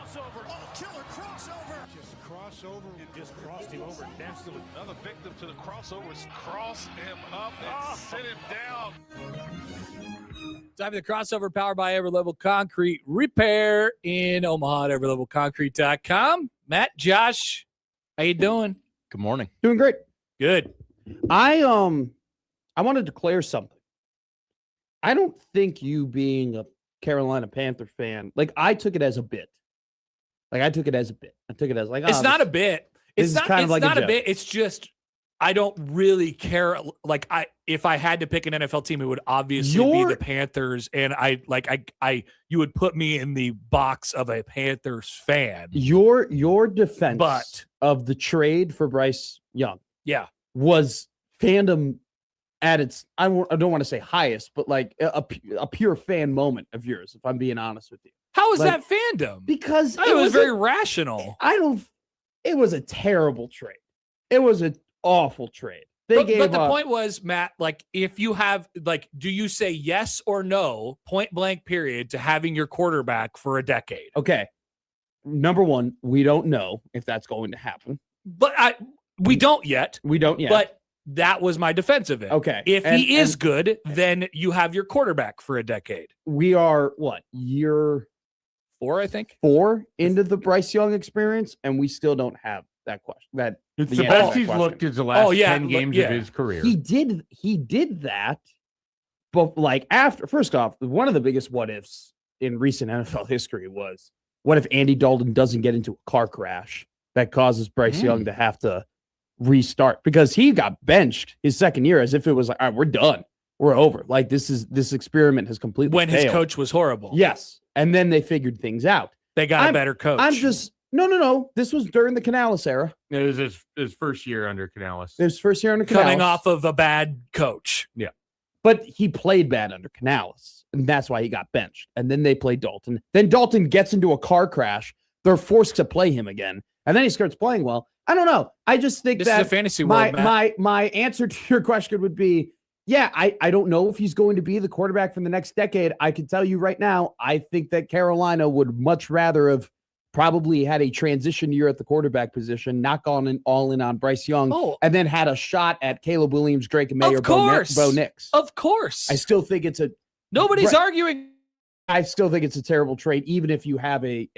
crossover. Oh, killer crossover. Just crossover and just crossed him over. Absolutely. Another victim to the crossovers. Cross him up and sit him down. Time for the crossover, powered by Everlevel Concrete Repair in Omaha at everlevelconcrete.com. Matt, Josh, how you doing? Good morning. Doing great. Good. I want to declare something. I don't think you being a Carolina Panther fan, like I took it as a bit. I took it as like, It's not a bit. It's not kind of like not a bit. It's just I don't really care. Like if I had to pick an NFL team, it would obviously be the Panthers, and you would put me in the box of a Panthers fan. Your defense of the trade for Bryce Young, was fandom at its I don't want to say highest, but like a pure fan moment of yours, if I'm being honest with you. How is that fandom? Because it was very rational. It was a terrible trade. It was an awful trade. But the point was, Matt, like if you have do you say yes or no, point blank period, to having your quarterback for a decade? Okay. Number one, we don't know if that's going to happen. But we don't yet. But that was my defense of it. Okay. If he is good, then you have your quarterback for a decade. We are, year 4, I think? 4 into the Bryce Young experience, and we still don't have that question. It's the best he's looked in the last 10 games of his career. He did that, but first off, one of the biggest what-ifs in recent NFL history was, what if Andy Dalton doesn't get into a car crash that causes Bryce Young to have to restart, because he got benched his second year as if it was like, all right, we're done, we're over, like this experiment has completely failed. His coach was horrible. Yes, and then they figured things out. They got a better coach. I'm just no. This was during the Canales era. It was his first year under Canales. Coming off of a bad coach. Yeah, but he played bad under Canales, and that's why he got benched. And then they played Dalton. Then Dalton gets into a car crash. They're forced to play him again, and then he starts playing well. I don't know. I just think this is a fantasy world, my answer to your question would be, I don't know if he's going to be the quarterback for the next decade. I can tell you right now, I think that Carolina would much rather have probably had a transition year at the quarterback position, not gone all in on Bryce Young, and then had a shot at Caleb Williams, Drake May, or Bo Nix. Of course. I still think it's nobody's arguing. I still think it's a terrible trade, even if you have a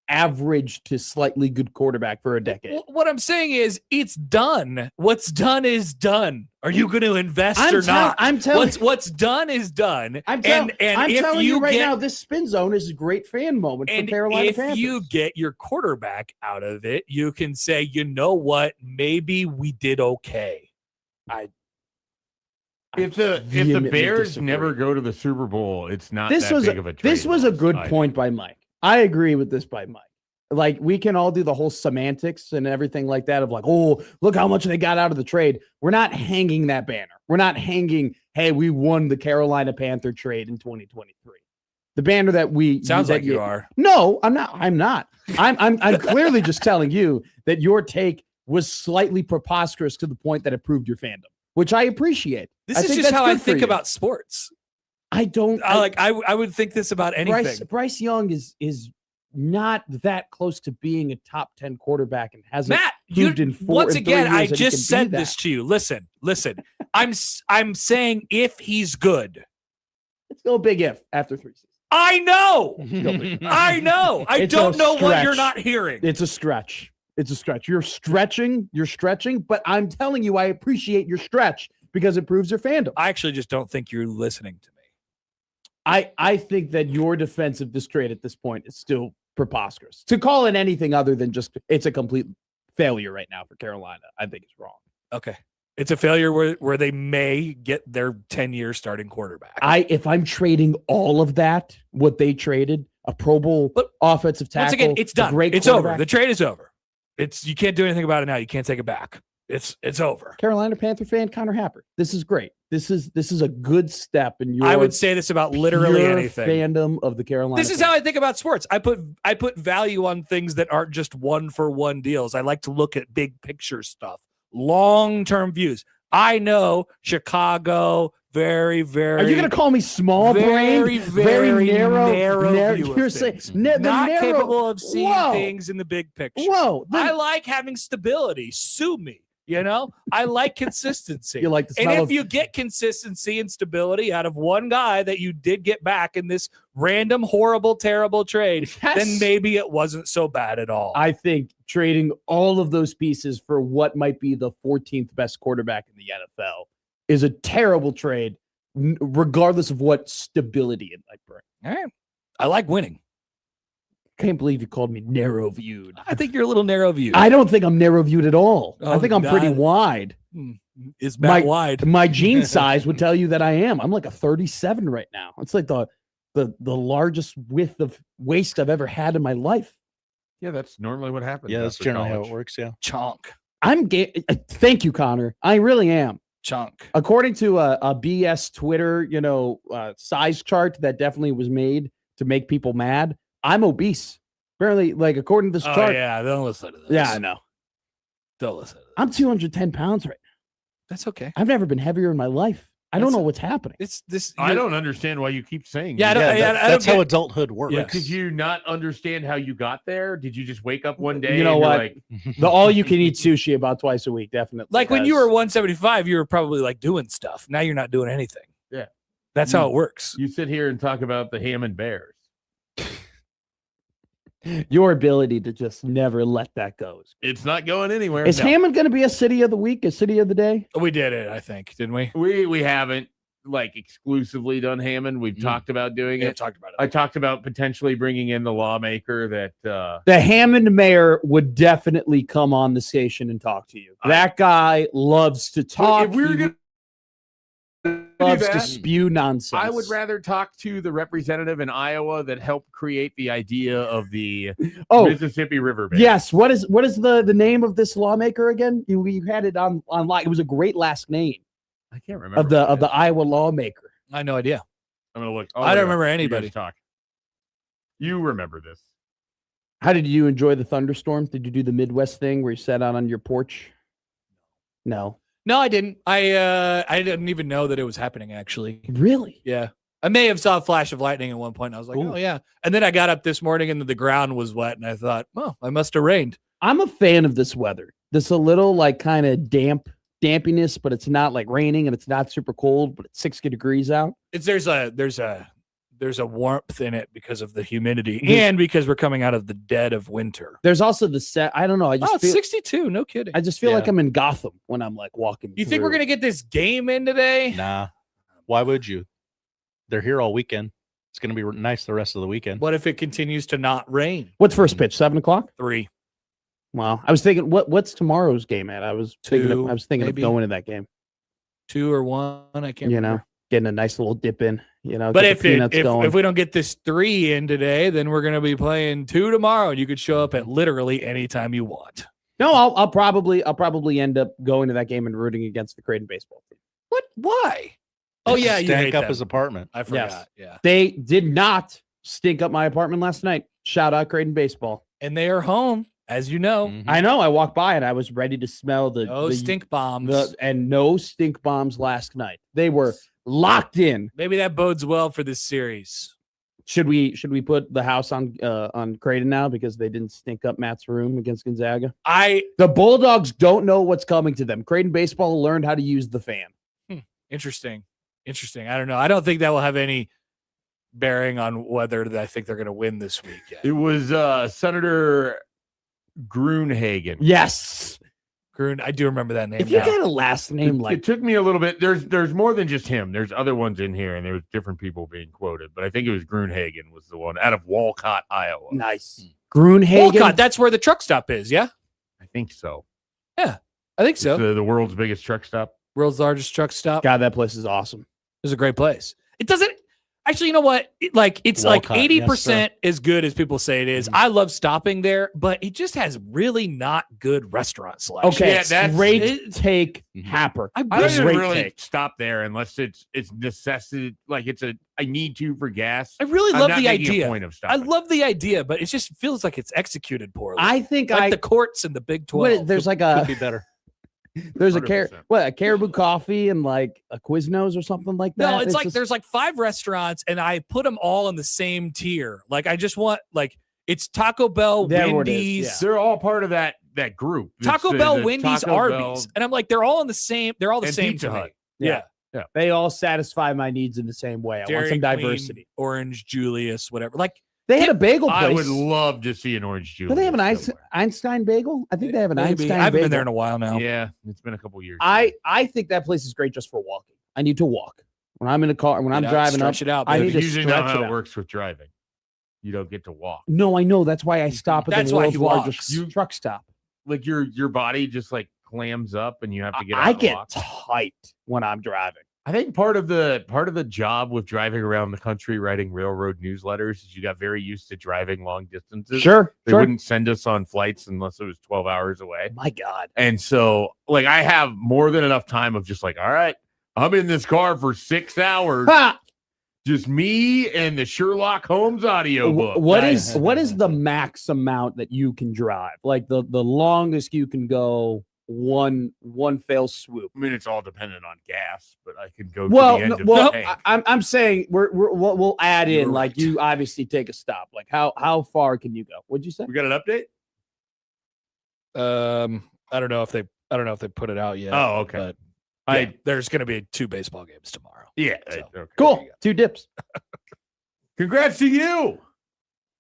average to slightly good quarterback for a decade. What I'm saying is, it's done. What's done is done. Are you going to invest or not? I'm telling what's done is done. I'm telling you right now, this spin zone is a great fan moment for Carolina Panthers. If you get your quarterback out of it, you can say, you know what? Maybe we did okay. If the Bears never go to the Super Bowl, it's not that big of a trade. This was a good point by Mike. I agree with this by Mike. Like, we can all do the whole semantics and everything like that of like, oh, look how much they got out of the trade. We're not hanging that banner. We're not hanging, hey, we won the Carolina Panther trade in 2023. The banner that we sounds like you are. No, I'm not. I'm clearly just telling you that your take was slightly preposterous to the point that it proved your fandom, which I appreciate. This is just how I think about sports. I don't I would think this about anything. Bryce Young is not that close to being a top 10 quarterback and hasn't moved in 4 once again. I years just said this to you. Listen. I'm saying if he's good, it's still a big if after 3 seasons. I know. I know. I don't know what you're not hearing. It's a stretch. You're stretching, but I'm telling you, I appreciate your stretch because it proves your fandom. I actually just don't think you're listening to me. I think that your defense of this trade at this point is still preposterous. To call it anything other than just it's a complete failure right now for Carolina, I think it's wrong. Okay. It's a failure where they may get their 10-year starting quarterback. If I'm trading all of that, what they traded, a Pro Bowl offensive tackle. Once again, it's done. It's over. The trade is over. You can't do anything about it now. You can't take it back. It's over. Carolina Panther fan Connor Happer. This is great. This is a good step in your. I would say this about literally anything. Fandom of the Carolina. This is how I think about sports. I put value on things that aren't just 1-for-1 deals. I like to look at big picture stuff, long-term views. I know Chicago, very, very. Are you going to call me small brain? Very narrow view You're of saying things. not Capable of seeing things in the big picture. Whoa! I like having stability. Sue me. You know, I like consistency. You like the smell and if you get consistency and stability out of one guy that you did get back in this random, horrible, terrible trade, then maybe it wasn't so bad at all. I think trading all of those pieces for what might be the 14th best quarterback in the NFL is a terrible trade, regardless of what stability it might bring. All right. I like winning. Can't believe you called me narrow-viewed. I think you're a little narrow-viewed. I don't think I'm narrow-viewed at all. Oh, I think I'm pretty wide. Is Matt wide? My jean size would tell you that I am. I'm like a 37 right now. It's like the largest width of waist I've ever had in my life. Yeah, that's normally what happens. Yeah, that's generally how it works. Yeah, chunk. Thank you, Connor. I really am. Chunk. According to a BS Twitter, size chart that definitely was made to make people mad, I'm obese. Apparently, like according to this chart. Yeah, don't listen to this. Yeah, I know. Don't listen to this. I'm 210 pounds right now. That's okay. I've never been heavier in my life. I don't know what's happening. I don't understand why you keep saying that's how adulthood works. Yeah, could you not understand how you got there? Did you just wake up one day? You know what? The all-you-can-eat sushi about twice a week, definitely. Like when you were 175, you were probably like doing stuff. Now you're not doing anything. Yeah, that's how it works. You sit here and talk about the Hammond Bears. Your ability to just never let that go. It's not going anywhere. Is Hammond going to be a city of the week, a city of the day? We did it, I think, didn't we? We haven't like exclusively done Hammond. We've talked about doing it. Talked about it. I talked about potentially bringing in the lawmaker that the Hammond mayor would definitely come on the station and talk to you. That guy loves to talk. If we were going loves to spew nonsense. I would rather talk to the representative in Iowa that helped create the idea of the Mississippi River Band. Yes. What is the name of this lawmaker again? You had it online. It was a great last name. I can't remember of the Iowa lawmaker. I had no idea. I'm gonna look. I don't remember anybody. Talk. You remember this? How did you enjoy the thunderstorm? Did you do the Midwest thing where you sat out on your porch? No. No, I didn't. I didn't even know that it was happening, actually. Really? Yeah. I may have saw a flash of lightning at one point. And I was like, oh, yeah. And then I got up this morning and the ground was wet. And I thought, oh, I must have rained. I'm a fan of this weather. This a little like kind of dampiness, but it's not like raining and it's not super cold, but it's 60 degrees out. There's a warmth in it because of the humidity and because we're coming out of the dead of winter. There's also the set. I don't know. I just feel 62. No kidding. I just feel like I'm in Gotham when I'm like walking. You think we're going to get this game in today? Nah. Why would you? They're here all weekend. It's going to be nice the rest of the weekend. What if it continues to not rain? What's first pitch? 7:00? 3. Wow. I was thinking, what's tomorrow's game at? I was thinking of going to that game. 2 or 1. I can't remember. Getting a nice little dip in, But if we don't get this 3 in today, then we're going to be playing 2 tomorrow, and you could show up at literally any time you want. No, I'll probably end up going to that game and rooting against the Creighton baseball team. What? Why? Oh yeah, you stank hate up them. his apartment. I forgot. Yes. Yeah, they did not stink up my apartment last night. Shout out Creighton baseball, and they are home, as you know. Mhm. I know. I walked by and I was ready to smell the stink bombs. And no stink bombs last night. They were locked in. Maybe that bodes well for this series. Should we put the house on Creighton now because they didn't stink up Matt's room against Gonzaga? The Bulldogs don't know what's coming to them. Creighton baseball learned how to use the fan. Interesting. I don't know. I don't think that will have any bearing on whether I think they're going to win this week yet. It was Senator Grooming. Yes. I do remember that name. If you got a last name like it took me a little bit. There's more than just him. There's other ones in here, and there's different people being quoted. But I think it was Grooming was the one out of Walcott, Iowa. Nice. Grooming. Walcott, that's where the truck stop is, yeah? I think so. Yeah, I think so. It's the world's biggest truck stop. World's largest truck stop. God, that place is awesome. It's a great place. It doesn't actually, you know what? It's Walcott, like 80% as good as people say it is. I love stopping there, but it just has really not good restaurant selection. Okay, Yeah, that's great take, Happer. I don't Great really take. stop there unless it's necessity. Like I need to for gas. I really I'm love not the making a idea. point of I stopping. love the idea, but it just feels like it's executed poorly. I think like the courts in the Big 12. there's like a Could be better. There's a 100%. a Caribou Coffee and like a Quiznos or something like that. No, it's like just- there's like 5 restaurants, and I put them all in the same tier. Like I just want like it's Taco Bell, There it is, Wendy's, yeah. They're all part of that group. Taco It's, Bell, the Wendy's, Taco Arby's, Bell and I'm like they're all in the same. They're all the and same Pizza to me. Hut. Yeah. they all satisfy my needs in the same way. I want Dairy some Queen, diversity. Orange Julius, whatever. Like They had a bagel place. I would love to see an Orange Julius. Do they have an somewhere. Einstein bagel? I think they have an maybe. Einstein I haven't bagel. been there in a while now. Yeah, it's been a couple years. I think that place is great just for walking. I need to walk. When I'm in a car, when I'm driving up, stretch it out. I baby. need to usually stretch not how it it out. works with driving. You don't get to walk. No, I know. That's why I stop at That's the why world's he largest walks. truck stop. Like your body just like clams up, and you have to get out I and get walk. tight when I'm driving. I think part of the job with driving around the country writing railroad newsletters is you got very used to driving long distances. Sure, They sure. wouldn't send us on flights unless it was 12 hours away. My God. And so like I have more than enough time of just like, all right, I'm in this car for 6 hours. Ha! Just me and the Sherlock Holmes audiobook. What Nice. is the max amount that you can drive? Like the longest you can go one fell swoop. I mean, it's all dependent on gas, but I can go Well, to the end no, of well, the tank. I'm saying we'll add in You're like right. you obviously take a stop. Like how far can you go? What'd you say? We got an update? I don't know if they put it out yet. Oh, okay. But I there's going to be 2 baseball games tomorrow. yeah. So, Okay. Cool. 2 dips. Congrats to you.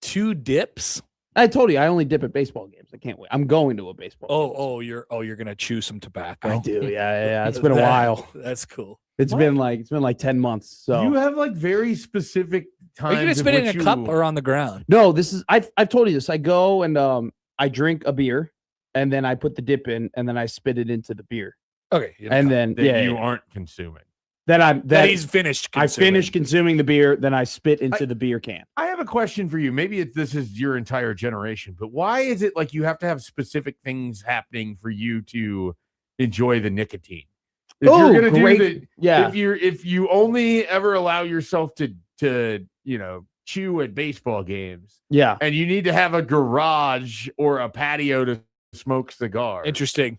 2 dips. I told you I only dip at baseball games. I can't wait. I'm going to a baseball. game. You're going to chew some tobacco. I do. Yeah. It's been a while. That's cool. It's been like 10 months. So You have like very specific Are you times. going to of spit it in which a cup you- or on the ground? no, this is I've told you this. I go and I drink a beer and then I put the dip in and then I spit it into the beer. Okay. And then that you aren't consuming? that he's finished. I finished consuming the beer, then I spit into the beer can. I have a question for you. Maybe this is your entire generation, but why is it like you have to have specific things happening for you to enjoy the nicotine? If Oh, you're gonna great. do the, Yeah. if you only ever allow yourself to chew at baseball games, Yeah. and you need to have a garage or a patio to smoke cigars. Interesting.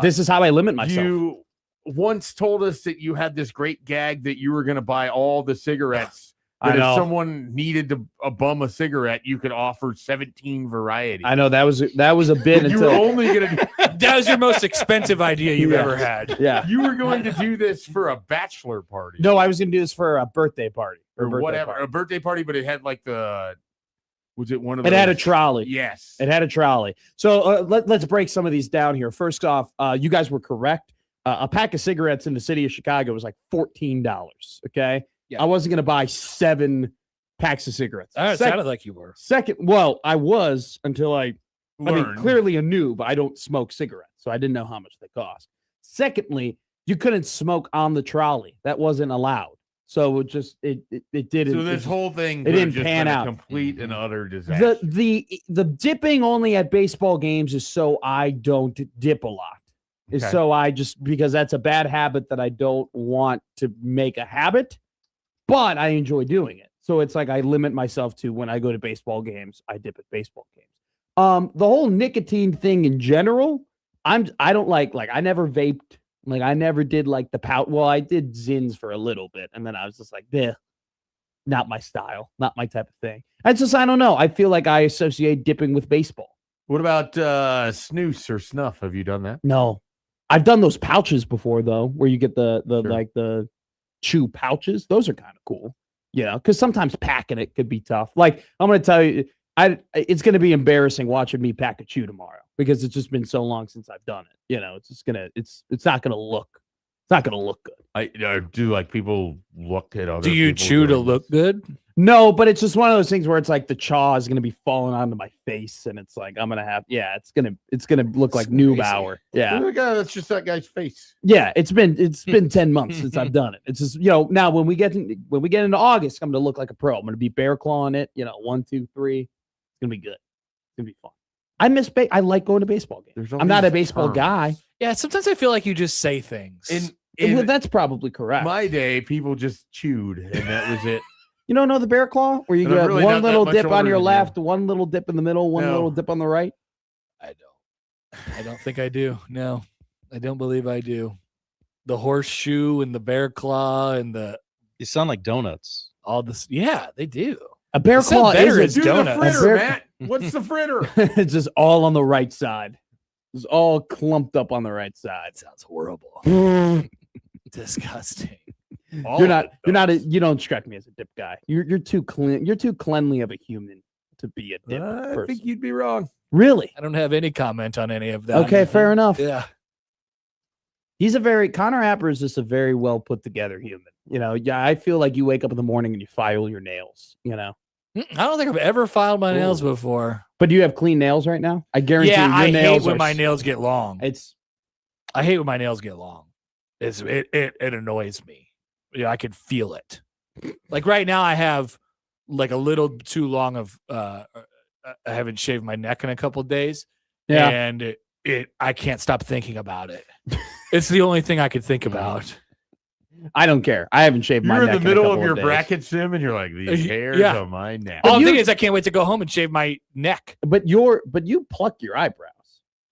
This is how I limit myself. You once told us that you had this great gag that you were going to buy all the cigarettes. I That if know. someone needed to bum a cigarette, you could offer 17 varieties. I know that was a bit you were until only going to That was your most expensive idea you've Yeah. ever had. yeah. you were going to do this for a bachelor party. No, I was going to do this for a birthday party or birthday whatever, party. a birthday party, but it had like was it one of It had a those- trolley. Yes. It had a trolley. So let's break some of these down here. First off, you guys were correct. A pack of cigarettes in the city of Chicago was like $14. Okay. Yeah. I wasn't going to buy 7 packs of cigarettes. It sounded like you were. Well, I was until I mean, Learn. clearly a noob. I don't smoke cigarettes, so I didn't know how much they cost. Secondly, you couldn't smoke on the trolley. That wasn't allowed. So it just it didn't. So it this just- whole thing it could have didn't just pan been a out. complete and utter disaster. the dipping only at baseball games is so I don't dip a lot. Is Okay. so I just because that's a bad habit that I don't want to make a habit, but I enjoy doing it. So it's like I limit myself to when I go to baseball games, I dip at baseball games. The whole nicotine thing in general, I don't like I never vaped. Like I never did like the pout. Well, I did Zins for a little bit, and then I was just like, not my style, not my type of thing. I don't know. I feel like I associate dipping with baseball. What about snooze or snuff? Have you done that? No, I've done those pouches before though, where you get the Sure. like the chew pouches. Those are kind of cool, because sometimes packing it could be tough. Like I'm going to tell you, it's going to be embarrassing watching me pack a chew tomorrow because it's just been so long since I've done it. It's not going to look good. Do like people look at other Do you people chew to doing look this? good? No, but it's just one of those things where it's like the chaw is going to be falling onto my face, and it's like I'm going to have it's going to look like It's noob crazy. hour. Yeah. Look at that's just that guy's face. Yeah, it's been 10 months since I've done it. It's just, now when we get into August, I'm going to look like a pro. I'm going to be bear clawing it, 1, 2, 3. It's going to be good. It's going to be fun. I miss I like going to baseball games. There's all I'm not a these baseball terms. guy. Yeah, sometimes I feel like you just say things. Well, that's probably correct. my day, people just chewed, and that was it. You don't know the bear claw where you And I'm get really one not that little much dip on older your than you. left, one little dip in the middle, one No. little dip on the right? I don't think I do. No. I don't believe I do. The horseshoe and the bear claw and the You sound like donuts. all this. Yeah, they do. A bear They sound claw better is as Do the donuts. fritter, Matt. What's the fritter? it's just all on the right side. It's all clumped up on the right side. Sounds horrible. Disgusting. All of it does. You don't strike me as a dip guy. You're too clean. You're too cleanly of a human to be a dip I person. think you'd be wrong. Really? I don't have any comment on any of that. Okay, fair enough. Yeah. Connor Apper is just a very well put together human. Yeah, I feel like you wake up in the morning and you file your nails, I don't think I've ever filed my nails before. But do you have clean nails right now? I guarantee Yeah, your I nails hate when are my nails get long. I I hate when my nails get long. It annoys me. Yeah, I can feel it. Like right now, I have like a little too long of. I haven't shaved my neck in a couple of days. Yeah. And I can't stop thinking about it. It's the only thing I could think about. I don't care. I haven't shaved my You're neck in the middle a of couple your days. bracket sim, and you're like, these hairs Yeah. on my neck. All I'm you- thinking is I can't wait to go home and shave my neck. But you pluck your eyebrows.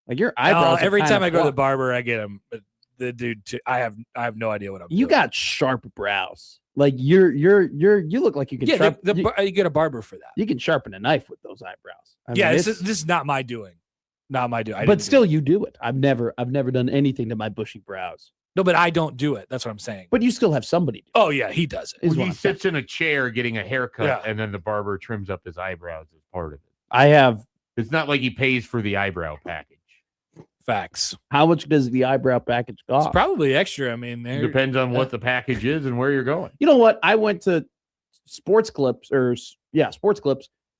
Like your eyebrows. are Every kinda time I go to the plucked. barber, I get them. But the dude, I have no idea what I'm. You doing. got sharp brows. Like you look like you can yeah. sharp, You get a barber for that. you can sharpen a knife with those eyebrows. I Yeah, mean, this is not my doing. Not my doing. I but didn't do still it. you do it. I've never done anything to my bushy brows. No, but I don't do it. That's what I'm saying. But you still have somebody do Oh yeah, he does it. it, is Well, what he I'm saying. sits in a chair getting a haircut, Yeah. and then the barber trims up his eyebrows as part of it. I have It's not like he pays for the eyebrow package. Facts. how much does the eyebrow package It's cost? probably extra. I mean, It depends on what the package is and where you're going. You know what? I went to Sports Clips,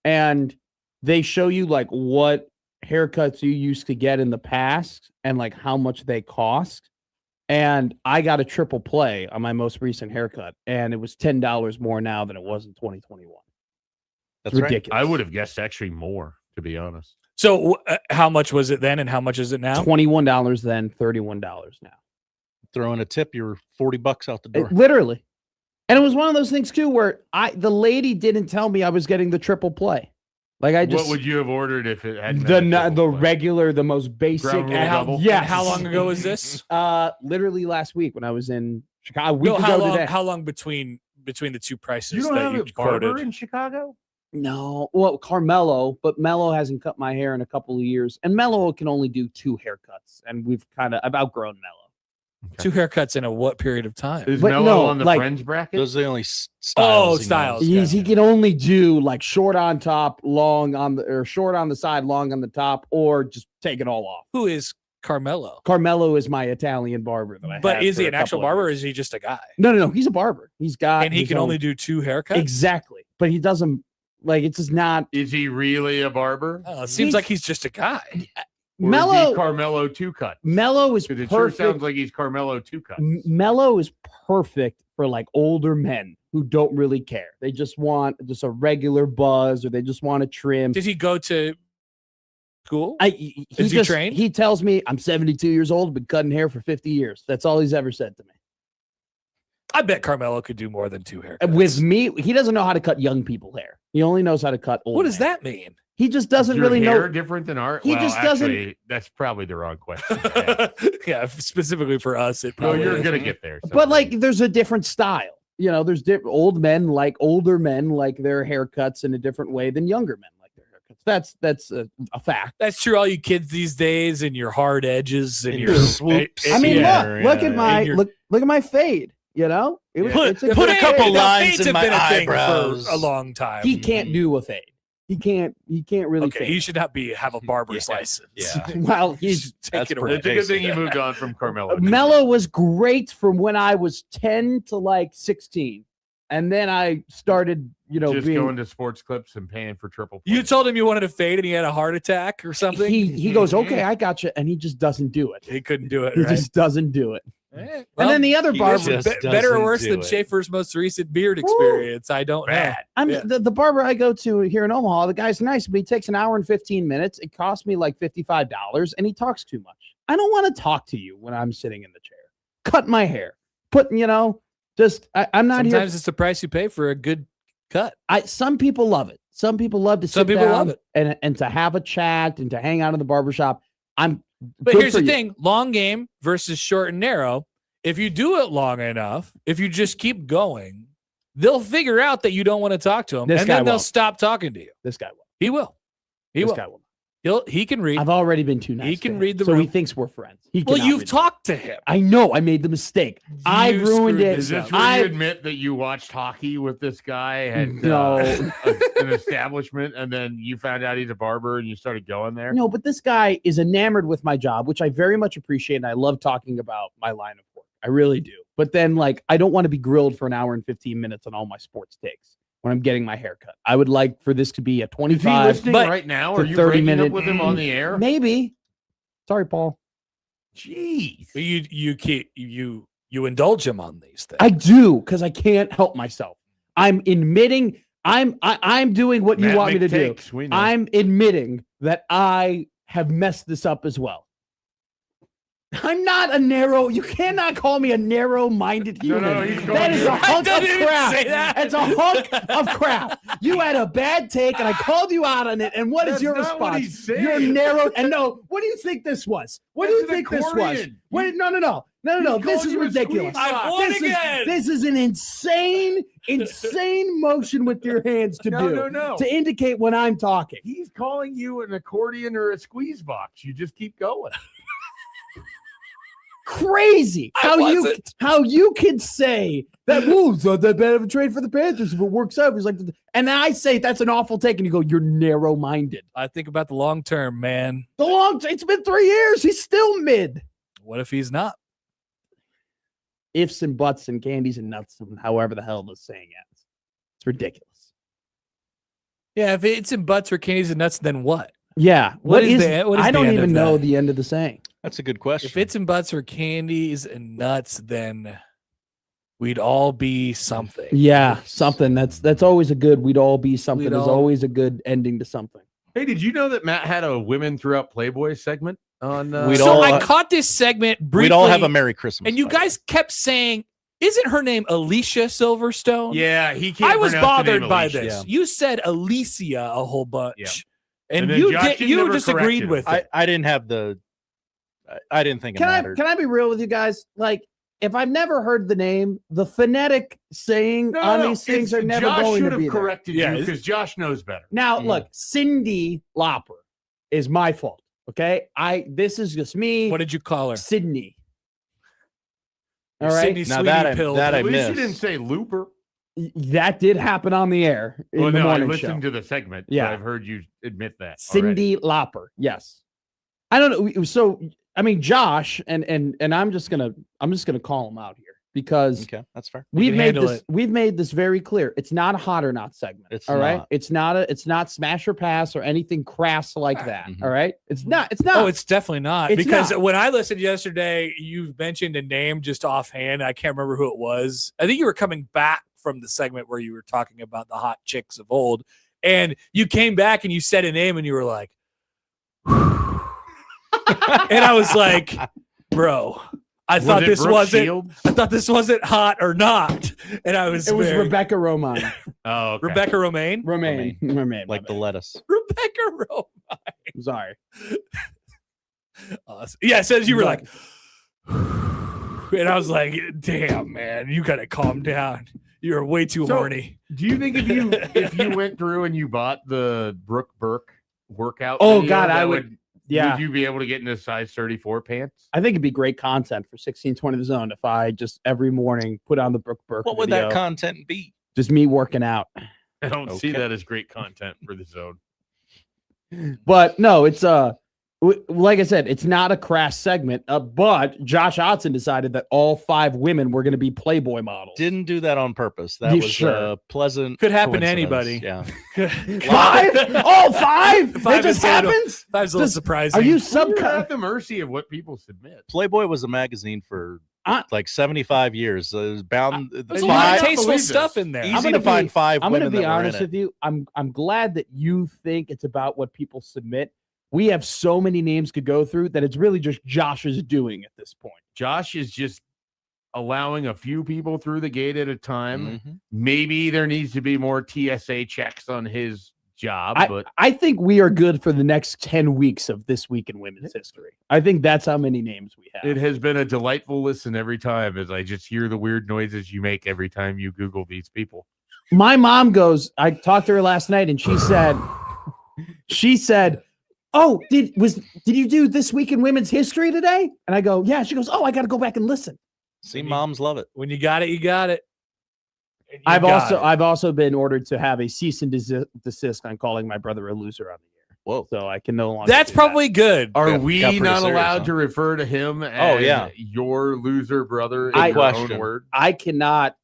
and they show you like what haircuts you used to get in the past and like how much they cost. And I got a triple play on my most recent haircut, and it was $10 more now than it was in 2021. That's It's right. ridiculous. I would have guessed actually more, to be honest. So how much was it then, and how much is it now? $21 then, $31 now. Throw in a tip, you're $40 out the door. Literally. And it was one of those things too where the lady didn't tell me I was getting the triple play. Like I just What would you have ordered if it had the regular, the most basic. Ground rule and double? Yes. And how long ago was this? Literally last week when I was in Chicago. A week No, ago today. how long between the two prices You don't that have you a barber quoted? in Chicago? No, well, Carmelo, but Mello hasn't cut my hair in a couple of years, and Mello can only do 2 haircuts, and I've outgrown Mello. 2 haircuts in a what period of time? Is But Mello no, on the like- friends bracket? Those are the only styles. Oh, he knows. styles. He can only do like short on top, long on or short on the side, long on the top, or just take it all off. Who is Carmelo? Carmelo is my Italian barber that I But had is for he a an actual couple of barber, or years. is he just a guy? No. He's a barber. He's got And he his can own- only do 2 haircuts? exactly, but he doesn't like it's just not Is he really a barber? Oh, it seems like he's just a guy. Or is Mello. he Carmelo 2 cut? Mello is Because it sure perfect. sounds like he's Carmelo 2 cut. Mello is perfect for like older men who don't really care. They just want just a regular buzz, or they just want to trim. Did he go to school? He Is he just, trained? He tells me I'm 72 years old, been cutting hair for 50 years. That's all he's ever said to me. I bet Carmelo could do more than 2 haircuts. With me, he doesn't know how to cut young people hair. He only knows how to cut old. What does men. that mean? He just doesn't Is your really hair know. different than art? He Well, just doesn't- actually, that's probably the wrong question. to ask. Yeah, specifically for us, it No, probably you're is. gonna get there. But like, there's a different style. There's older men like their haircuts in a different way than younger men like their haircuts. That's a fact. That's true. All you kids these days, and your hard edges, and And your your swoops. I mean, yeah. look at my And your- look at my fade. It was, Put- it's a put a fade. couple Now, lines fades in have my been a thing eyebrows. for a long time. He can't do a fade. He can't really Okay, fade. he should not have a barber's Yeah. license. Yeah. Well, he's Take That's it away. It's a good thing you moved on from Carmelo. Mello was great from when I was 10 to like 16. And then I started, Just being going to sports clips and paying for triple. You plays. told him you wanted to fade, and he had a heart attack or something. he goes, okay, I got you. And he just doesn't do it. He couldn't do it. He Right? just doesn't do it. Eh, And well, then the other he barber, just- better or doesn't worse do than it. Schaefer's most recent beard experience. I don't know. Bad. I mean, yeah. the barber I go to here in Omaha, the guy's nice, but he takes an hour and 15 minutes. It costs me like $55, and he talks too much. I don't want to talk to you when I'm sitting in the chair. Cut my hair. I'm not Sometimes here. it's the price you pay for a good cut. Some people love it. Some people love to sit Some people down love it. and to have a chat and to hang out in the barbershop. But Good here's for the you. thing: long game versus short and narrow. If you do it long enough, if you just keep going, they'll figure out that you don't want to talk to them, This and guy then they'll won't. stop talking to you. This guy will. He will. He This will. guy will. He can read. I've already been too nice. He can to him, read the so he room. thinks we're friends. He Well, cannot you've read the talked to him. I know. I made the mistake. I You ruined screwed it. Is this up. where I you admit that you watched hockey with this guy at No. an establishment, and then you found out he's a barber, and you started going there? No, but this guy is enamored with my job, which I very much appreciate, and I love talking about my line of work. I really do. But then, like, I don't want to be grilled for an hour and 15 minutes on all my sports takes when I'm getting my hair cut. I would like for this to be a Is he 25. listening but- right now? to Are you 30 breaking minute- up with him on the air? Maybe. Sorry, Paul. Jeez. But you indulge him on these things. I do because I can't help myself. I'm admitting I'm doing what you Matt want me to do. McTakes, we know. I'm admitting that I have messed this up as well. I'm not a narrow. You cannot call me a narrow-minded No, human. no, he's that calling is you- a I hunk of didn't even crap. say that. It's a hunk of crap. You had a bad take, and I called you out on it. And what is That's your not what response? he's saying. You're narrow. And no, what do you think this was? What do you That's an think this was? accordion. What? No. This calling is you a ridiculous. squeeze box. I've won This again. this is an insane motion with your hands to do No. to indicate when I'm talking. He's calling you an accordion or a squeeze box. You just keep going. Crazy I wasn't. how you could say that it's not that bad of a trade for the Panthers if it works out. He's like, and I say that's an awful take, and you go, you're narrow-minded. I think about the long term, man. It's been 3 years. He's still mid. What if he's not? Ifs and buts and candies and nuts and however the hell this saying is. It's ridiculous. Yeah, if it's in butts or candies and nuts, then what? Yeah. What is the I don't end even of know that? the end of the saying. That's a good question. If it's in butts or candies and nuts, then we'd all be something. Yeah, something. That's always a good. We'd all be something. We'd Is all- always a good ending to something. Hey, did you know that Matt had a Women Throughout Playboy segment on? We'd So all, I caught this segment briefly. We'd all have a Merry Christmas. and you by the way. guys kept saying, "Isn't her name Alicia Silverstone?" Yeah, he can't. I was pronounce the name bothered by Alicia. this. Yeah. You said Alicia a whole bunch, Yeah. and And then you Josh did. You never just agreed corrected with him. it. I didn't have the. I didn't think it Can mattered. I be real with you guys? Like, if I've never heard the name, the phonetic saying No, on no, these things it's- are never Josh going should to be have there. corrected Yeah, you it's- because Josh knows better. Now, Mhm. look, Cindy Lauper is my fault. Okay, this is just me. What did you call her? Sydney. All right, Sydney Now Sweeney that I- Pilled. that I At least you missed. didn't say Looper. that did happen on the air in Well, the no, I morning listened show. to the segment. Yeah. so I've heard you admit that. Cindy Lauper. Yes. I don't know. So I mean, Josh and I'm just gonna call him out here because Okay, that's fair. we've can made handle this it. we've made this very clear. It's not a hot or not segment. It's all right. not. It's not smash or pass or anything crass like that. Mhm. All right. It's not. Oh, it's definitely not. It's because not. when I listened yesterday, you mentioned a name just offhand. I can't remember who it was. I think you were coming back from the segment where you were talking about the hot chicks of old. And you came back and you said a name and you were like, and I was like, bro, I thought this wasn't hot or not. And I was It was very- Rebecca Roman. Oh, okay. Rebecca Romaine. Romaine. Like the lettuce. Rebecca Romaine. I'm sorry. Awesome. Yeah, so you were like, and I was like, damn, man, you gotta calm down. You're way too So- horny. Do you think if you went through and you bought the Brooke Burke workout? Oh, video, God, that I would- Yeah. Would you be able to get into size 34 pants? I think it'd be great content for 1620 The Zone if I just every morning put on the Brooke Burke What would video. that content be? Just me working out. I don't see Okay. that as great content for the zone. But no, it's like I said, it's not a crass segment. But Josh Otson decided that all 5 women were going to be Playboy models. Didn't do that on purpose. That You was sure? a pleasant. Could happen to coincidence. anybody. Yeah. 5? All 5? Five It just is a little- happens. That was a little Does- surprising. Are you You're at the mercy of what people submit. Playboy was a magazine for like 75 years. It was bound. There's You a lot might of not tasteful believe stuff this. in there. Easy I'm to gonna find be- 5 I'm going women to be that were honest in it. with you. I'm glad that you think it's about what people submit. We have so many names to go through that it's really just Josh's doing at this point. Josh is just allowing a few people through the gate at a time. Mhm. Maybe there needs to be more TSA checks on his job, but I think we are good for the next 10 weeks of This Week in Women's History. I think that's how many names we have. it has been a delightful listen every time as I just hear the weird noises you make every time you Google these people. My mom goes, I talked to her last night and she said, oh, did you do This Week in Women's History today? And I go, yeah. She goes, oh, I got to go back and listen. See, moms love it. When you got it, you got it. And you I've got also been ordered to have a cease and desist on calling my brother a loser on the air. Whoa. So I can no longer. That's do probably good. Are Got we pretty not serious, allowed huh? to refer to him as your loser brother in I- your own Question. word? I cannot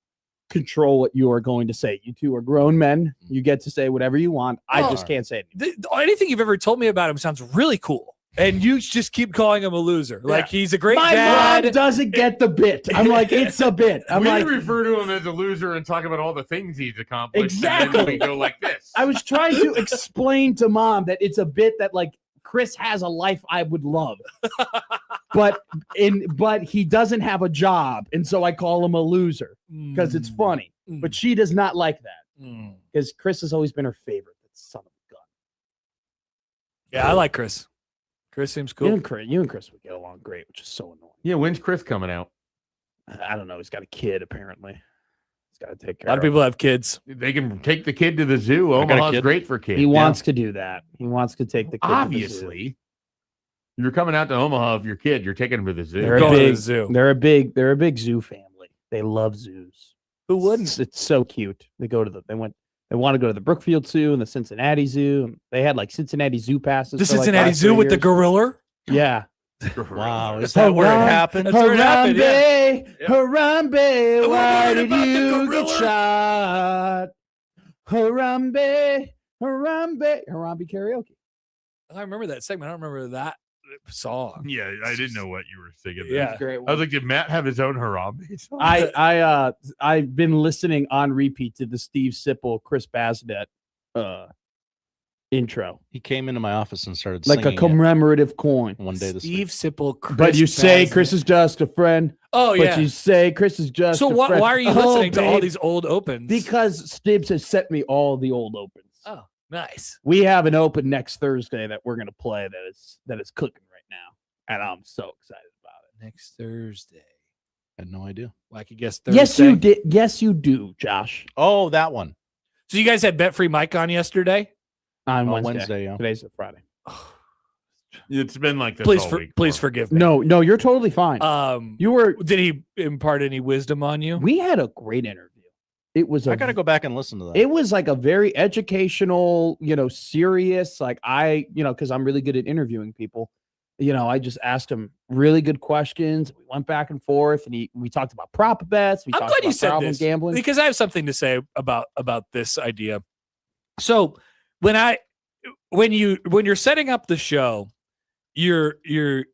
control what you are going to say. You two are grown men. You get to say whatever you want. I Oh. just can't say anything. Anything you've ever told me about him sounds really cool. And you just keep calling him a loser. Like he's a great My dad. mom doesn't get the bit. I'm like, it's a bit. I'm We like, refer to him as a loser and talk about all the things he's accomplished. And Exactly. then we go like this. I was trying to explain to mom that it's a bit that like Chris has a life I would love, but he doesn't have a job, and so I call him a loser because it's funny. But she does not like that because Chris has always been her favorite. That son of a gun. Yeah, I like Chris. Chris seems cool. You and Chris would get along great, which is so annoying. Yeah, when's Chris coming out? I don't know. He's got a kid apparently. He's got to take care. A lot of people have kids. They can take the kid to the zoo. I got a Omaha's kid. great for kids. He wants to do that. He wants to take the kid. Obviously. You're coming out to Omaha with your kid. You're taking him to the zoo. They're a Going to the big zoo. They're a big zoo family. They love zoos. Who wouldn't? It's so cute. They want to go to the Brookfield Zoo and the Cincinnati Zoo. And they had like Cincinnati Zoo passes. The for, like, Cincinnati 5 Zoo with the years. gorilla? Yeah. Wow. Is that where it Harambe, happened? That's where it happened, Harambe, Harambe, why worried did about the you get gorilla. shot? Harambe, Harambe karaoke. I remember that segment. I don't remember that song. Yeah, I didn't know what you were singing. there. Yeah. Great I was like, did Matt have his own Harambe song? I've been listening on repeat to the Steve Sipple, Chris Basnet intro, He came into my office and started like a singing it commemorative coin. one day this Steve week. Sipple, Chris But you say Basnet. Chris is just a friend. Oh, But yeah. you say Chris is just So a why friend. are you Oh, listening to all babe, these old opens? Because Stibbs has sent me all the old opens. Oh, nice. We have an open next Thursday that we're gonna play that is cooking right now, and I'm so excited about it. Next Thursday. I had no idea. Wacky guess Thursday. Yes, you did. Yes, you do, Josh. Oh, that one. So you guys had Bet Free Mike on yesterday? On On Wednesday. Wednesday, yeah. Today's a Friday. It's been like this Please, all week. please for forgive me. No, you're totally fine. You were. Did he impart any wisdom on you? We had a great interview. It was. I got to go back and listen to that. It was like a very educational, serious. Like because I'm really good at interviewing people. I just asked him really good questions. We went back and forth, and we talked about prop bets. We I'm talked glad about you said problem this gambling. because I have something to say about this idea. So when you're setting up the show, you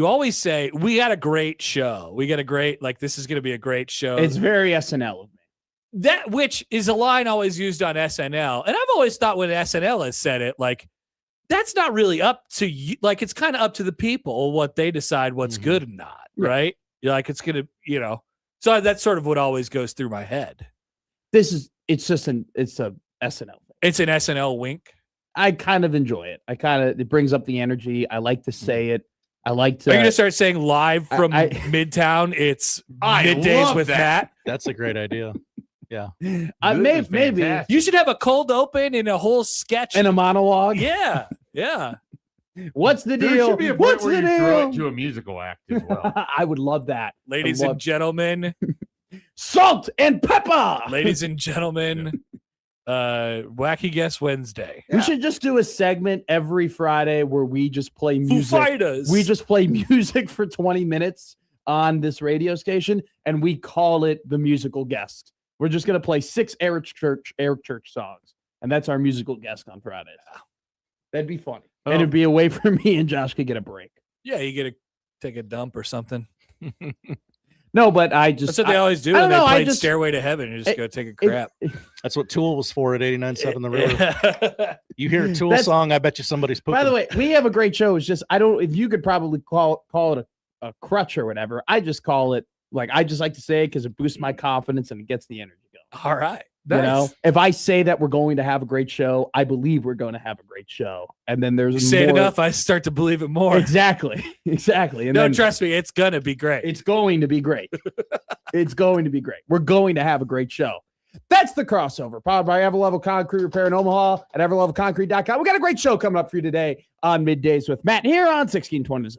always say we got a great show. We got a great this is going to be a great show. It's very SNL of me. That which is a line always used on SNL, and I've always thought when SNL has said it that's not really up to you. It's kind of up to the people what they decide what's good and not, right? You're it's gonna, So that's sort of what always goes through my head. It's a SNL thing. It's an SNL wink. I kind of enjoy it. It brings up the energy. I like to say it. I like to. Are you gonna start saying live from Midtown? It's I Middays love with that. Matt. That's a great idea. Yeah. This is maybe fantastic. You should have a cold open and a whole sketch. and a monologue. Yeah. What's the There deal? should be a point What's where the you throw it deal? to a musical act as well. I would love that. Ladies I love- and gentlemen, Salt and pepper. ladies and gentlemen, Wacky Guess Wednesday. We should just do a segment every Friday where we just play Foo music. Fighters. We just play music for 20 minutes on this radio station, and we call it the musical guest. We're just gonna play 6 Eric Church songs, and that's our musical guest on Fridays. That'd be funny, and it'd be a way for me and Josh could get a break. Yeah, you get to take a dump or something. No, but I just That's what they always do I when don't they know, I played just- Stairway to Heaven. You just it- go take a crap. That's what Tool was for at 89.7 The River. You hear a Tool song, I bet you somebody's pooping. By the way, we have a great show. It's just if you could probably call it a crutch or whatever. I just call it I just like to say it because it boosts my confidence and it gets the energy going. All right. You Nice. know, if I say that we're going to have a great show, I believe we're going to have a great show. And then there's You say it more. enough, I start to believe it more. Exactly. Exactly. And No, then trust me, it's gonna be great. it's going to be great. It's going to be great. We're going to have a great show. That's the crossover. Powered by Everlevel Concrete Repair in Omaha at everlevelconcrete.com. We got a great show coming up for you today on Middays with Matt here on 1620.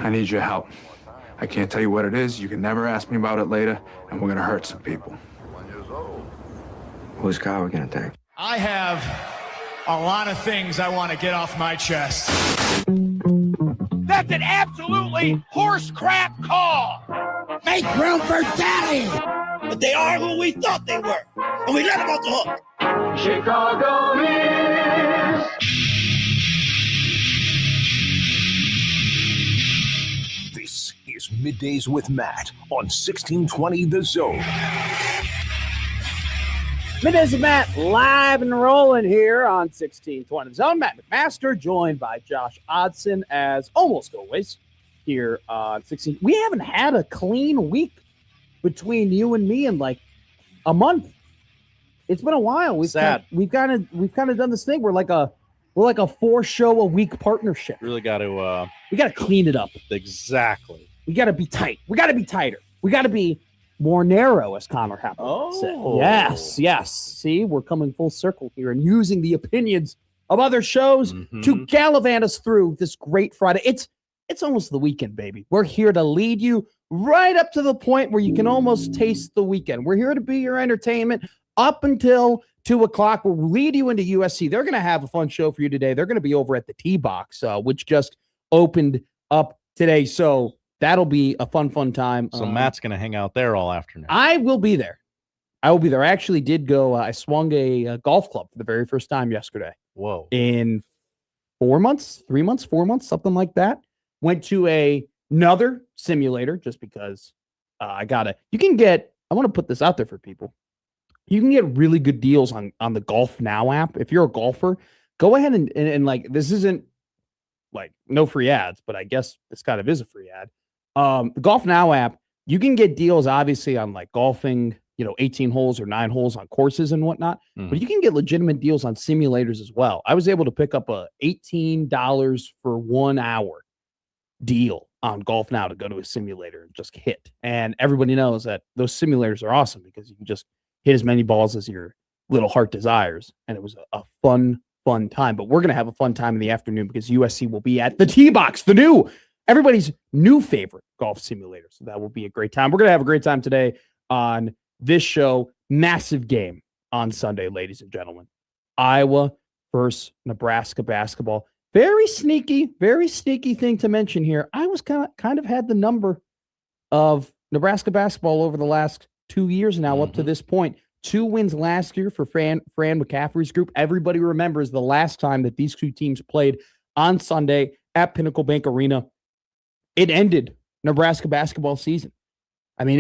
I need your help. I can't tell you what it is. You can never ask me about it later, and we're going to hurt some people. Whose car are we going to take? I have a lot of things I want to get off my chest. That's an absolutely horse crap call. Make room for Daddy. But they are who we thought they were, and we let them off the hook. Chicago is. This is Middays with Matt on 1620 The Zone. Middays with Matt, live and rolling here on 1620 The Zone. Matt McMaster, joined by Josh Odson, as almost always here on 16. We haven't had a clean week between you and me in like a month. It's been a while. We've kind of done this thing. We're like a 4-show a week partnership. Really got to We got to clean it up. exactly. We got to be tight. We got to be tighter. We got to be more narrow, as Connor Happer said. Yes. See, we're coming full circle here and using the opinions of other shows to gallivant us through this great Friday. It's almost the weekend, baby. We're here to lead you right up to the point where you can almost taste the weekend. We're here to be your entertainment up until 2 o'clock. We'll lead you into USC. They're going to have a fun show for you today. They're going to be over at the T-Box, which just opened up today. So that'll be a fun time. So Matt's going to hang out there all afternoon. I will be there. I actually did go. I swung a golf club for the very first time yesterday. Whoa. In 4 months, something like that. Went to another simulator just because I want to put this out there for people. You can get really good deals on the Golf Now app. If you're a golfer, go ahead and like, this isn't like no free ads, but I guess this kind of is a free ad. The Golf Now app, you can get deals obviously on like golfing, 18 holes or 9 holes on courses and whatnot, but you can get legitimate deals on simulators as well. I was able to pick up a $18 for 1 hour deal on Golf Now to go to a simulator and just hit. And everybody knows that those simulators are awesome because you can just hit as many balls as your little heart desires. And it was a fun time. But we're going to have a fun time in the afternoon because USC will be at the T-Box, everybody's new favorite golf simulator. So that will be a great time. We're going to have a great time today on this show. Massive game on Sunday, ladies and gentlemen. Iowa versus Nebraska basketball. Very sneaky thing to mention here. I was kind of had the number of Nebraska basketball over the last 2 years now up to this point. 2 wins last year for Fran McCaffrey's group. Everybody remembers the last time that these two teams played on Sunday at Pinnacle Bank Arena. It ended Nebraska basketball season. I mean,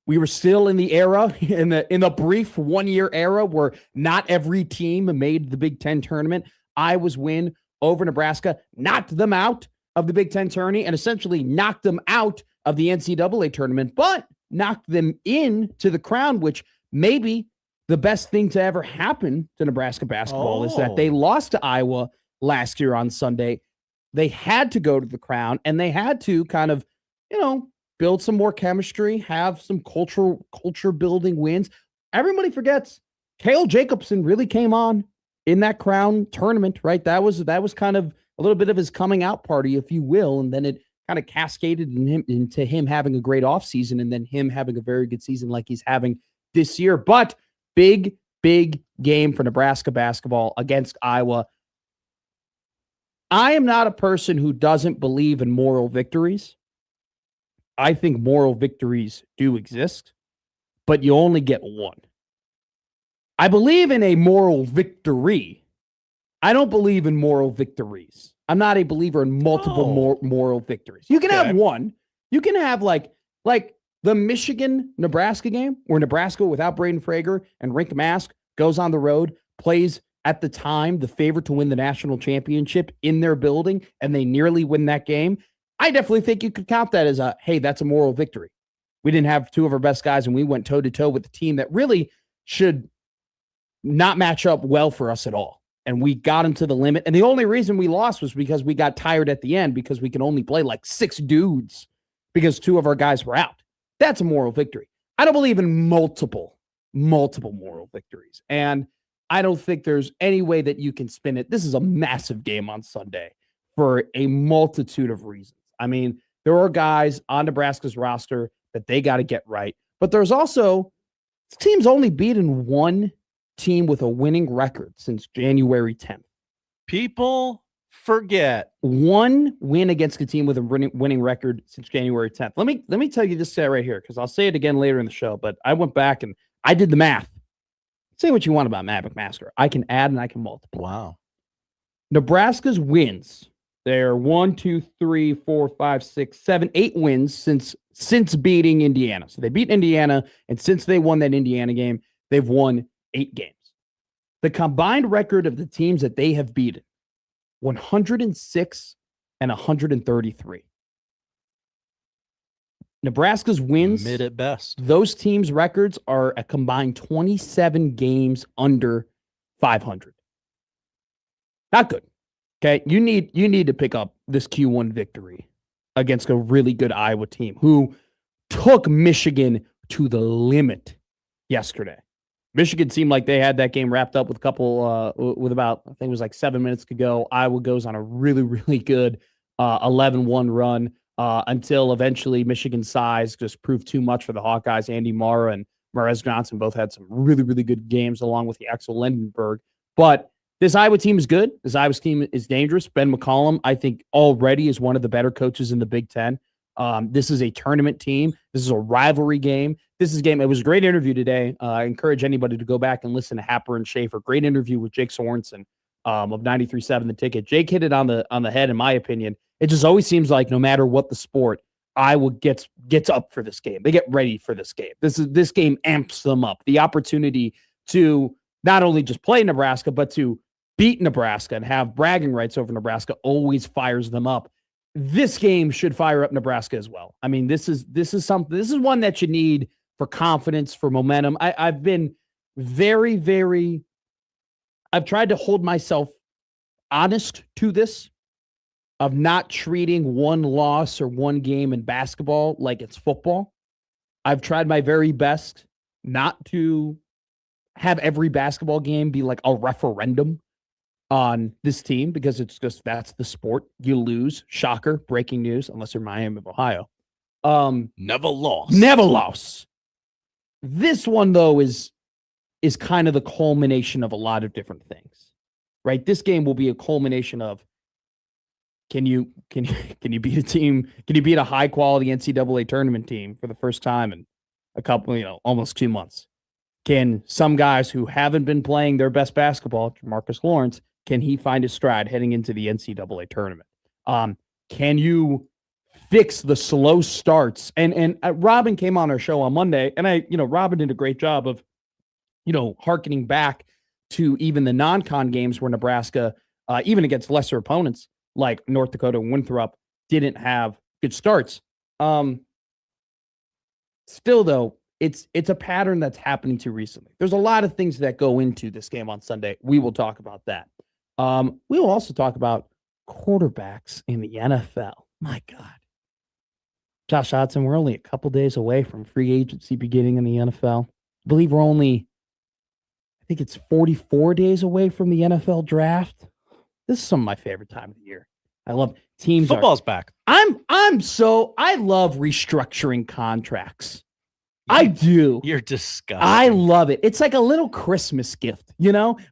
we were still in the era, in the brief 1-year era where not every team made the Big Ten tournament. Iowa's win over Nebraska knocked them out of the Big Ten tourney and essentially knocked them out of the NCAA tournament, but knocked them into the crown, which maybe the best thing to ever happen to Nebraska basketball is that they lost to Iowa last year on Sunday. They had to go to the crown and they had to kind of, build some more chemistry, have some culture building wins. Everybody forgets Cale Jacobson really came on in that crown tournament, right? That was kind of a little bit of his coming out party, if you will. And then it kind of cascaded into him having a great offseason and then him having a very good season like he's having this year. But big game for Nebraska basketball against Iowa. I am not a person who doesn't believe in moral victories. I think moral victories do exist, but you only get one. I believe in a moral victory. I don't believe in moral victories. I'm not a believer in multiple moral victories. You can have one. You can have like the Michigan-Nebraska game where Nebraska without Braden Frager and Rink Mask goes on the road, plays at the time the favorite to win the national championship in their building, and they nearly win that game. I definitely think you could count that as that's a moral victory. We didn't have 2 of our best guys, and we went toe-to-toe with the team that really should not match up well for us at all. And we got them to the limit. And the only reason we lost was because we got tired at the end because we could only play like 6 dudes because 2 of our guys were out. That's a moral victory. I don't believe in multiple moral victories. And I don't think there's any way that you can spin it. This is a massive game on Sunday for a multitude of reasons. I mean, there are guys on Nebraska's roster that they got to get right. But there's also, this team's only beaten one team with a winning record since January 10th. People forget. One win against a team with a winning record since January 10th. Let me tell you this right here, because I'll say it again later in the show, but I went back and I did the math. Say what you want about Matt McMaster. I can add and I can multiply. Wow. Nebraska's wins. They're 1, 2, 3, 4, 5, 6, 7, 8 wins since beating Indiana. So they beat Indiana, and since they won that Indiana game, they've won 8 games. The combined record of the teams that they have beaten, 106 and 133. Nebraska's wins, mid at best. Those teams' records are a combined 27 games under 500. Not good. Okay, you need to pick up this Q1 victory against a really good Iowa team who took Michigan to the limit yesterday. Michigan seemed like they had that game wrapped up with a couple, with about, I think it was like 7 minutes to go. Iowa goes on a really, really good 11-1 run until eventually Michigan's size just proved too much for the Hawkeyes. Andy Mara and Marez Johnson both had some really, really good games along with the Axel Lindenberg. But this Iowa team is good. This Iowa team is dangerous. Ben McCollum, I think, already is one of the better coaches in the Big Ten. This is a tournament team. This is a rivalry game. This is a game. It was a great interview today. I encourage anybody to go back and listen to Happer and Schaefer. Great interview with Jake Sorensen of 93.7 The Ticket. Jake hit it on the head, in my opinion. It just always seems like no matter what the sport, Iowa gets up for this game. They get ready for this game. This game amps them up. The opportunity to not only just play Nebraska, but to beat Nebraska and have bragging rights over Nebraska always fires them up. This game should fire up Nebraska as well. I mean, this is one that you need for confidence, for momentum. I've been very, very, I've tried to hold myself honest to this, of not treating one loss or one game in basketball like it's football. I've tried my very best not to have every basketball game be like a referendum on this team, because it's just, that's the sport. You lose. Shocker. Breaking news, unless you're Miami of Ohio. Never lost. Never lost. This one, though, is kind of the culmination of a lot of different things, right? This game will be a culmination of, can you beat a team? Can you beat a high quality NCAA tournament team for the first time in a couple, almost 2 months? Can some guys who haven't been playing their best basketball, Marcus Lawrence, can he find his stride heading into the NCAA tournament? Can you fix the slow starts? And Robin came on our show on Monday, and Robin did a great job of, hearkening back to even the non-con games where Nebraska, even against lesser opponents like North Dakota and Winthrop, didn't have good starts. Still, though, it's a pattern that's happening too recently. There's a lot of things that go into this game on Sunday. We will talk about that. We will also talk about quarterbacks in the NFL. My God. Josh Hodson, we're only a couple days away from free agency beginning in the NFL. I believe we're only, I think it's 44 days away from the NFL draft. This is some of my favorite time of the year. I love teams. Football's back. I love restructuring contracts. I do. You're disgusting. I love it. It's like a little Christmas gift.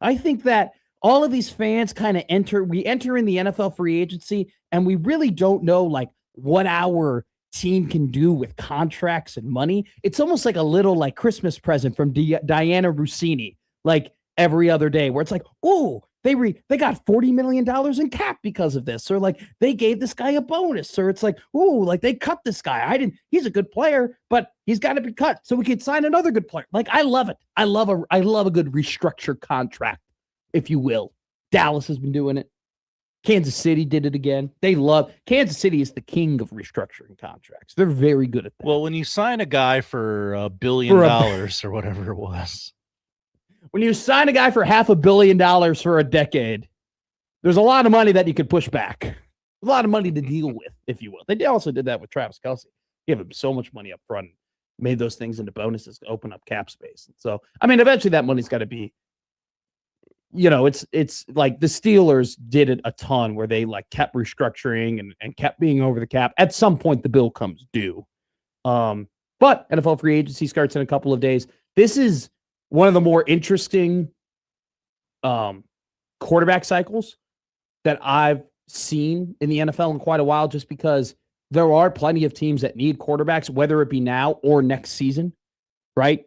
I think that all of these fans kind of enter in the NFL free agency, and we really don't know like what our team can do with contracts and money. It's almost like a little like Christmas present from Diana Rossini, like every other day, where it's like, oh, they got $40 million in cap because of this, or like they gave this guy a bonus, or it's like, oh, like they cut this guy. He's a good player, but he's got to be cut so we could sign another good player. Like, I love it. I love a good restructured contract, if you will. Dallas has been doing it. Kansas City did it again. Kansas City is the king of restructuring contracts. They're very good at that. Well, when you sign a guy for $1 billion or whatever it was, when you sign a guy for $500 million for a decade, there's a lot of money that you could push back. A lot of money to deal with, if you will. They also did that with Travis Kelce. Gave him so much money up front, made those things into bonuses to open up cap space. And so, I mean, eventually that money's got to be it's like the Steelers did it a ton where they like kept restructuring and kept being over the cap. At some point, the bill comes due. But NFL free agency starts in a couple of days. This is one of the more interesting quarterback cycles that I've seen in the NFL in quite a while, just because there are plenty of teams that need quarterbacks, whether it be now or next season, right?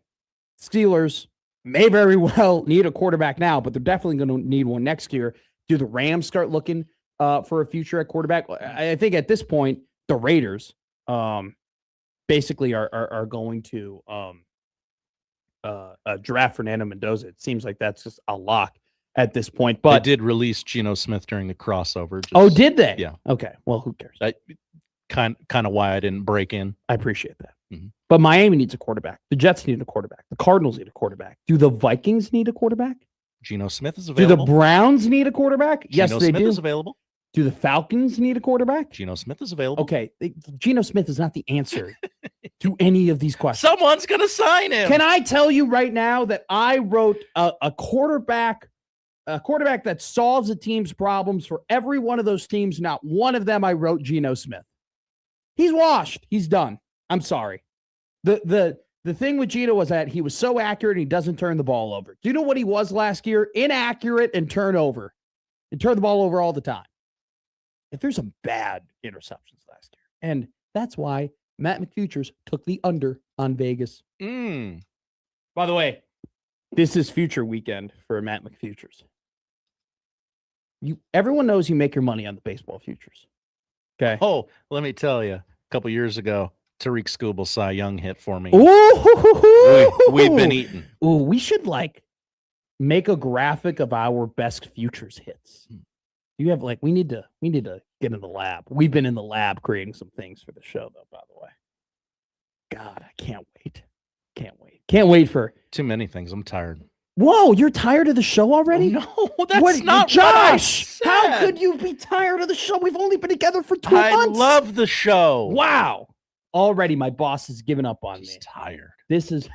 Steelers may very well need a quarterback now, but they're definitely going to need one next year. Do the Rams start looking for a future at quarterback? I think at this point, the Raiders basically are going to draft Fernando Mendoza. It seems like that's just a lock at this point. But they did release Geno Smith during the crossover. Did they? Yeah. Okay. Well, who cares? Kind of why I didn't break in. I appreciate that. Mm-hmm. But Miami needs a quarterback. The Jets need a quarterback. The Cardinals need a quarterback. Do the Vikings need a quarterback? Geno Smith is available. Do the Browns need a quarterback? Yes, they do. Geno Smith is available. Do the Falcons need a quarterback? Geno Smith is available. Okay. Geno Smith is not the answer to any of these questions. Someone's going to sign him. Can I tell you right now that I wrote a quarterback that solves a team's problems for every one of those teams? Not one of them I wrote Geno Smith. He's washed. He's done. I'm sorry. The thing with Geno was that he was so accurate and he doesn't turn the ball over. Do you know what he was last year? Inaccurate and turnover. And turned the ball over all the time. If there's some bad interceptions last year. And that's why Matt McFutures took the under on Vegas. By the way, this is future weekend for Matt McFutures. Everyone knows you make your money on the baseball futures. Okay. Oh, let me tell you, a couple years ago, Tariq Skubal Cy Young hit for me. We've been eating. Ooh, we should make a graphic of our best futures hits. You have we need to get in the lab. We've been in the lab creating some things for the show, though, by the way. God, I can't wait. Can't wait for too many things. I'm tired. Whoa, you're tired of the show already? No, that's not Josh. What I said. How could you be tired of the show? We've only been together for 2 months. I love the show. Wow. Already my boss has given up on me. Tired. This is,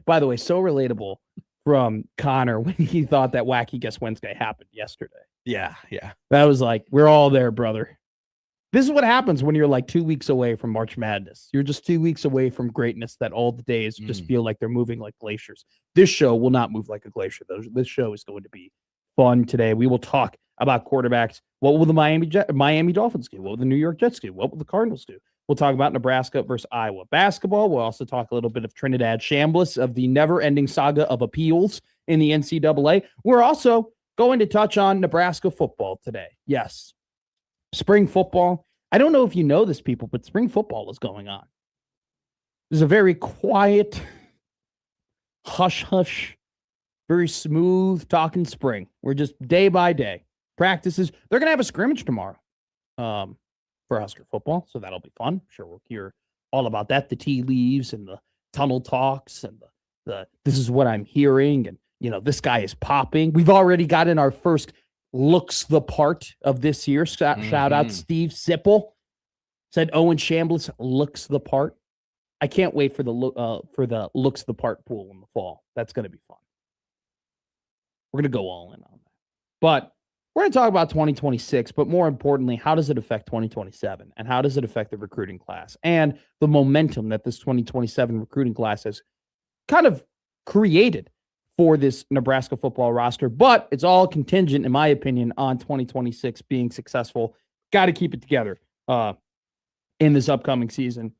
by the way, so relatable from Connor when he thought that Wacky Guess Wednesday happened yesterday. Yeah. That was like, we're all there, brother. This is what happens when you're 2 weeks away from March Madness. You're just 2 weeks away from greatness that all the days just feel like they're moving like glaciers. This show will not move like a glacier, though. This show is going to be fun today. We will talk about quarterbacks. What will the Miami Dolphins do? What will the New York Jets do? What will the Cardinals do? We'll talk about Nebraska versus Iowa basketball. We'll also talk a little bit of Trinidad Chambliss, of the never-ending saga of appeals in the NCAA. We're also going to touch on Nebraska football today. Yes. Spring football. I don't know if you know this, people, but spring football is going on. There's a very quiet, hush-hush, very smooth talking spring. We're just day by day. Practices. They're going to have a scrimmage tomorrow for Husker football, so that'll be fun. I'm sure we'll hear all about that, the tea leaves and the tunnel talks and the this is what I'm hearing, and, this guy is popping. We've already gotten our first looks the part of this year. Shout out Steve Sipple. Said Owen Chambliss looks the part. I can't wait for the looks the part pool in the fall. That's going to be fun. We're going to go all in on that. But we're going to talk about 2026, but more importantly, how does it affect 2027? And how does it affect the recruiting class and the momentum that this 2027 recruiting class has kind of created for this Nebraska football roster? But it's all contingent, in my opinion, on 2026 being successful. Got to keep it together in this upcoming season,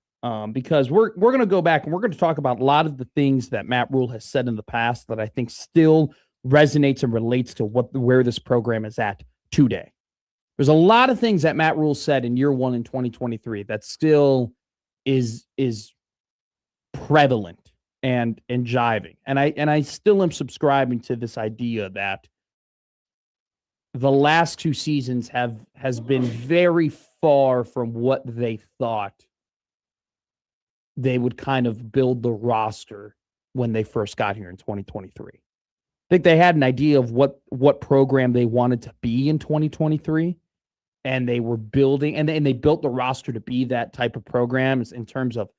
because we're going to go back and we're going to talk about a lot of the things that Matt Rule has said in the past that I think still resonates and relates to where this program is at today. There's a lot of things that Matt Rule said in year one in 2023 that still is prevalent and jiving. And I still am subscribing to this idea that the last two seasons has been very far from what they thought they would kind of build the roster when they first got here in 2023. I think they had an idea of what program they wanted to be in 2023, and they were building, and they built the roster to be that type of program in terms of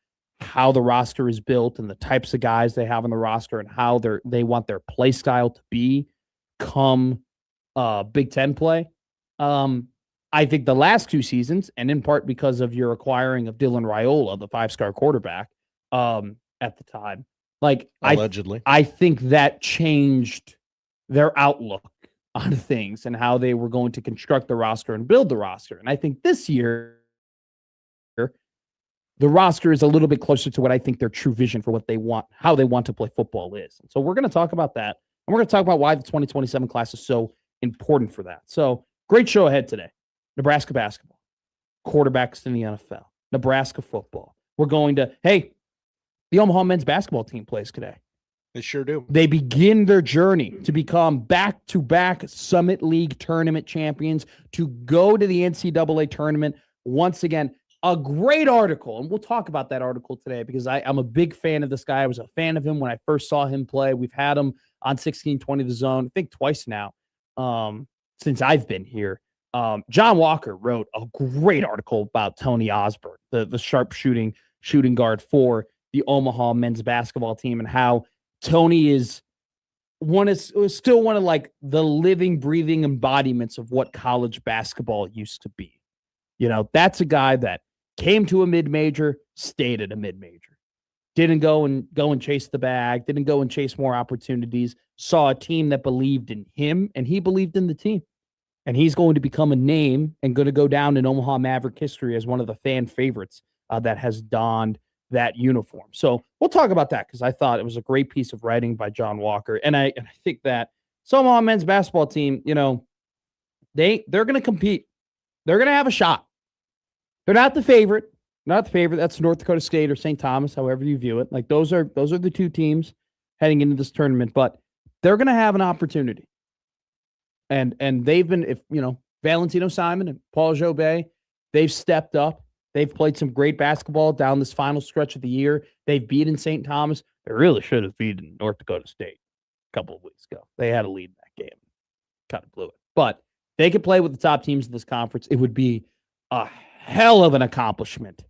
how the roster is built and the types of guys they have on the roster and how they want their play style to be. become Big Ten play. I think the last 2 seasons, and in part because of your acquiring of Dylan Raiola, the 5-star quarterback, at the time, like allegedly, I think that changed their outlook on things and how they were going to construct the roster and build the roster. And I think this year, the roster is a little bit closer to what I think their true vision for what they want, how they want to play football is. And so we're going to talk about that. And we're going to talk about why the 2027 class is so important for that. So great show ahead today. Nebraska basketball, quarterbacks in the NFL, Nebraska football. We're going to, the Omaha men's basketball team plays today. They sure do. They begin their journey to become back-to-back Summit League tournament champions, to go to the NCAA tournament once again. A great article, and we'll talk about that article today because I'm a big fan of this guy. I was a fan of him when I first saw him play. We've had him on 1620 The Zone, I think twice now, since I've been here. John Walker wrote a great article about Tony Osborne, the sharp shooting guard for the Omaha men's basketball team, and how Tony is still one of like the living, breathing embodiments of what college basketball used to be. You know, that's a guy that came to a mid-major, stayed at a mid-major. Didn't go and chase the bag, didn't go and chase more opportunities, saw a team that believed in him, and he believed in the team. And he's going to become a name and going to go down in Omaha Maverick history as one of the fan favorites that has donned that uniform. So we'll talk about that because I thought it was a great piece of writing by John Walker. And I think that Omaha men's basketball team, you know, they're going to compete. They're going to have a shot. They're not the favorite. Not the favorite. That's North Dakota State or St. Thomas, however you view it. Like those are the 2 teams heading into this tournament, but they're going to have an opportunity. And they've been, Valentino Simon and Paul Jobé, they've stepped up. They've played some great basketball down this final stretch of the year. They've beaten St. Thomas. They really should have beaten North Dakota State a couple of weeks ago. They had a lead in that game. Kind of blew it. But they could play with the top teams in this conference. It would be a hell of an accomplishment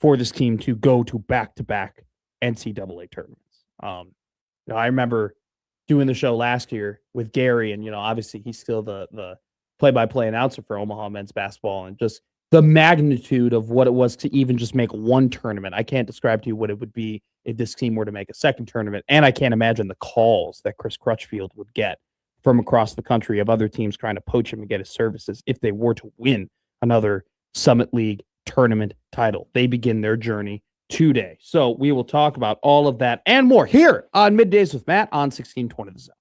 for this team to go to back-to-back NCAA tournaments. I remember doing the show last year with Gary, and obviously he's still the play-by-play announcer for Omaha men's basketball, and just the magnitude of what it was to even just make one tournament. I can't describe to you what it would be if this team were to make a second tournament, and I can't imagine the calls that Chris Crutchfield would get from across the country of other teams trying to poach him and get his services if they were to win another Summit League tournament title. They begin their journey today. So we will talk about all of that and more here on Middays with Matt on 1620 The Zone.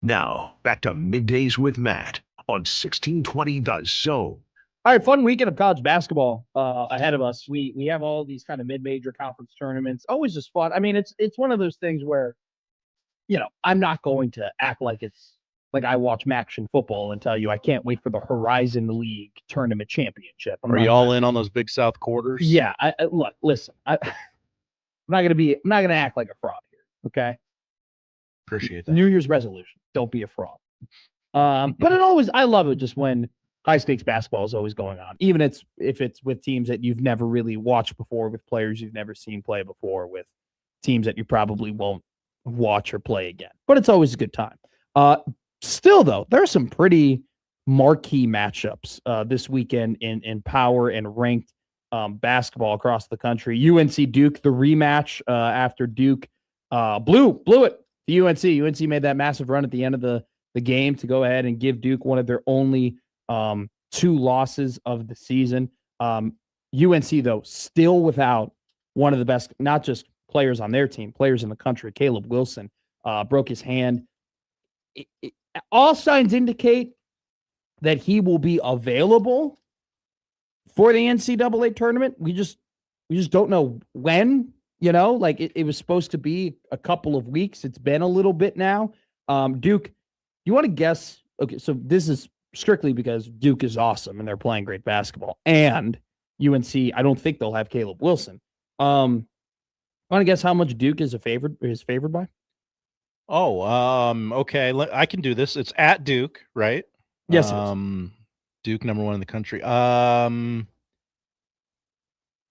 Now, back to Middays with Matt on 1620 The Zone. All right, fun weekend of college basketball ahead of us. We have all these kind of mid-major conference tournaments. Always just fun. I mean, it's one of those things where, I'm not going to act like it's like I watch Action Football and tell you I can't wait for the Horizon League tournament championship. Are you all in on those Big South quarters? Yeah. Look, listen. I'm not gonna act like a fraud here. Okay. Appreciate that. New Year's resolution: don't be a fraud. But I love it just when high stakes basketball is always going on, even if it's with teams that you've never really watched before, with players you've never seen play before, with teams that you probably won't watch or play again. But it's always a good time. Still, though, there are some pretty marquee matchups this weekend in power and ranked basketball across the country. UNC Duke, the rematch after Duke blew it to UNC. UNC made that massive run at the end of the game to go ahead and give Duke one of their only 2 losses of the season. UNC, though, still without one of the best, not just players on their team, players in the country. Caleb Wilson broke his hand. All signs indicate that he will be available for the NCAA tournament. We just don't know when. It was supposed to be a couple of weeks. It's been a little bit now. Duke, you want to guess? Okay, so this is strictly because Duke is awesome and they're playing great basketball. And UNC, I don't think they'll have Caleb Wilson. Want to guess how much Duke is favored by? Okay. I can do this. It's at Duke, right? Yes, it is. Duke, number 1 in the country.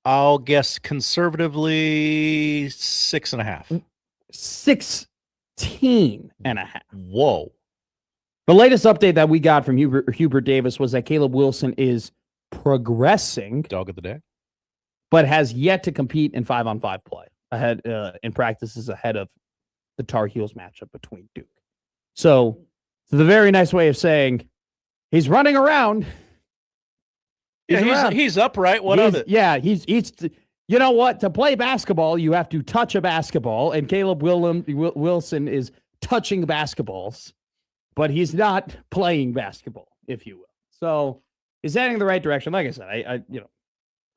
I'll guess conservatively 6.5. 16.5. Whoa. The latest update that we got from Hubert Davis was that Caleb Wilson is progressing. Dog of the day. But has yet to compete in 5-on-5 play ahead in practices ahead of the Tar Heels matchup between Duke. So the very nice way of saying he's running around. He's upright. What of it? Yeah, he's you know what? To play basketball, you have to touch a basketball, and Caleb Wilson is touching basketballs, but he's not playing basketball, if you will. So he's heading in the right direction. Like I said, I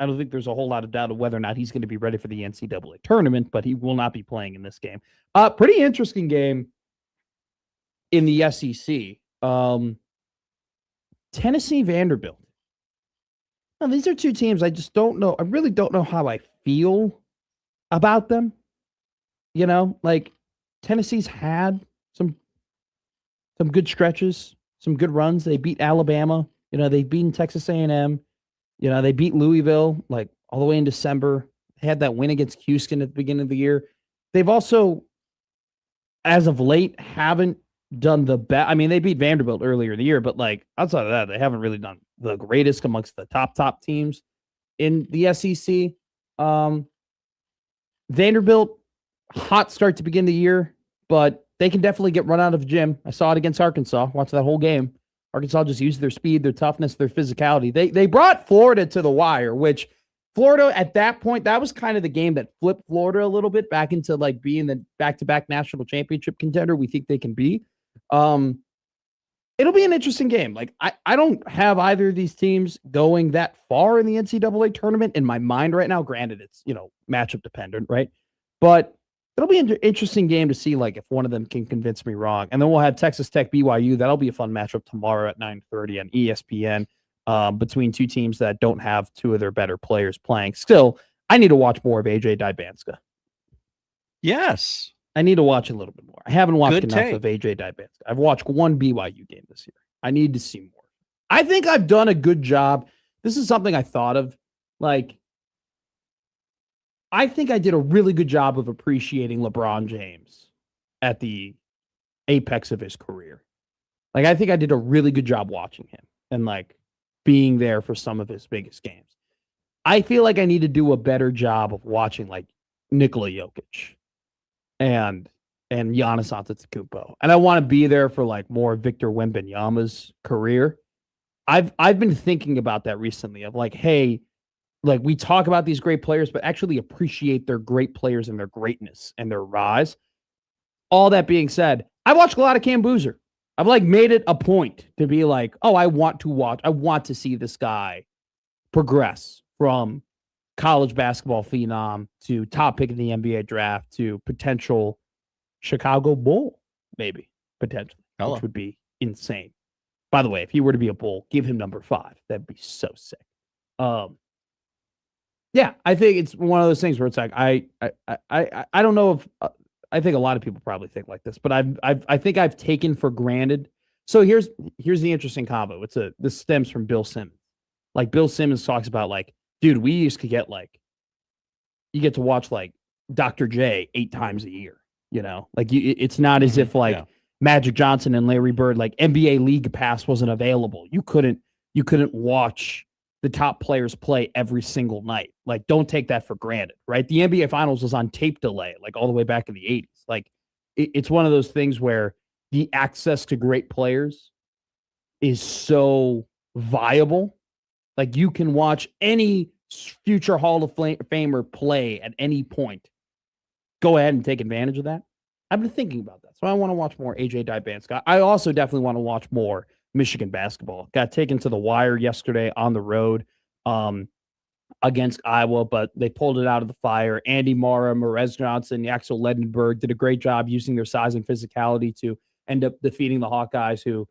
don't think there's a whole lot of doubt of whether or not he's going to be ready for the NCAA tournament, but he will not be playing in this game. Pretty interesting game in the SEC. Tennessee, Vanderbilt. Now, these are 2 teams I just don't know. I really don't know how I feel about them. Tennessee's had some good stretches, some good runs. They beat Alabama. They've beaten Texas A&M. They beat Louisville all the way in December. They had that win against Houston at the beginning of the year. They've also, as of late, haven't done the best. I mean, they beat Vanderbilt earlier in the year, but outside of that, they haven't really done the greatest amongst the top teams in the SEC. Vanderbilt, hot start to begin the year, but they can definitely get run out of the gym. I saw it against Arkansas. Watched that whole game. Arkansas just used their speed, their toughness, their physicality. They brought Florida to the wire, which Florida at that point, that was kind of the game that flipped Florida a little bit back into being the back-to-back national championship contender we think they can be. It'll be an interesting game. I don't have either of these teams going that far in the NCAA tournament in my mind right now. Granted, it's, matchup dependent, right? But it'll be an interesting game to see, if one of them can convince me wrong. And then we'll have Texas Tech, BYU. That'll be a fun matchup tomorrow at 9:30 on ESPN between 2 teams that don't have 2 of their better players playing. Still, I need to watch more of AJ Dybanska. Yes. I need to watch a little bit more. I haven't watched enough of AJ Dybanska. I've watched 1 BYU game this year. I need to see more. I think I've done a good job. This is something I thought of. I think I did a really good job of appreciating LeBron James at the apex of his career. I think I did a really good job watching him and being there for some of his biggest games. I feel like I need to do a better job of watching Nikola Jokic and Giannis Antetokounmpo. And I want to be there for more Victor Wembanyama's career. I've been thinking about that recently of hey, we talk about these great players, but actually appreciate their great players and their greatness and their rise. All that being said, I watched a lot of Cam Boozer I've like made it a point to be like, oh, I want to see this guy progress from college basketball phenom to top pick in the NBA draft to potential Chicago Bull, maybe, potentially, which would be insane. By the way, if he were to be a Bull, give him number 5. That'd be so sick. Yeah, I think it's one of those things where it's like, I don't know if, I think a lot of people probably think like this, but I think I've taken for granted. So here's the interesting combo. This stems from Bill Simmons. Like Bill Simmons talks about like, dude, we used to get like, you get to watch like Dr. J 8 times a year, you know, like it's not as if like Magic Johnson and Larry Bird, like NBA League Pass wasn't available. You couldn't watch the top players play every single night. Like, don't take that for granted, right? The NBA Finals was on tape delay, like all the way back in the 80s. Like, it's one of those things where the access to great players is so viable. Like, you can watch any future Hall of Famer play at any point. Go ahead and take advantage of that. I've been thinking about that. So I want to watch more AJ Dybanska. I also definitely want to watch more Michigan basketball. Got taken to the wire yesterday on the road against Iowa, but they pulled it out of the fire. Andy Mara, Marez Johnson, Axel Ledenberg did a great job using their size and physicality to end up defeating the Hawkeyes, who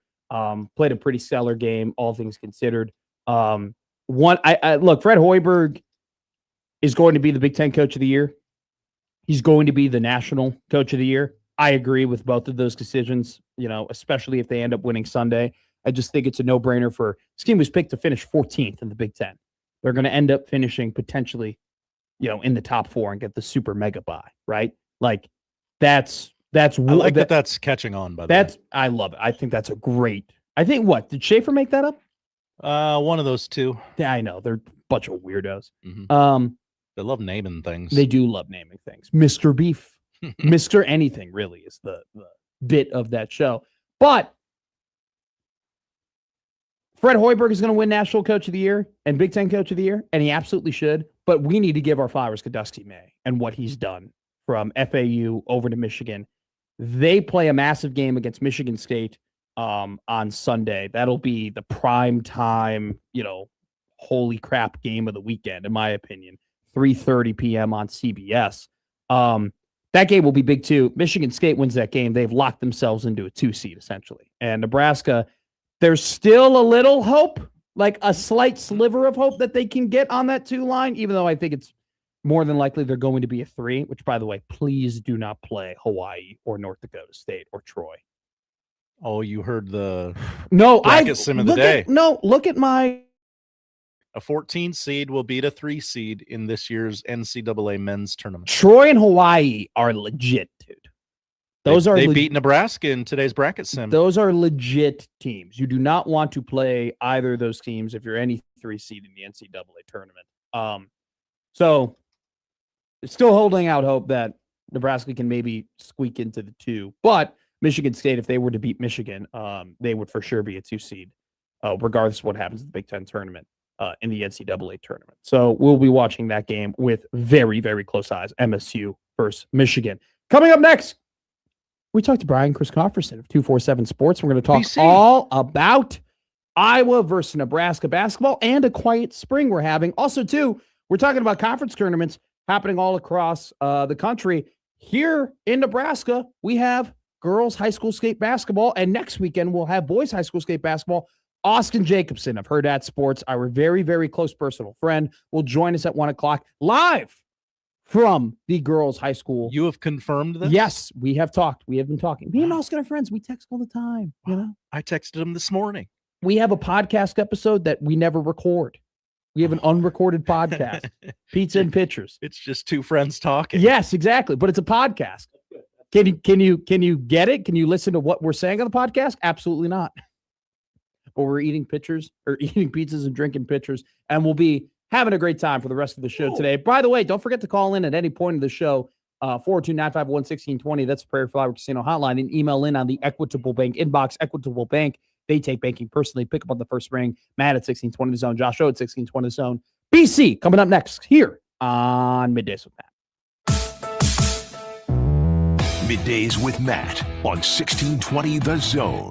played a pretty stellar game, all things considered. Look, Fred Hoiberg is going to be the Big Ten Coach of the Year. He's going to be the National Coach of the Year. I agree with both of those decisions, you know, especially if they end up winning Sunday. I just think it's a no-brainer for this team was picked to finish 14th in the Big Ten. They're going to end up finishing potentially, you know, in the top 4 and get the super mega bye, right? Like that's I like that's catching on, by the way. I love it. I think that's a great. I think did Schaefer make that up? One of those two. Yeah, I know. They're a bunch of weirdos. Mm-hmm. They love naming things. They do love naming things. Mr. Beef. Mr. Anything really is the bit of that show. But Fred Hoiberg is going to win National Coach of the Year and Big Ten Coach of the Year, and he absolutely should. But we need to give our flowers to Dusty May and what he's done from FAU over to Michigan. They play a massive game against Michigan State on Sunday. That'll be the prime time, you know, holy crap game of the weekend, in my opinion. 3:30 p.m. on CBS. That game will be big too. Michigan State wins that game. They've locked themselves into a 2 seed essentially. And Nebraska, there's still a little hope, like a slight sliver of hope that they can get on that 2 line, even though I think it's more than likely they're going to be a 3, which, by the way, please do not play Hawaii or North Dakota State or Troy. Oh, you heard the bracket sim of the day. Look at my... A 14 seed will beat a 3 seed in this year's NCAA men's tournament. Troy and Hawaii are legit, dude. They beat Nebraska in today's bracket sim. Those are legit teams. You do not want to play either of those teams if you're any 3 seed in the NCAA tournament. So still holding out hope that Nebraska can maybe squeak into the 2. But Michigan State, if they were to beat Michigan, they would for sure be a 2 seed, regardless of what happens in the Big Ten tournament. In the NCAA tournament. So we'll be watching that game with very, very close eyes. MSU versus Michigan. Coming up next, we talked to Brian Christopherson of 247 Sports. We're going to talk all about Iowa versus Nebraska basketball and a quiet spring we're having. Also, too, we're talking about conference tournaments happening all across the country. Here in Nebraska, we have girls high school skate basketball, and next weekend we'll have boys high school skate basketball. Austin Jacobson of Herd at Sports, our very, very close personal friend, will join us at 1:00 live from the girls' high school. You have confirmed this? Yes, we have talked. We have been talking. Me and Austin are friends. We text all the time. You know, I texted him this morning. We have a podcast episode that we never record. We have an unrecorded podcast. Pizza and Pictures. It's just 2 friends talking. Yes, exactly. But it's a podcast. Can you get it? Can you listen to what we're saying on the podcast? Absolutely not. But we're eating pizzas and drinking pitchers, and we'll be having a great time for the rest of the show today. By the way, don't forget to call in at any point of the show, 402-951-1620. That's the Prairie Flower Casino hotline, and email in on the Equitable Bank inbox. Equitable Bank, they take banking personally. Pick up on the first ring. Matt at 1620 The Zone. Josh O at 1620 The Zone. BC coming up next here on Middays with Matt. Middays with Matt on 1620 The Zone.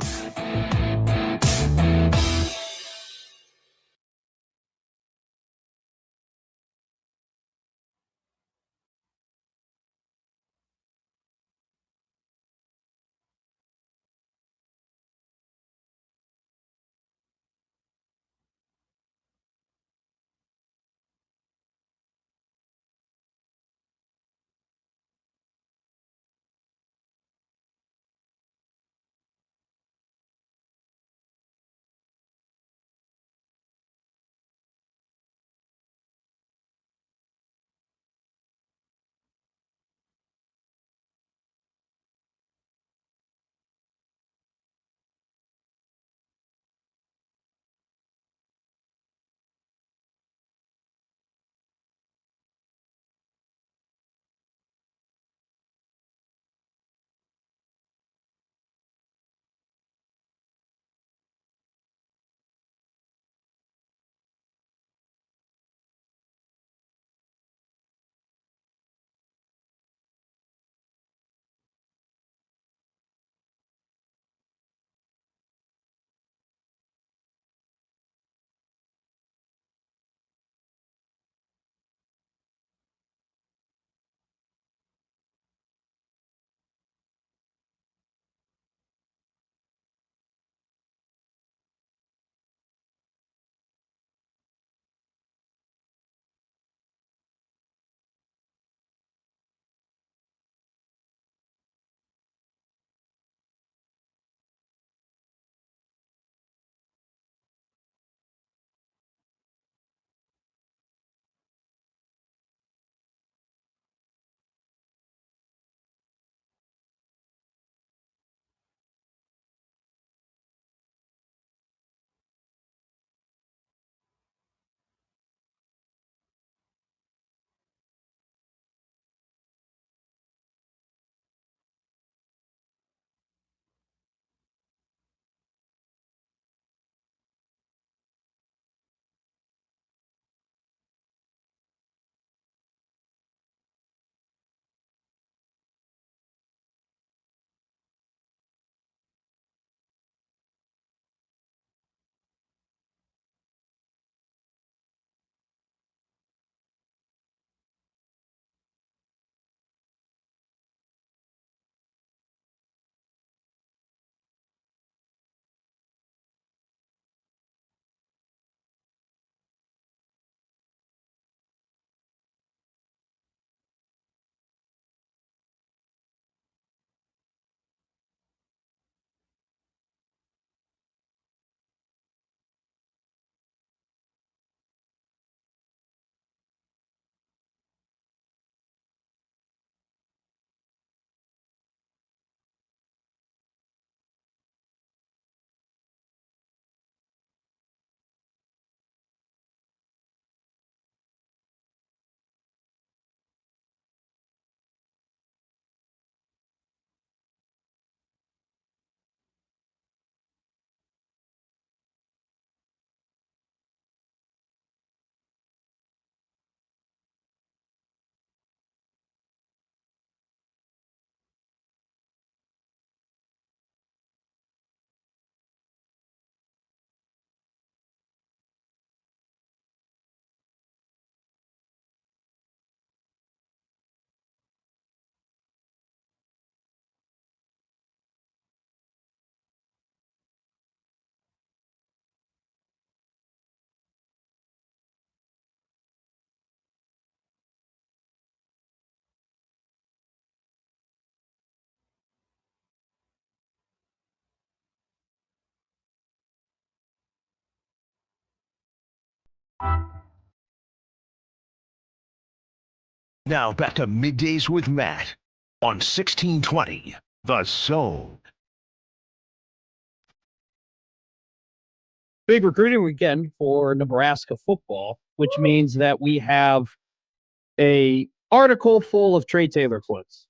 Now back to Middays with Matt on 1620 The Zone. Big recruiting weekend for Nebraska football, which means that we have a article full of Trey Taylor quotes.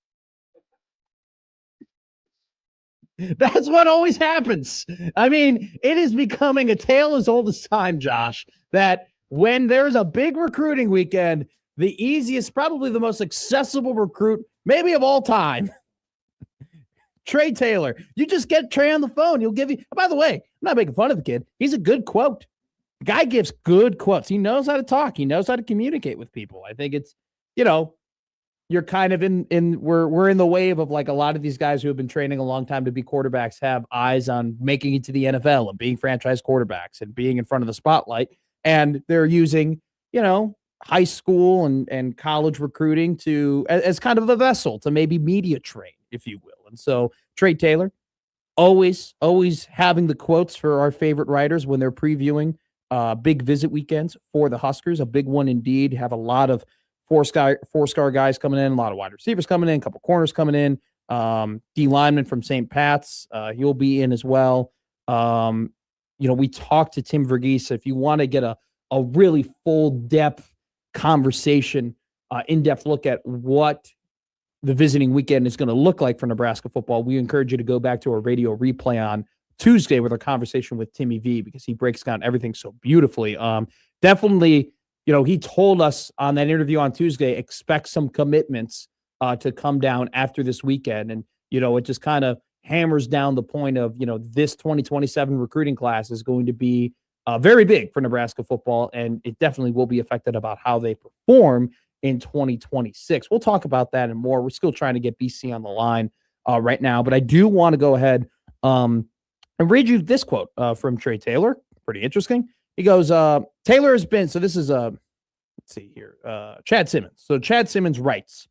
That's what always happens. I mean, it is becoming a tale as old as time, Josh, that when there's a big recruiting weekend, the easiest, probably the most accessible recruit, maybe of all time, Trey Taylor. You just get Trey on the phone. He'll give you. By the way, I'm not making fun of the kid. He's a good quote. The guy gives good quotes. He knows how to talk. He knows how to communicate with people. I think it's, you're kind of we're in the wave of like a lot of these guys who have been training a long time to be quarterbacks have eyes on making it to the NFL and being franchise quarterbacks and being in front of the spotlight. And they're using, high school and college recruiting as kind of a vessel to maybe media train, if you will. And so Trey Taylor, always having the quotes for our favorite writers when they're previewing big visit weekends for the Huskers. A big one indeed. Have a lot of four-star guys coming in, a lot of wide receivers coming in, a couple corners coming in, D lineman from St. Pat's. He'll be in as well. We talked to Tim Verghese. If you want to get a really full depth conversation, in-depth look at what the visiting weekend is going to look like for Nebraska football, we encourage you to go back to our radio replay on Tuesday with our conversation with Timmy V, because he breaks down everything so beautifully. Definitely, he told us on that interview on Tuesday, expect some commitments to come down after this weekend. And, it just kind of hammers down the point of, this 2027 recruiting class is going to be very big for Nebraska football, and it definitely will be affected about how they perform in 2026. We'll talk about that and more. We're still trying to get BC on the line right now, but I do want to go ahead and read you this quote from Trey Taylor. Pretty interesting. He goes, Taylor has been, so this is, let's see here, Chad Simmons. So Chad Simmons writes,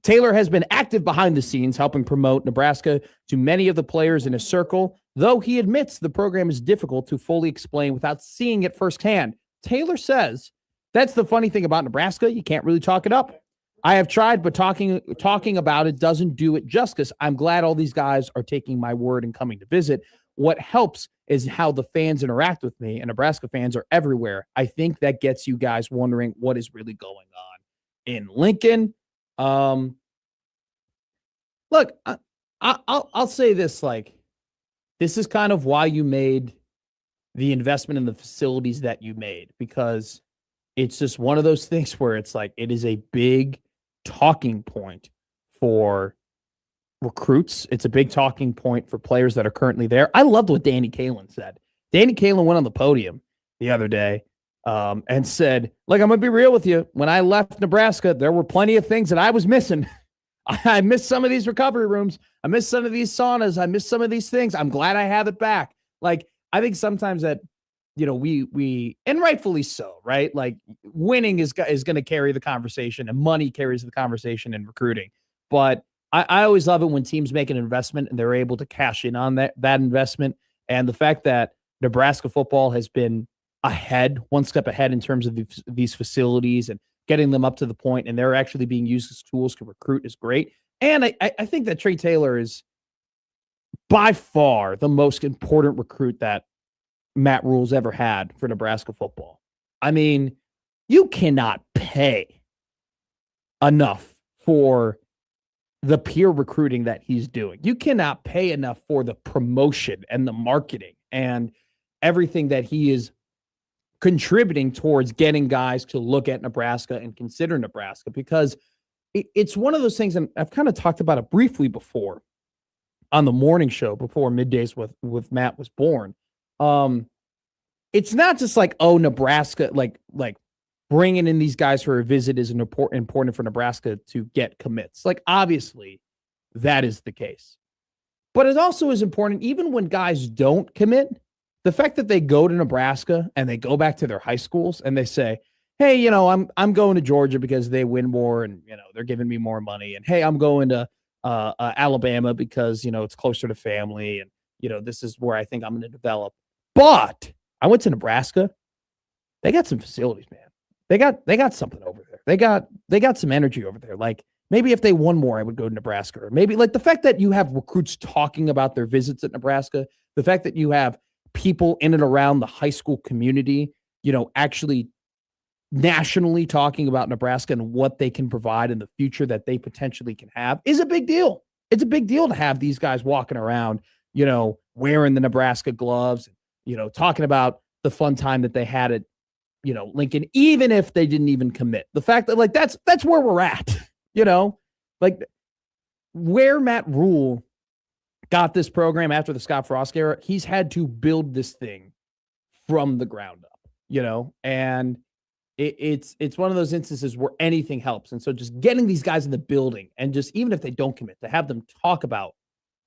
Taylor has been active behind the scenes, helping promote Nebraska to many of the players in his circle, though he admits the program is difficult to fully explain without seeing it firsthand. Taylor says, that's the funny thing about Nebraska. You can't really talk it up. I have tried, but talking about it doesn't do it justice. I'm glad all these guys are taking my word and coming to visit. What helps is how the fans interact with me, and Nebraska fans are everywhere. I think that gets you guys wondering what is really going on in Lincoln. Look, I'll say this, this is kind of why you made the investment in the facilities that you made, because it's just one of those things where it's like, it is a big talking point for recruits. It's a big talking point for players that are currently there. I loved what Danny Kaelin said. Danny Kaelin went on the podium the other day and said, look, I'm going to be real with you. When I left Nebraska, there were plenty of things that I was missing. I missed some of these recovery rooms. I missed some of these saunas. I missed some of these things. I'm glad I have it back. I think sometimes that, we, and rightfully so, right? Winning is going to carry the conversation, and money carries the conversation in recruiting. But I always love it when teams make an investment and they're able to cash in on that investment. And the fact that Nebraska football has been one step ahead in terms of these facilities and getting them up to the point, and they're actually being used as tools to recruit, is great. And I think that Trey Taylor is by far the most important recruit that Matt Rule's ever had for Nebraska football. I mean, you cannot pay enough for the peer recruiting that he's doing. You cannot pay enough for the promotion and the marketing and everything that he is contributing towards getting guys to look at Nebraska and consider Nebraska, because it's one of those things, and I've kind of talked about it briefly before on the morning show before Middays with Matt was born. It's not just Nebraska, bringing in these guys for a visit is important for Nebraska to get commits. Obviously, that is the case. But it also is important, even when guys don't commit, the fact that they go to Nebraska and they go back to their high schools and they say, hey, I'm going to Georgia because they win more and, they're giving me more money. And, hey, I'm going to Alabama because, it's closer to family. And, this is where I think I'm going to develop. But I went to Nebraska. They got some facilities, man. They got something over there. They got some energy over there. Maybe if they won more, I would go to Nebraska. Or maybe the fact that you have recruits talking about their visits at Nebraska, the fact that you have people in and around the high school community, actually nationally talking about Nebraska and what they can provide in the future that they potentially can have, is a big deal. It's a big deal to have these guys walking around, wearing the Nebraska gloves, talking about the fun time that they had at, Lincoln, even if they didn't even commit. The fact that that's where we're at, where Matt Rule got this program after the Scott Frost era, he's had to build this thing from the ground up, and it's one of those instances where anything helps. And so just getting these guys in the building and just, even if they don't commit, to have them talk about,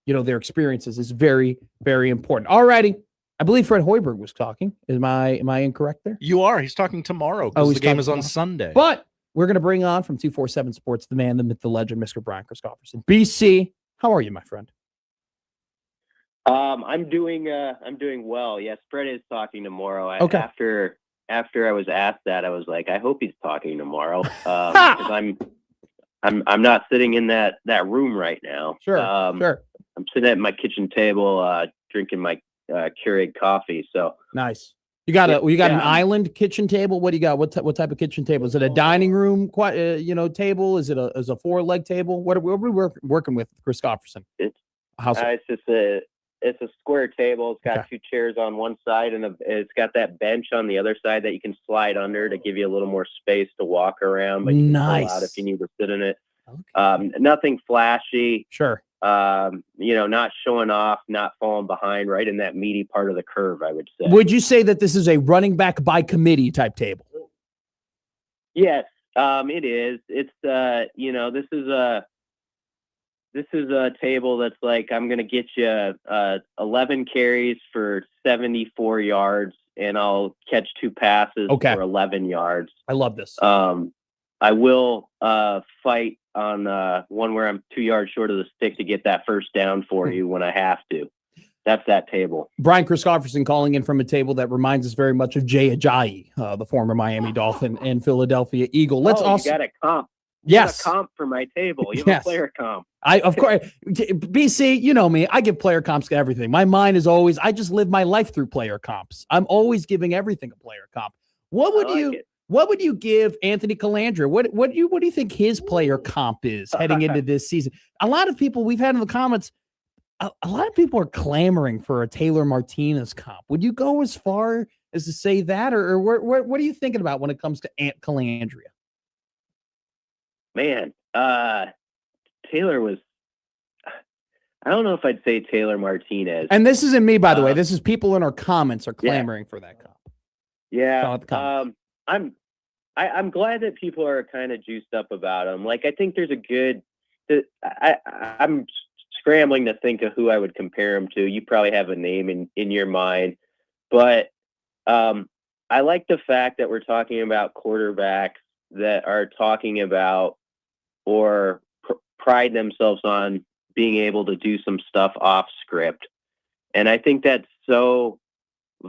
their experiences is very, very important. All righty. I believe Fred Hoiberg was talking. Am I incorrect there? You are. He's talking tomorrow because the game is on Sunday. But we're going to bring on from 247 Sports, the man, the myth, the legend, Mr. Brian Christopherson. BC, how are you, my friend? I'm doing well. Yes, Fred is talking tomorrow. Okay. After I was asked that, I was like, I hope he's talking tomorrow. Because I'm not sitting in that room right now. Sure. Sure. I'm sitting at my kitchen table, drinking my Keurig coffee. So nice. You got an island kitchen table? What do you got? What type of kitchen table? Is it a dining room table? Is it a 4-leg table? What are we working with, Christopherson? It's a square table. It's got two chairs on one side, and it's got that bench on the other side that you can slide under to give you a little more space to walk around. But you can pull out if you need to sit in it. Okay. Nothing flashy. Sure. Not showing off, not falling behind, right in that meaty part of the curve, I would say. Would you say that this is a running back by committee type table? Yes, it is. It's this is a table that's like, I'm going to get you 11 carries for 74 yards, and I'll catch 2 passes for 11 yards. I love this. I will fight on one where I'm 2 yards short of the stick to get that first down for you when I have to. That's that table. Brian Christopherson calling in from a table that reminds us very much of Jay Ajayi, the former Miami Dolphin and Philadelphia Eagle. You got a comp. Yes. A comp for my table. You have a player comp. Of course, BC, you know me. I give player comps to everything. My mind is always, I just live my life through player comps. I'm always giving everything a player comp. What would you give Anthony Calandra? What do you think his player comp is heading into this season? A lot of people we've had in the comments, a lot of people are clamoring for a Taylor Martinez comp. Would you go as far as to say that, or what are you thinking about when it comes to Ant Calandria? Man, Taylor was, I don't know if I'd say Taylor Martinez. And this isn't me, by the way. This is people in our comments are clamoring for that comp. Yeah. I'm glad that people are kind of juiced up about him. Like, I think there's I'm scrambling to think of who I would compare him to. You probably have a name in your mind, but I like the fact that we're talking about quarterbacks that are talking about or pride themselves on being able to do some stuff off script. And I think that's so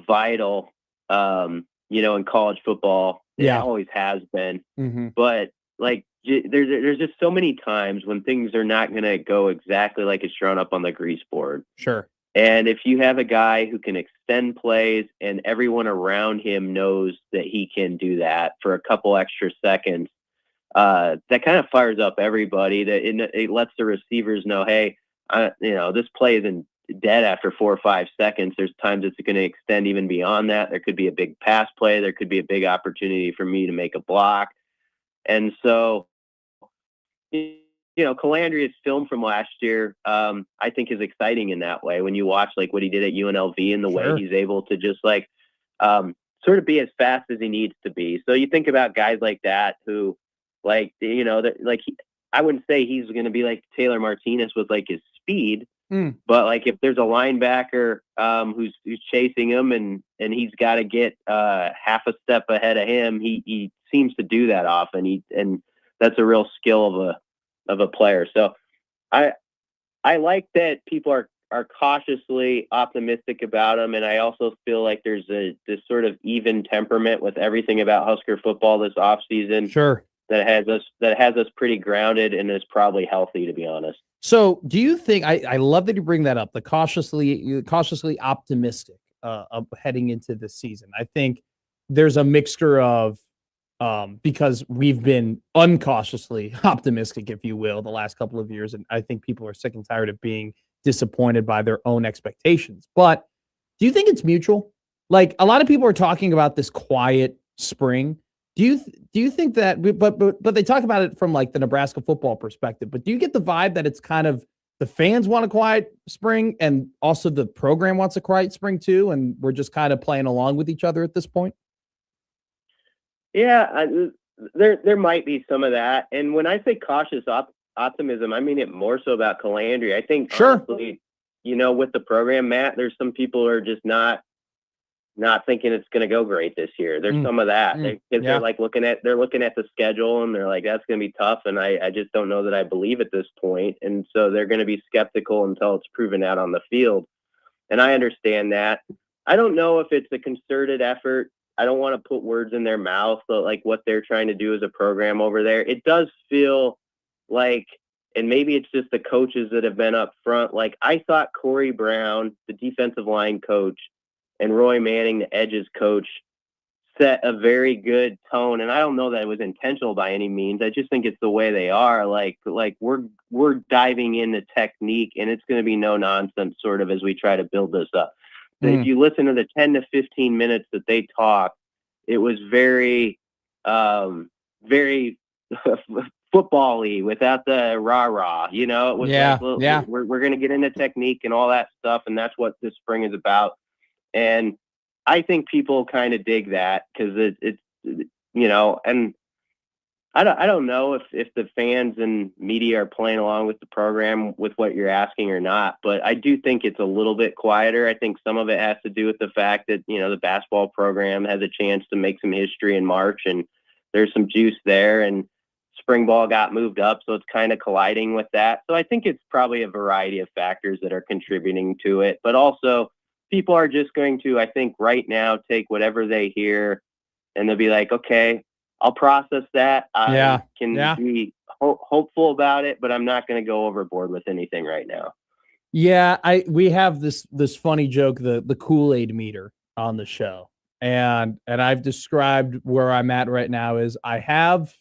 vital, in college football. It always has been. Mm-hmm. But like, there's just so many times when things are not going to go exactly like it's drawn up on the grease board. Sure. And if you have a guy who can extend plays and everyone around him knows that he can do that for a couple extra seconds, that kind of fires up everybody. It lets the receivers know, hey, this play isn't dead after 4 or 5 seconds. There's times it's going to extend even beyond that. There could be a big pass play. There could be a big opportunity for me to make a block. And so, Calandria's film from last year, I think is exciting in that way. When you watch like what he did at UNLV and the way he's able to just like sort of be as fast as he needs to be. So you think about guys like that who I wouldn't say he's going to be like Taylor Martinez with like his speed, but like if there's a linebacker who's chasing him and he's got to get half a step ahead of him, he seems to do that often. And that's a real skill of a player. So I like that people are cautiously optimistic about him. And I also feel like there's this sort of even temperament with everything about Husker football this offseason. Sure. That has us pretty grounded and is probably healthy, to be honest. So do you think, I love that you bring that up, the cautiously optimistic of heading into this season. I think there's a mixture of, because we've been uncautiously optimistic, if you will, the last couple of years. And I think people are sick and tired of being disappointed by their own expectations. But do you think it's mutual? Like, a lot of people are talking about this quiet spring. Do you think that, but they talk about it from like the Nebraska football perspective, but do you get the vibe that it's kind of the fans want a quiet spring, and also the program wants a quiet spring too, and we're just kind of playing along with each other at this point? Yeah, there might be some of that. And when I say cautious optimism, I mean it more so about Calandry. I think, honestly, with the program, Matt, there's some people who are just not thinking it's going to go great this year. There's some of that because they're like looking at the schedule and they're like, that's going to be tough. And I just don't know that I believe at this point. And so they're going to be skeptical until it's proven out on the field. And I understand that. I don't know if it's a concerted effort. I don't want to put words in their mouth, but like what they're trying to do as a program over there, it does feel like, and maybe it's just the coaches that have been up front. Like I thought Corey Brown, the defensive line coach, and Roy Manning, the edges coach, set a very good tone. And I don't know that it was intentional by any means. I just think it's the way they are. Like we're diving into technique, and it's going to be no nonsense sort of as we try to build this up. So if you listen to the 10 to 15 minutes that they talked, it was very, very football-y without the rah-rah. It was we're going to get into technique and all that stuff, and that's what this spring is about. And I think people kind of dig that because it's and I don't know if the fans and media are playing along with the program with what you're asking or not, but I do think it's a little bit quieter. I think some of it has to do with the fact that, the basketball program has a chance to make some history in March, and there's some juice there, and spring ball got moved up, so it's kind of colliding with that. So I think it's probably a variety of factors that are contributing to it, but also people are just going to, I think right now, take whatever they hear and they'll be like, okay, I'll process that. I can be hopeful about it, but I'm not going to go overboard with anything right now. Yeah, we have this funny joke, the Kool-Aid meter on the show. And I've described where I'm at right now is I have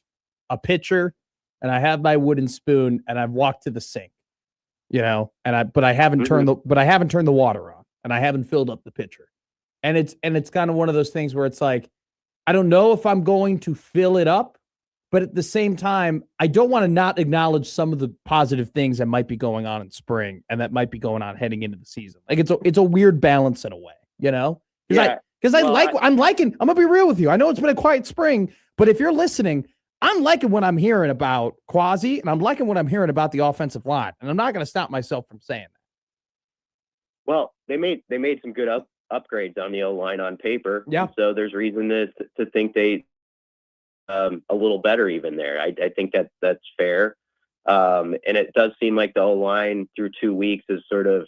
a pitcher and I have my wooden spoon and I've walked to the sink. But I haven't turned the water on and I haven't filled up the pitcher. And it's kind of one of those things where it's like, I don't know if I'm going to fill it up, but at the same time, I don't want to not acknowledge some of the positive things that might be going on in spring and that might be going on heading into the season. Like it's a weird balance in a way, Because I'm gonna be real with you. I know it's been a quiet spring, but if you're listening, I'm liking what I'm hearing about Quasi, and I'm liking what I'm hearing about the offensive line, and I'm not going to stop myself from saying that. Well, they made some good upgrades on the O-line on paper. Yeah. So there's reason to think they a little better even there. I think that's fair. And it does seem like the O-line through 2 weeks has sort of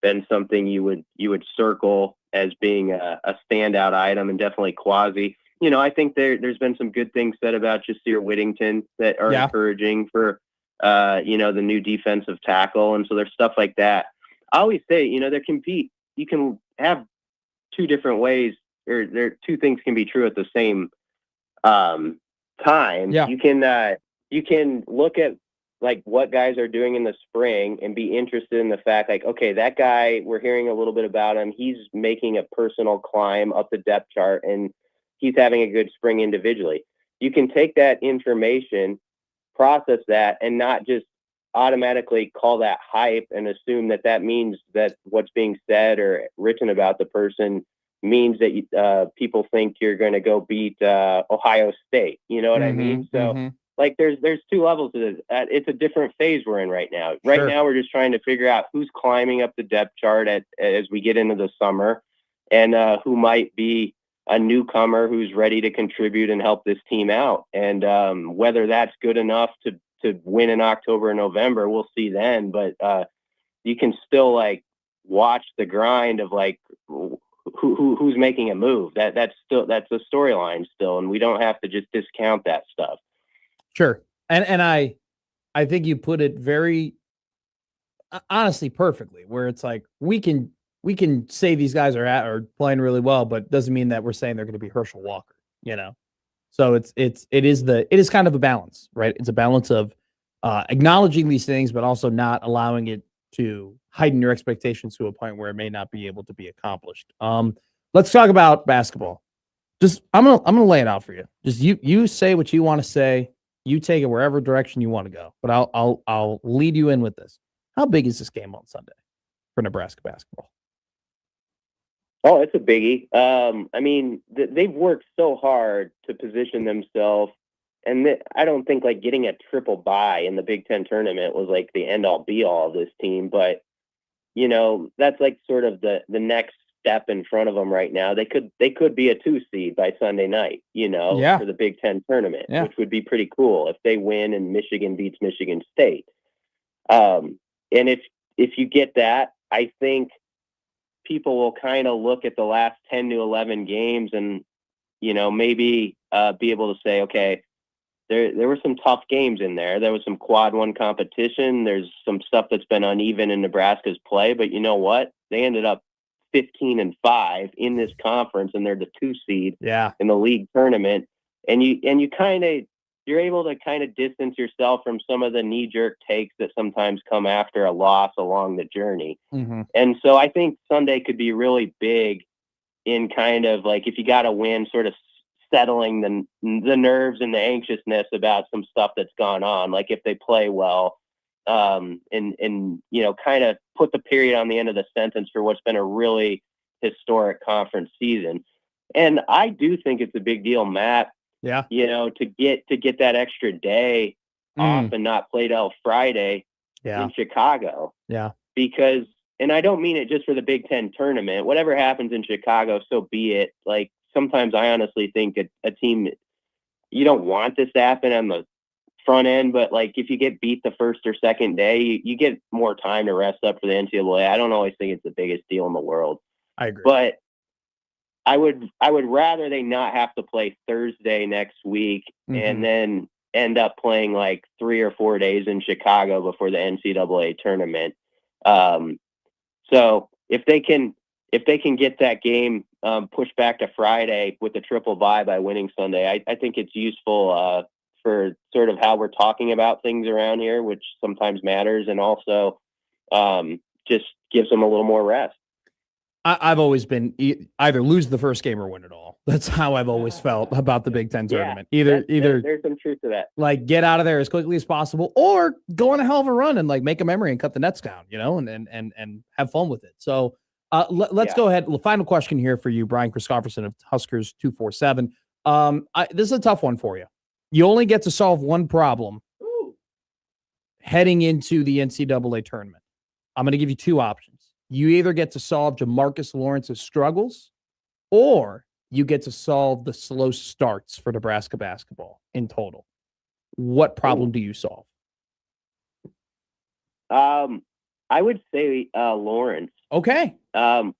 been something you would circle as being a standout item, and definitely Quasi. I think there's been some good things said about Jasir Whittington that are encouraging for the new defensive tackle, and so there's stuff like that. I always say, you can have two different ways, or two things can be true at the same time. Yeah. You can look at like what guys are doing in the spring and be interested in the fact, like, okay, that guy, we're hearing a little bit about him. He's making a personal climb up the depth chart and he's having a good spring individually. You can take that information, process that, and not just automatically call that hype and assume that means that what's being said or written about the person means that people think you're going to go beat Ohio State. You know what I mean? So like there's two levels to this. It's a different phase we're in right now. Right now, we're just trying to figure out who's climbing up the depth chart as we get into the summer, and who might be a newcomer who's ready to contribute and help this team out. And whether that's good enough to win in October and November, we'll see then. But you can still like watch the grind of like who's making a move. That's a storyline still, and we don't have to just discount that stuff. Sure. And I think you put it very honestly perfectly, where it's like we can say these guys are playing really well, but doesn't mean that we're saying they're going to be Herschel Walker, So it is kind of a balance, right? It's a balance of acknowledging these things, but also not allowing it to heighten your expectations to a point where it may not be able to be accomplished. Let's talk about basketball. I'm gonna lay it out for you. Just you say what you want to say. You take it wherever direction you want to go. But I'll lead you in with this. How big is this game on Sunday for Nebraska basketball? Oh, it's a biggie. I mean, they've worked so hard to position themselves, and I don't think like getting a triple bye in the Big Ten tournament was like the end all be all of this team. But you know, that's like sort of the next step in front of them right now. They could be a 2 seed by Sunday night, you know, for the Big Ten tournament, which would be pretty cool if they win and Michigan beats Michigan State. And if you get that, I think people will kind of look at the last 10 to 11 games and, you know, maybe be able to say, okay, there were some tough games in there. There was some quad one competition. There's some stuff that's been uneven in Nebraska's play, but you know what? They ended up 15-5 in this conference, and they're the 2 seed in the league tournament. And you're able to kind of distance yourself from some of the knee-jerk takes that sometimes come after a loss along the journey. Mm-hmm. And so I think Sunday could be really big in kind of like, if you got to win, sort of settling the nerves and the anxiousness about some stuff that's gone on. Like if they play well, and you know, kind of put the period on the end of the sentence for what's been a really historic conference season. And I do think it's a big deal, Matt. Yeah. You know, to get that extra day off and not play till Friday in Chicago. Yeah. Because, and I don't mean it just for the Big Ten tournament. Whatever happens in Chicago, so be it. Like sometimes I honestly think a team, you don't want this to happen on the front end, but like if you get beat the first or second day, you get more time to rest up for the NCAA. I don't always think it's the biggest deal in the world. I agree. But I would rather they not have to play Thursday next week and then end up playing like 3 or 4 days in Chicago before the NCAA tournament. So if they can get that game pushed back to Friday with the triple bye by winning Sunday, I think it's useful for sort of how we're talking about things around here, which sometimes matters, and also just gives them a little more rest. I've always been either lose the first game or win it all. That's how I've always felt about the Big Ten tournament. Either there's some truth to that. Like get out of there as quickly as possible, or go on a hell of a run and like make a memory and cut the nets down, you know, and have fun with it. So let's go ahead. Final question here for you, Brian Christopherson of Huskers 247. This is a tough one for you. You only get to solve one problem heading into the NCAA tournament. I'm going to give you 2 options. You either get to solve Jamarcus Lawrence's struggles, or you get to solve the slow starts for Nebraska basketball in total. What problem do you solve? I would say Lawrence. Okay. I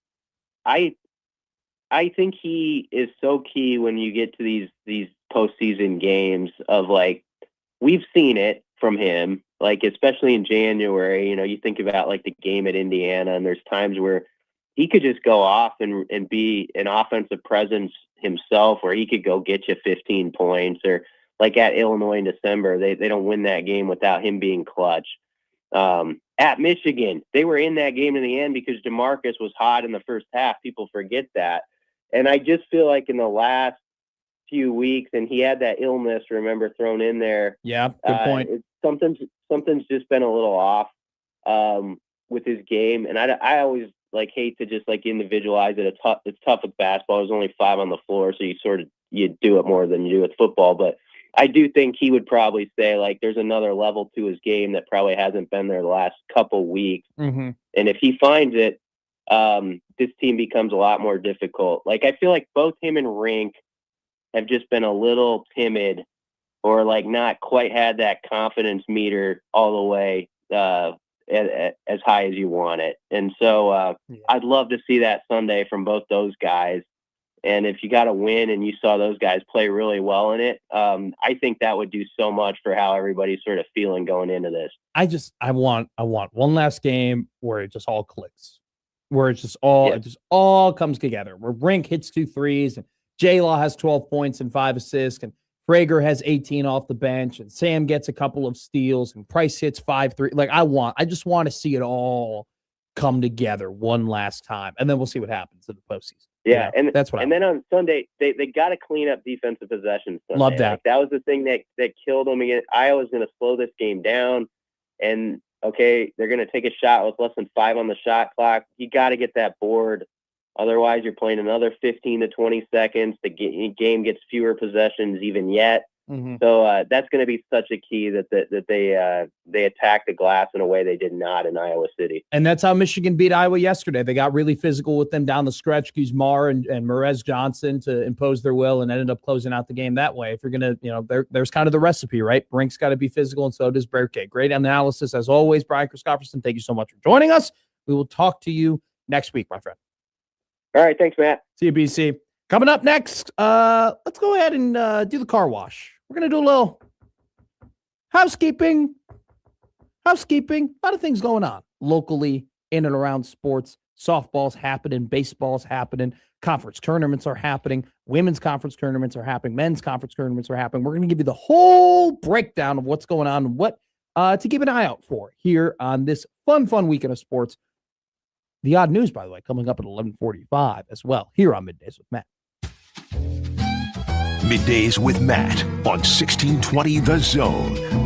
think he is so key when you get to these postseason games of like, we've seen it from him, like, especially in January, you know, you think about like the game at Indiana, and there's times where he could just go off and be an offensive presence himself, where he could go get you 15 points, or like at Illinois in December, they don't win that game without him being clutch. At Michigan, they were in that game in the end because Jamarcus was hot in the first half. People forget that. And I just feel like in the last few weeks, and he had that illness, remember, thrown in there. Yeah, good point. Something's just been a little off with his game, and I always like hate to just like individualize it. It's tough with basketball. There's only 5 on the floor, so you do it more than you do with football. But I do think he would probably say like there's another level to his game that probably hasn't been there the last couple weeks. Mm-hmm. And if he finds it, this team becomes a lot more difficult. Like I feel like both him and Rink have just been a little timid, or like not quite had that confidence meter all the way as high as you want it. And so I'd love to see that Sunday from both those guys. And if you got to win and you saw those guys play really well in it, I think that would do so much for how everybody's sort of feeling going into this. I want one last game where it just all clicks, where it just all comes together, where Rink hits 2 threes and J-Law has 12 points and 5 assists, and Frager has 18 off the bench, and Sam gets a couple of steals, and Price hits 5 3. Like I just want to see it all come together one last time, and then we'll see what happens in the postseason. Yeah, you know, that's what. And then on Sunday, they got to clean up defensive possessions. Sunday. Love that. Like, that was the thing that killed them again. Iowa's going to slow this game down, and okay, they're going to take a shot with less than 5 on the shot clock. You got to get that board. Otherwise, you're playing another 15 to 20 seconds. The game gets fewer possessions even yet. Mm-hmm. So that's going to be such a key that they attack the glass in a way they did not in Iowa City. And that's how Michigan beat Iowa yesterday. They got really physical with them down the stretch. Kuzmar and Merez Johnson to impose their will and ended up closing out the game that way. If you're going to, there's kind of the recipe, right? Brink's got to be physical, and so does Berke. Great analysis as always, Brian Christopherson. Thank you so much for joining us. We will talk to you next week, my friend. All right. Thanks, Matt. See you, BC. Coming up next, let's go ahead and do the car wash. We're going to do a little housekeeping. A lot of things going on locally in and around sports. Softball's happening. Baseball's happening. Conference tournaments are happening. Women's conference tournaments are happening. Men's conference tournaments are happening. We're going to give you the whole breakdown of what's going on and what to keep an eye out for here on this fun weekend of sports. The odd news, by the way, coming up at 11:45 as well here on Middays with Matt. Middays with Matt on 1620 The Zone.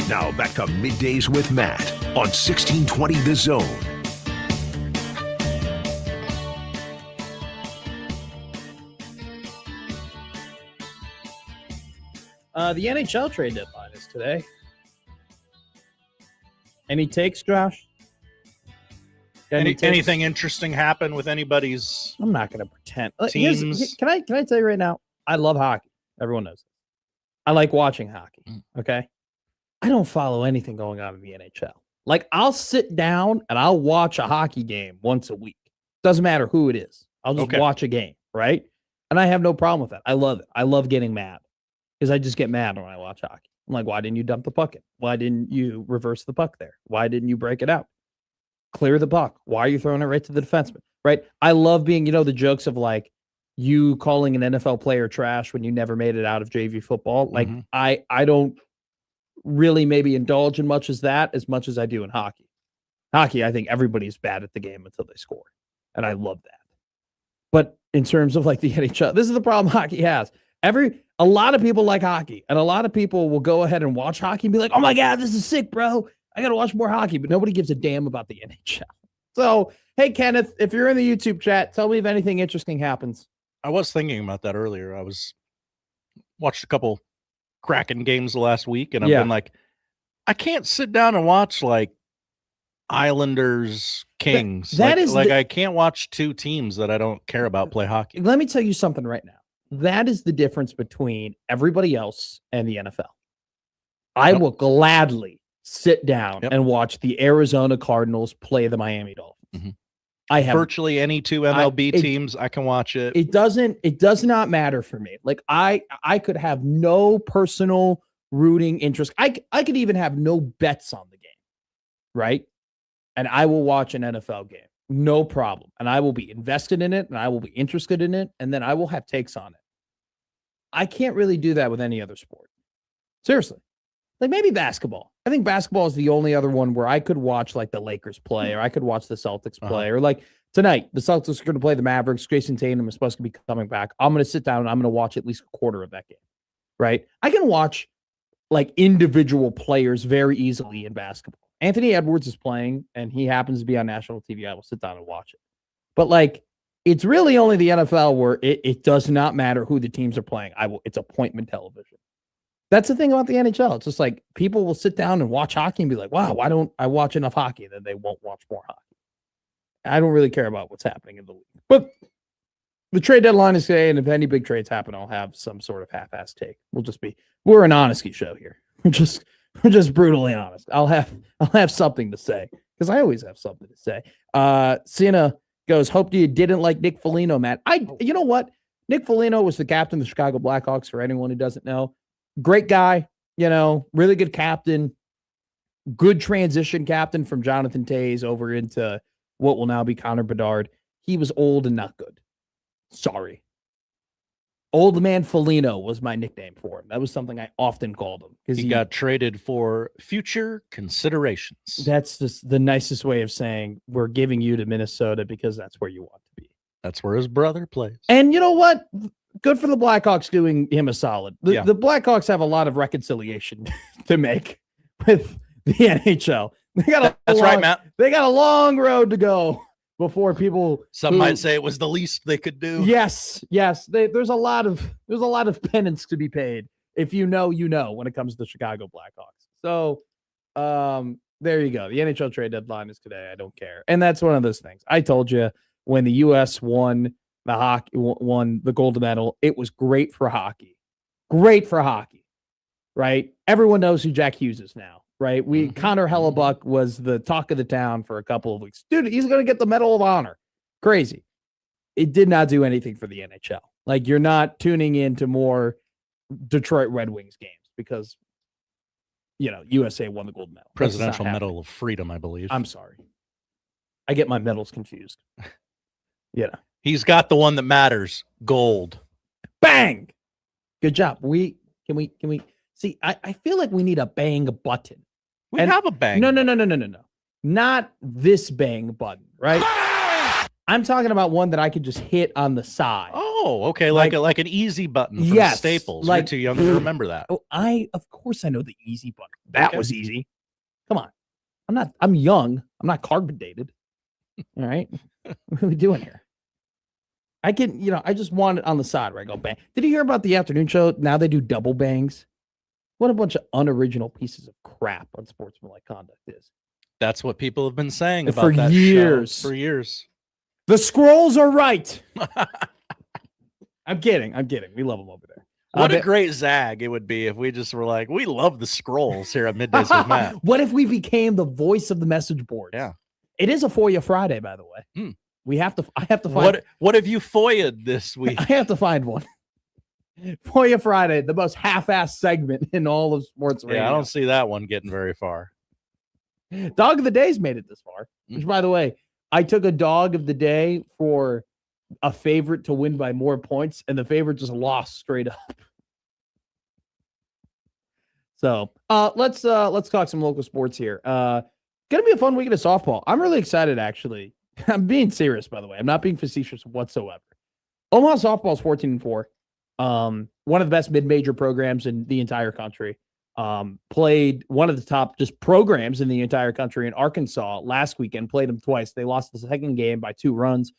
Now back to Middays with Matt on 1620 The Zone. The NHL trade deadline is today. Any takes, Josh? Anything interesting happen with anybody's? I'm not going to pretend. Teams. Can I tell you right now? I love hockey. Everyone knows. I like watching hockey. Okay. I don't follow anything going on in the NHL. Like, I'll sit down and I'll watch a hockey game once a week. Doesn't matter who it is. I'll just watch a game, right? And I have no problem with that. I love it. I love getting mad because I just get mad when I watch hockey. I'm like, why didn't you dump the puck in? Why didn't you reverse the puck there? Why didn't you break it out? Clear the puck. Why are you throwing it right to the defenseman? Right? I love being, the jokes of like you calling an NFL player trash when you never made it out of JV football. Like I don't really maybe indulge in much as I do in hockey. Hockey, I think everybody's bad at the game until they score. And I love that. But in terms of like the NHL, this is the problem hockey has. A lot of people like hockey, and a lot of people will go ahead and watch hockey and be like, oh my God, this is sick, bro. I got to watch more hockey, but nobody gives a damn about the NHL. So, hey, Kenneth, if you're in the YouTube chat, tell me if anything interesting happens. I was thinking about that earlier. I watched a couple Kraken games last week, and I've been like, I can't sit down and watch like Islanders, Kings. I can't watch two teams that I don't care about play hockey. Let me tell you something right now. That is the difference between everybody else and the NFL. I will gladly sit down and watch the Arizona Cardinals play the Miami Dolphins. I have virtually any two MLB teams. I can watch it. It does not matter for me. Like I could have no personal rooting interest. I could even have no bets on the game, right? And I will watch an NFL game. No problem. And I will be invested in it and I will be interested in it. And then I will have takes on it. I can't really do that with any other sport. Seriously. Like maybe basketball. I think basketball is the only other one where I could watch like the Lakers play or I could watch the Celtics play or like tonight, the Celtics are going to play the Mavericks. Jason Tatum is supposed to be coming back. I'm going to sit down and I'm going to watch at least a quarter of that game. Right? I can watch like individual players very easily in basketball. Anthony Edwards is playing and he happens to be on national TV. I will sit down and watch it. But like, it's really only the NFL where it does not matter who the teams are playing. It's appointment television. That's the thing about the NHL. It's just like people will sit down and watch hockey and be like, wow, why don't I watch enough hockey? And then they won't watch more hockey. I don't really care about what's happening in the league. But the trade deadline is today, and if any big trades happen, I'll have some sort of half-assed take. We're an honesty show here. We're just brutally honest. I'll have something to say because I always have something to say. Cena goes, hope you didn't like Nick Foligno, Matt. You know what? Nick Foligno was the captain of the Chicago Blackhawks, for anyone who doesn't know. Great guy, really good captain, good transition captain from Jonathan Toews over into what will now be Connor Bedard. He was old and not good. Sorry. Old man Foligno was my nickname for him. That was something I often called him. Because he got traded for future considerations. That's just the nicest way of saying we're giving you to Minnesota because that's where you want to be. That's where his brother plays. And you know what? Good for the Blackhawks doing him a solid. The Blackhawks have a lot of reconciliation to make with the NHL. Right, Matt. They got a long road to go before people. Some might say it was the least they could do. Yes. There's a lot of penance to be paid. If you know, when it comes to the Chicago Blackhawks. So, there you go. The NHL trade deadline is today. I don't care, and that's one of those things. I told you when the U.S. won the gold medal, it was great for hockey. Great for hockey, right? Everyone knows who Jack Hughes is now, right? Connor Hellebuck was the talk of the town for a couple of weeks. Dude, he's going to get the Medal of Honor. Crazy. It did not do anything for the NHL. Like, you're not tuning into more Detroit Red Wings games because, USA won the gold medal. Presidential Medal of Freedom, I believe. I'm sorry. I get my medals confused. He's got the one that matters. Gold. Bang. Good job. Can we see? I feel like we need a bang button. We have a bang. No. Not this bang button, right? I'm talking about one that I could just hit on the side. Oh, okay, like an easy button from yes, Staples. like, You're too young to remember that. Oh, of course I know the easy button. That was easy. Come on. I'm young. I'm not carbon dated. All right. What are we doing here? I just want it on the side where I go bang. Did you hear about the afternoon show? Now they do double bangs. What a bunch of unoriginal pieces of crap unsportsmanlike conduct is. That's what people have been saying about for that years. show for years. The scrolls are right. I'm kidding. We love them over there. What a great zag it would be if we just were like, we love the scrolls here at Middays with Matt. What if we became the voice of the message board? Yeah. It is a FOIA Friday, by the way. I have to find what have you FOIA'd this week? I have to find one. FOIA Friday, the most half-assed segment in all of sports radio. Yeah, I don't see that one getting very far. Dog of the Day's made it this far. Which, by the way, I took a dog of the day for a favorite to win by more points, and the favorite just lost straight up. So let's talk some local sports here. Gonna be a fun weekend of softball. I'm really excited, actually. I'm being serious, by the way. I'm not being facetious whatsoever. Omaha softball is 14-4. One of the best mid-major programs in the entire country. Played one of the top just programs in the entire country in Arkansas last weekend, played them twice. They lost the second game by 2 runs.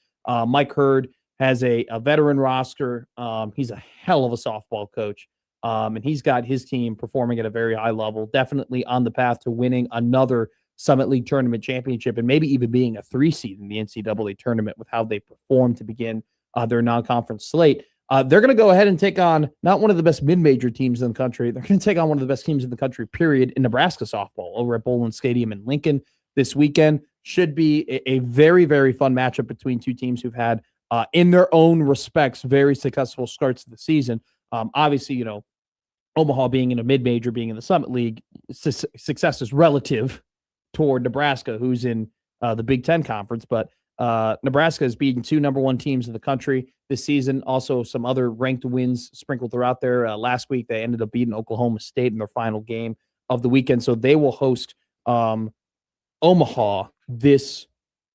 Mike Hurd has a veteran roster. He's a hell of a softball coach. And he's got his team performing at a very high level, definitely on the path to winning another Summit League tournament championship and maybe even being a 3 seed in the NCAA tournament with how they performed to begin their non-conference slate. They're going to go ahead and take on not one of the best mid-major teams in the country. They're going to take on one of the best teams in the country, period, in Nebraska softball over at Bowlin Stadium in Lincoln this weekend. Should be a very, very fun matchup between two teams who've had, in their own respects, very successful starts to the season. Obviously, Omaha being in a mid-major, being in the Summit League, success is relative toward Nebraska, who's in the Big Ten Conference. But Nebraska has beaten 2 number 1 teams in the country this season. Also, some other ranked wins sprinkled throughout there. Last week, they ended up beating Oklahoma State in their final game of the weekend. So they will host Omaha this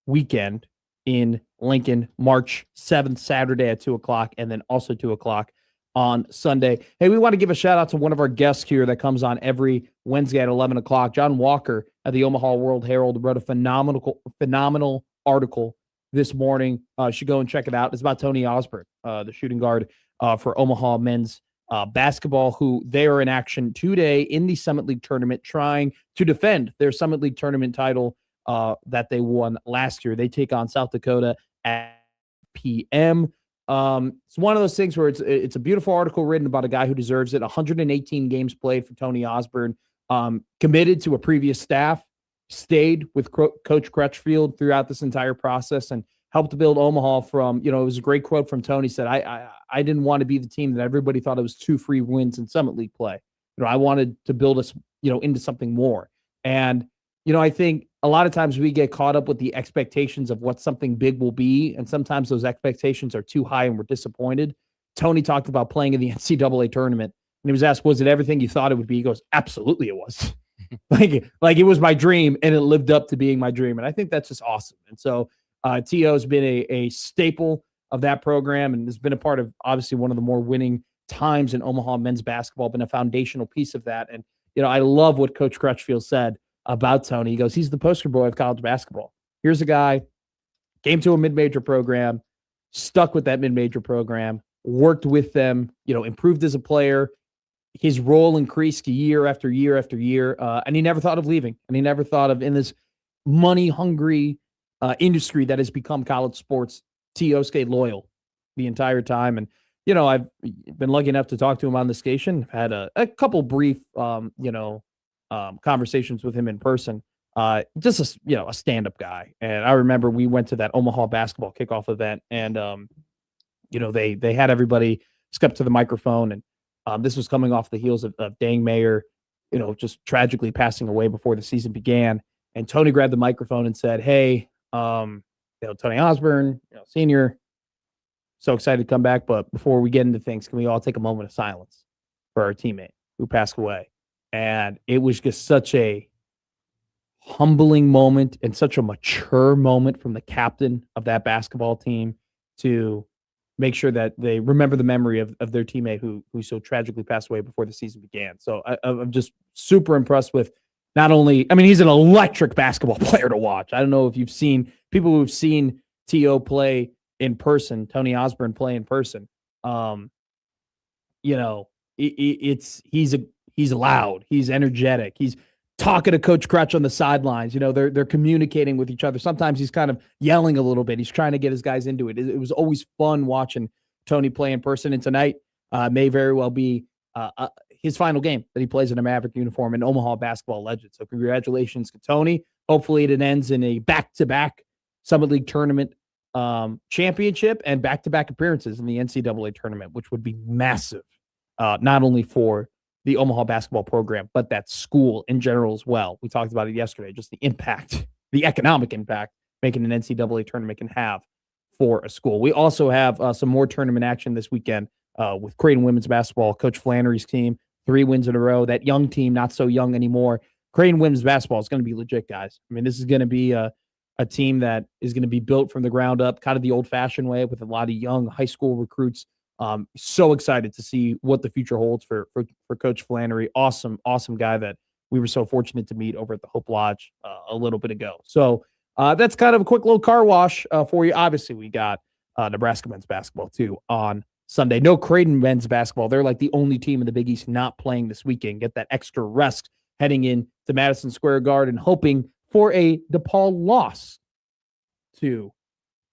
weekend in Lincoln, March 7th, Saturday at 2 o'clock, and then also 2 o'clock on Sunday. Hey, we want to give a shout out to one of our guests here that comes on every Wednesday at 11 o'clock. John Walker at the Omaha World Herald wrote a phenomenal article this morning. You should go and check it out. It's about Tony Osborne, the shooting guard for Omaha men's basketball, who they are in action today in the Summit League tournament, trying to defend their Summit League tournament title that they won last year. They take on South Dakota at p.m. It's one of those things where it's a beautiful article written about a guy who deserves it. 118 games played for Tony Osborne, committed to a previous staff, stayed with Coach Crutchfield throughout this entire process, and helped to build Omaha from, it was a great quote from Tony. Said, I didn't want to be the team that everybody thought it was 2 free wins in Summit League play. I wanted to build us, into something more. And, I think a lot of times we get caught up with the expectations of what something big will be. And sometimes those expectations are too high and we're disappointed. Tony talked about playing in the NCAA tournament, and he was asked, was it everything you thought it would be? He goes, absolutely it was. like it was my dream, and it lived up to being my dream. And I think that's just awesome. And so T.O. has been a staple of that program and has been a part of, obviously, one of the more winning times in Omaha men's basketball, been a foundational piece of that. And, I love what Coach Crutchfield said about Tony. He goes, he's the poster boy of college basketball. Here's a guy, came to a mid-major program, stuck with that mid-major program, worked with them, improved as a player. His role increased year after year after year, and he never thought of leaving. And he never thought of, in this money-hungry industry that has become college sports, T.O. stayed loyal the entire time. And, I've been lucky enough to talk to him on the station, had a couple brief, conversations with him in person. Just a stand-up guy. And I remember we went to that Omaha basketball kickoff event, and they had everybody step to the microphone, and this was coming off the heels of Dang Mayer, just tragically passing away before the season began. And Tony grabbed the microphone and said, "Hey, Tony Osborne, senior, so excited to come back. But before we get into things, can we all take a moment of silence for our teammate who passed away?" And it was just such a humbling moment and such a mature moment from the captain of that basketball team to make sure that they remember the memory of their teammate who so tragically passed away before the season began. So I'm just super impressed with not only, I mean, he's an electric basketball player to watch. I don't know if you've seen people who've seen T.O. play in person, Tony Osborne play in person. You know, he's loud, he's energetic, he's talking to Coach Crutch on the sidelines. You know, they're communicating with each other. Sometimes he's kind of yelling a little bit. He's trying to get his guys into it. It was always fun watching Tony play in person. And tonight may very well be his final game that he plays in a Maverick uniform, an Omaha basketball legend. So congratulations to Tony. Hopefully it ends in a back-to-back Summit League tournament championship and back-to-back appearances in the NCAA tournament, which would be massive, not only for the Omaha basketball program, but that school in general as well. We talked about it yesterday, just the impact, the economic impact making an NCAA tournament can have for a school. We also have some more tournament action this weekend with Creighton women's basketball. Coach Flannery's team, 3 wins in a row. That young team, not so young anymore. Creighton women's basketball is going to be legit, guys. I mean, this is going to be a team that is going to be built from the ground up, kind of the old-fashioned way with a lot of young high school recruits. So excited to see what the future holds for Coach Flannery. Awesome guy that we were so fortunate to meet over at the Hope Lodge a little bit ago. So that's kind of a quick little car wash for you. Obviously, we got Nebraska men's basketball too on Sunday. No Creighton men's basketball. They're like the only team in the Big East not playing this weekend. Get that extra rest heading in to Madison Square Garden, hoping for a DePaul loss to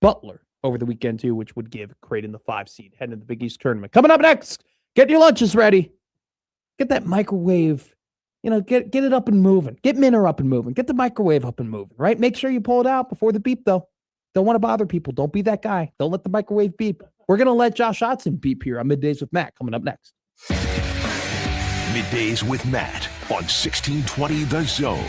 Butler over the weekend too, which would give Creighton the 5 seed heading to the Big East tournament. Coming up next, get your lunches ready. Get that microwave, get it up and moving. Get Minner up and moving. Get the microwave up and moving, right? Make sure you pull it out before the beep, though. Don't want to bother people. Don't be that guy. Don't let the microwave beep. We're going to let Josh Hudson beep here on Middays with Matt coming up next. Middays with Matt on 1620 The Zone.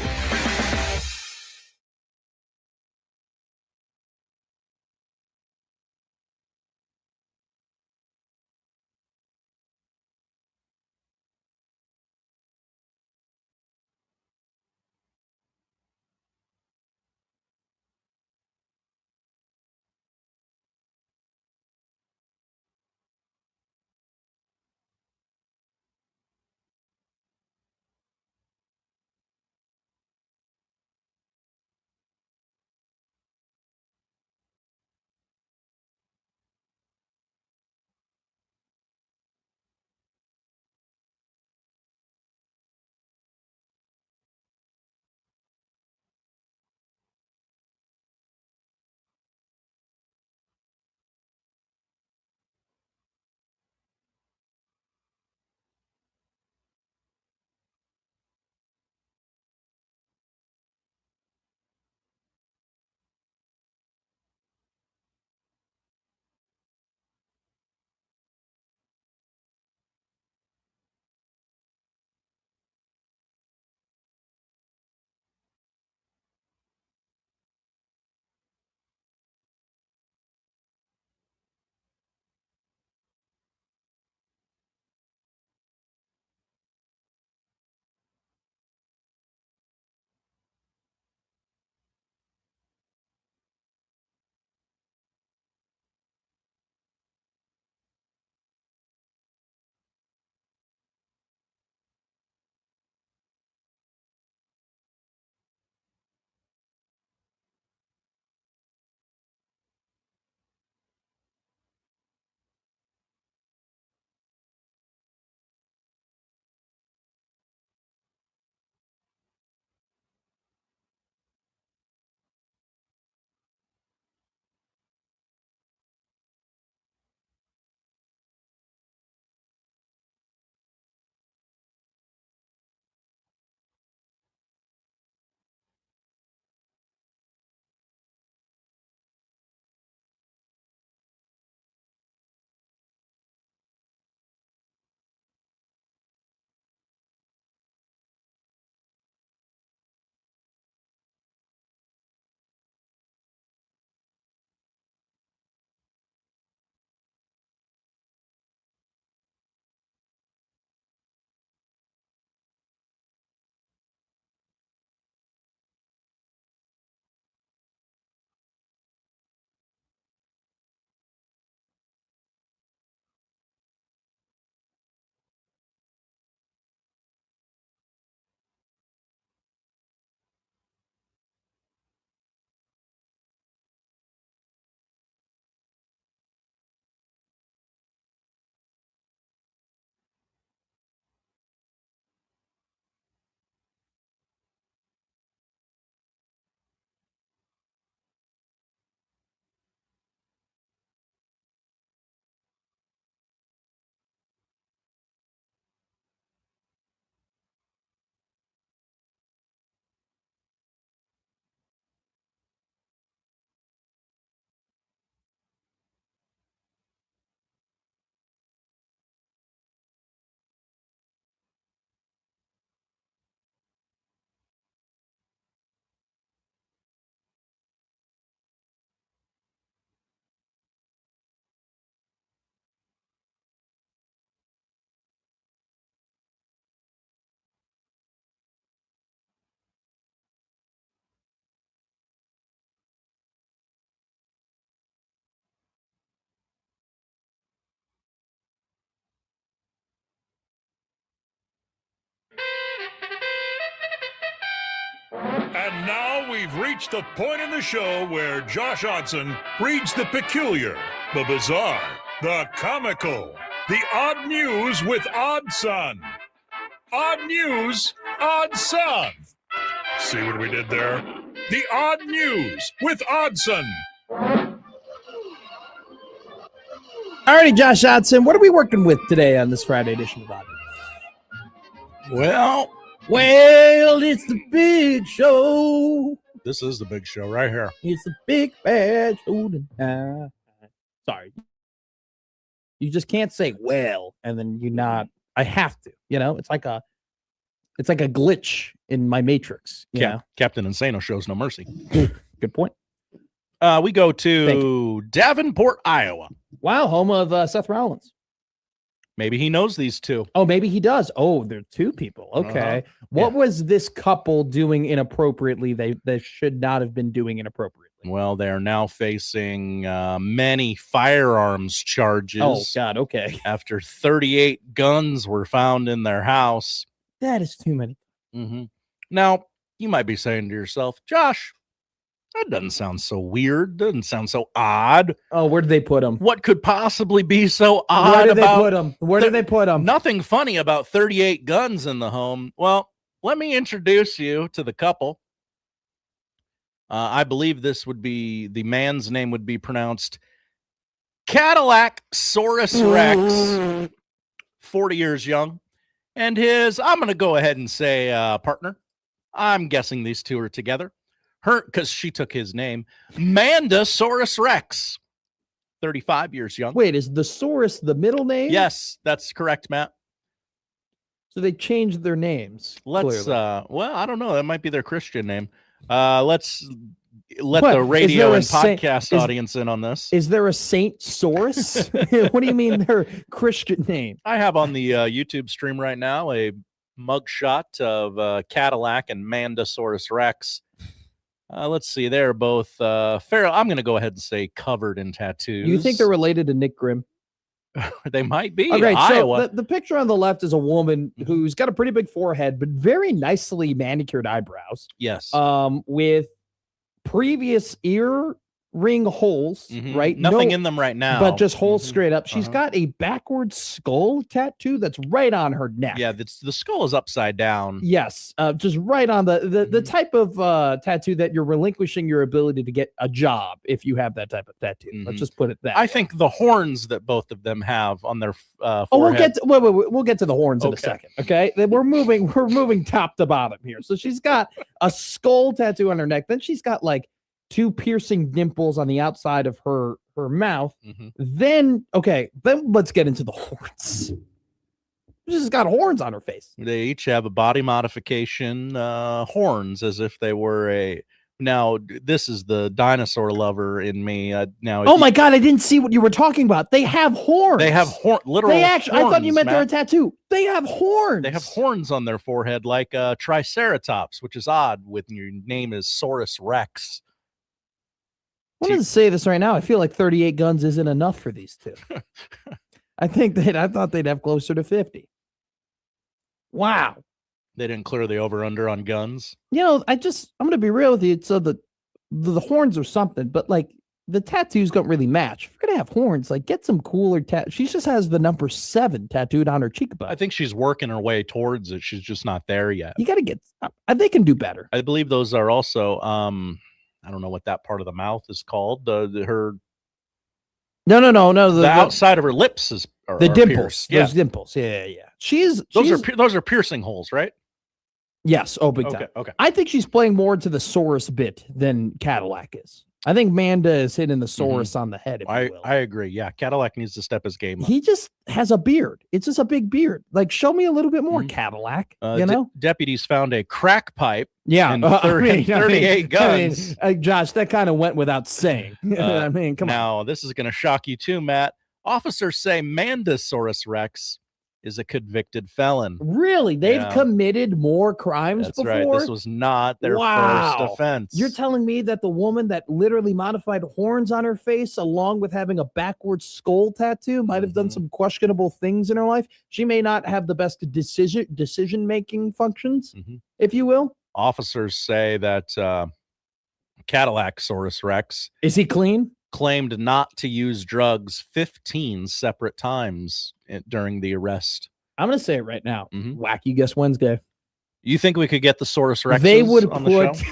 And now we've reached the point in the show where Josh Odson reads the peculiar, the bizarre, the comical, the odd news with Odd Son. Odd news, Odd Son. See what we did there? The odd news with Odson. Alrighty, Josh Odson, what are we working with today on this Friday edition of Odd News? Well, it's the big show. This is the big show right here. It's the big bad show tonight. Sorry. You just can't say well and then you not. I have to, it's like a glitch in my matrix. Captain Insano shows no mercy. Good point. We go to Davenport, Iowa. Wow, home of Seth Rollins. Maybe he knows these two. Oh, maybe he does. Oh, they're two people. Okay. What was this couple doing inappropriately? They should not have been doing inappropriately. Well, they're now facing many firearms charges. Oh, God. Okay. After 38 guns were found in their house. That is too many. Mm-hmm. Now, you might be saying to yourself, Josh, that doesn't sound so weird. Doesn't sound so odd. Oh, where did they put them? What could possibly be so odd Where did about they put them? Where did they put them? Nothing funny about 38 guns in the home. Well, let me introduce you to the couple. I believe this would be, the man's name would be pronounced Cadillac Saurus Rex, 40 years young. And his, I'm going to go ahead and say partner. I'm guessing these two are together. Her, because she took his name, Manda Saurus Rex, 35 years young. Wait, is the Saurus the middle name? Yes, that's correct, Matt. So they changed their names. Let's, well, I don't know. That might be their Christian name. Let's let the radio and podcast audience in on this. Is there a Saint Saurus? What do you mean their Christian name? I have on the YouTube stream right now a mugshot of Cadillac and Mandosaurus Rex. Let's see. They're both fair. I'm going to go ahead and say covered in tattoos. You think they're related to Nick Grimm? They might be. Okay, Iowa. so the picture on the left is a woman who's got a pretty big forehead, but very nicely manicured eyebrows. Yes. With previous ear ring holes, right? Nothing in them right now, but just holes straight up. She's got a backward skull tattoo that's right on her neck. Yeah, the skull is upside down. Yes, just right on the type of tattoo that you're relinquishing your ability to get a job if you have that type of tattoo. Let's just put it that. I think the horns that both of them have on their forehead. We'll get to the horns in a second. Okay, we're moving top to bottom here. So she's got a skull tattoo on her neck. Then she's got like two piercing dimples on the outside of her mouth. Then let's get into the horns. She's got horns on her face. They each have a body modification horns, as if they were a. Now, this is the dinosaur lover in me. Oh my God, I didn't see what you were talking about. They have horns. They have literal. I thought you meant they're a tattoo. They have horns. They have horns on their forehead, like a Triceratops, which is odd when your name is Saurus Rex. I wanted to say this right now. I feel like 38 guns isn't enough for these two. I thought they'd have closer to 50. Wow. They didn't clear the over-under on guns. I'm going to be real with you. So the horns are something, but like the tattoos don't really match. If you're going to have horns, like get some cooler tattoos. She just has the number 7 tattooed on her cheekbone. I think she's working her way towards it. She's just not there yet. You got to they can do better. I believe those are also, I don't know what that part of the mouth is called. No. The outside of her lips is the dimples. Pierced. Those dimples. Yeah. Those are piercing holes, right? Yes. Oh, big time. Okay. I think she's playing more to the Saurus bit than Cadillac is. I think Manda is hitting the Saurus on the head. If you will. I agree. Yeah, Cadillac needs to step his game up. He just has a beard. It's just a big beard. Like, show me a little bit more, Cadillac. Deputies found a crack pipe. Yeah, and 38 guns. Josh, that kind of went without saying. Come on. Now, this is going to shock you too, Matt. Officers say Mandosaurus Rex is a convicted felon. Really? They've committed more crimes before? Right. This was not their first offense. You're telling me that the woman that literally modified horns on her face along with having a backward skull tattoo might have done some questionable things in her life? She may not have the best decision-making functions, if you will. Officers say that Cadillac Saurus Rex is he clean? Claimed not to use drugs 15 separate times during the arrest. I'm going to say it right now. Wacky Guess Wednesday. You think we could get the Saurus Rex They would on put.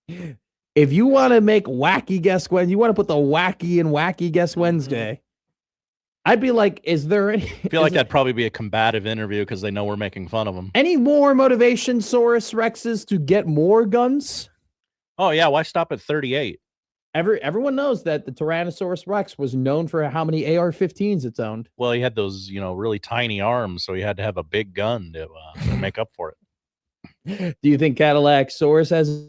the show? If you want to make Wacky Guess Wednesday, you want to put the wacky in Wacky Guess Wednesday. I'd be like, is there any? I feel like that'd probably be a combative interview because they know we're making fun of them. Any more motivation, Saurus Rexes, to get more guns? Oh, yeah. Why stop at 38? Everyone knows that the Tyrannosaurus Rex was known for how many AR-15s it's owned. Well, he had those, really tiny arms, so he had to have a big gun to make up for it. Do you think Cadillac Saurus has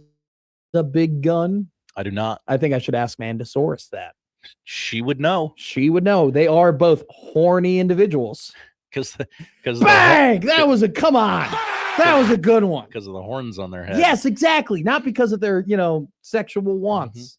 a big gun? I do not. I think I should ask Mandosaurus that. She would know. She would know. They are both horny individuals. Because bang! That was a come on. That was a good one. Because of the horns on their head. Yes, exactly. Not because of their, sexual wants.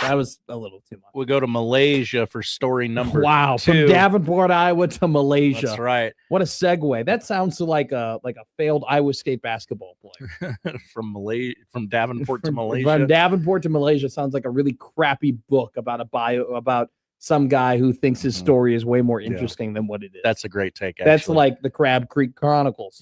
That was a little too much. We go to Malaysia for story number 2. From Davenport, Iowa to Malaysia. That's right. What a segue. That sounds like a failed Iowa State basketball player. From Davenport to Malaysia. From Davenport to Malaysia sounds like a really crappy book about some guy who thinks his story is way more interesting than what it is. That's a great take, actually. That's like the Crab Creek Chronicles.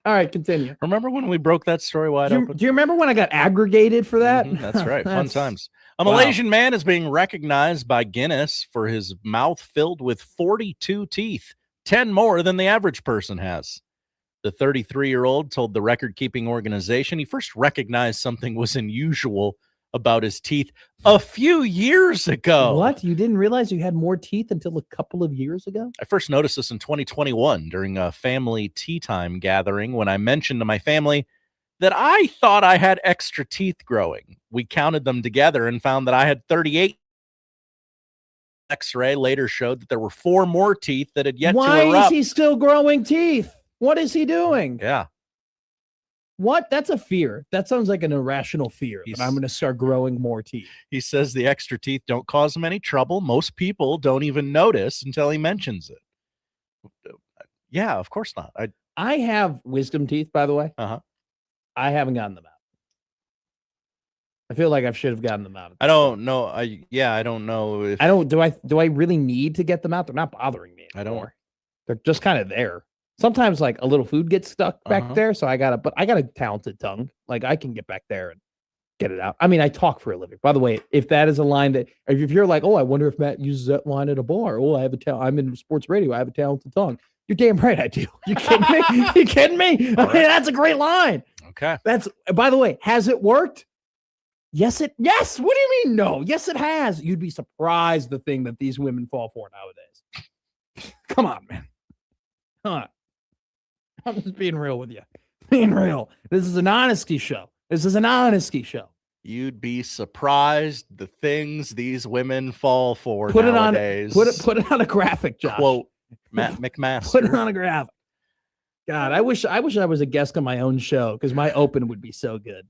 All right, continue. Remember when we broke that story wide open? Do you remember when I got aggregated for that? That's right. Fun times. A Malaysian man is being recognized by Guinness for his mouth filled with 42 teeth, 10 more than the average person has. The 33-year-old told the record-keeping organization he first recognized something was unusual about his teeth a few years ago. What? You didn't realize you had more teeth until a couple of years ago? I first noticed this in 2021 during a family tea time gathering when I mentioned to my family that I thought I had extra teeth growing. We counted them together and found that I had 38. X-ray later showed that there were 4 more teeth that had yet to erupt. Why is he still growing teeth? What is he doing? Yeah. What? That's a fear. That sounds like an irrational fear that I'm going to start growing more teeth. He says the extra teeth don't cause him any trouble. Most people don't even notice until he mentions it. Yeah, of course not. I have wisdom teeth, by the way. Uh-huh. I haven't gotten them out. I feel like I should have gotten them out. I don't know. I don't know if do I really need to get them out? They're not bothering me anymore. They're just kind of there. Sometimes like a little food gets stuck back there, so I got a talented tongue. Like I can get back there and get it out. I mean, I talk for a living. By the way, if that is a line that if you're like, oh, I wonder if Matt uses that line at a bar. Oh, I'm in sports radio. I have a talented tongue. You're damn right I do. You kidding me? You kidding me? I mean, that's a great line. Okay. That's by the way, has it worked? Yes. What do you mean no? Yes, it has. You'd be surprised the thing that these women fall for nowadays. Come on, man. Come on. I'm just being real with you. Being real. This is an honesty show. You'd be surprised the things these women fall for put nowadays. Put it on a graphic, Josh. Quote Matt McMaster. Put it on a graphic. God, I wish I was a guest on my own show because my open would be so good.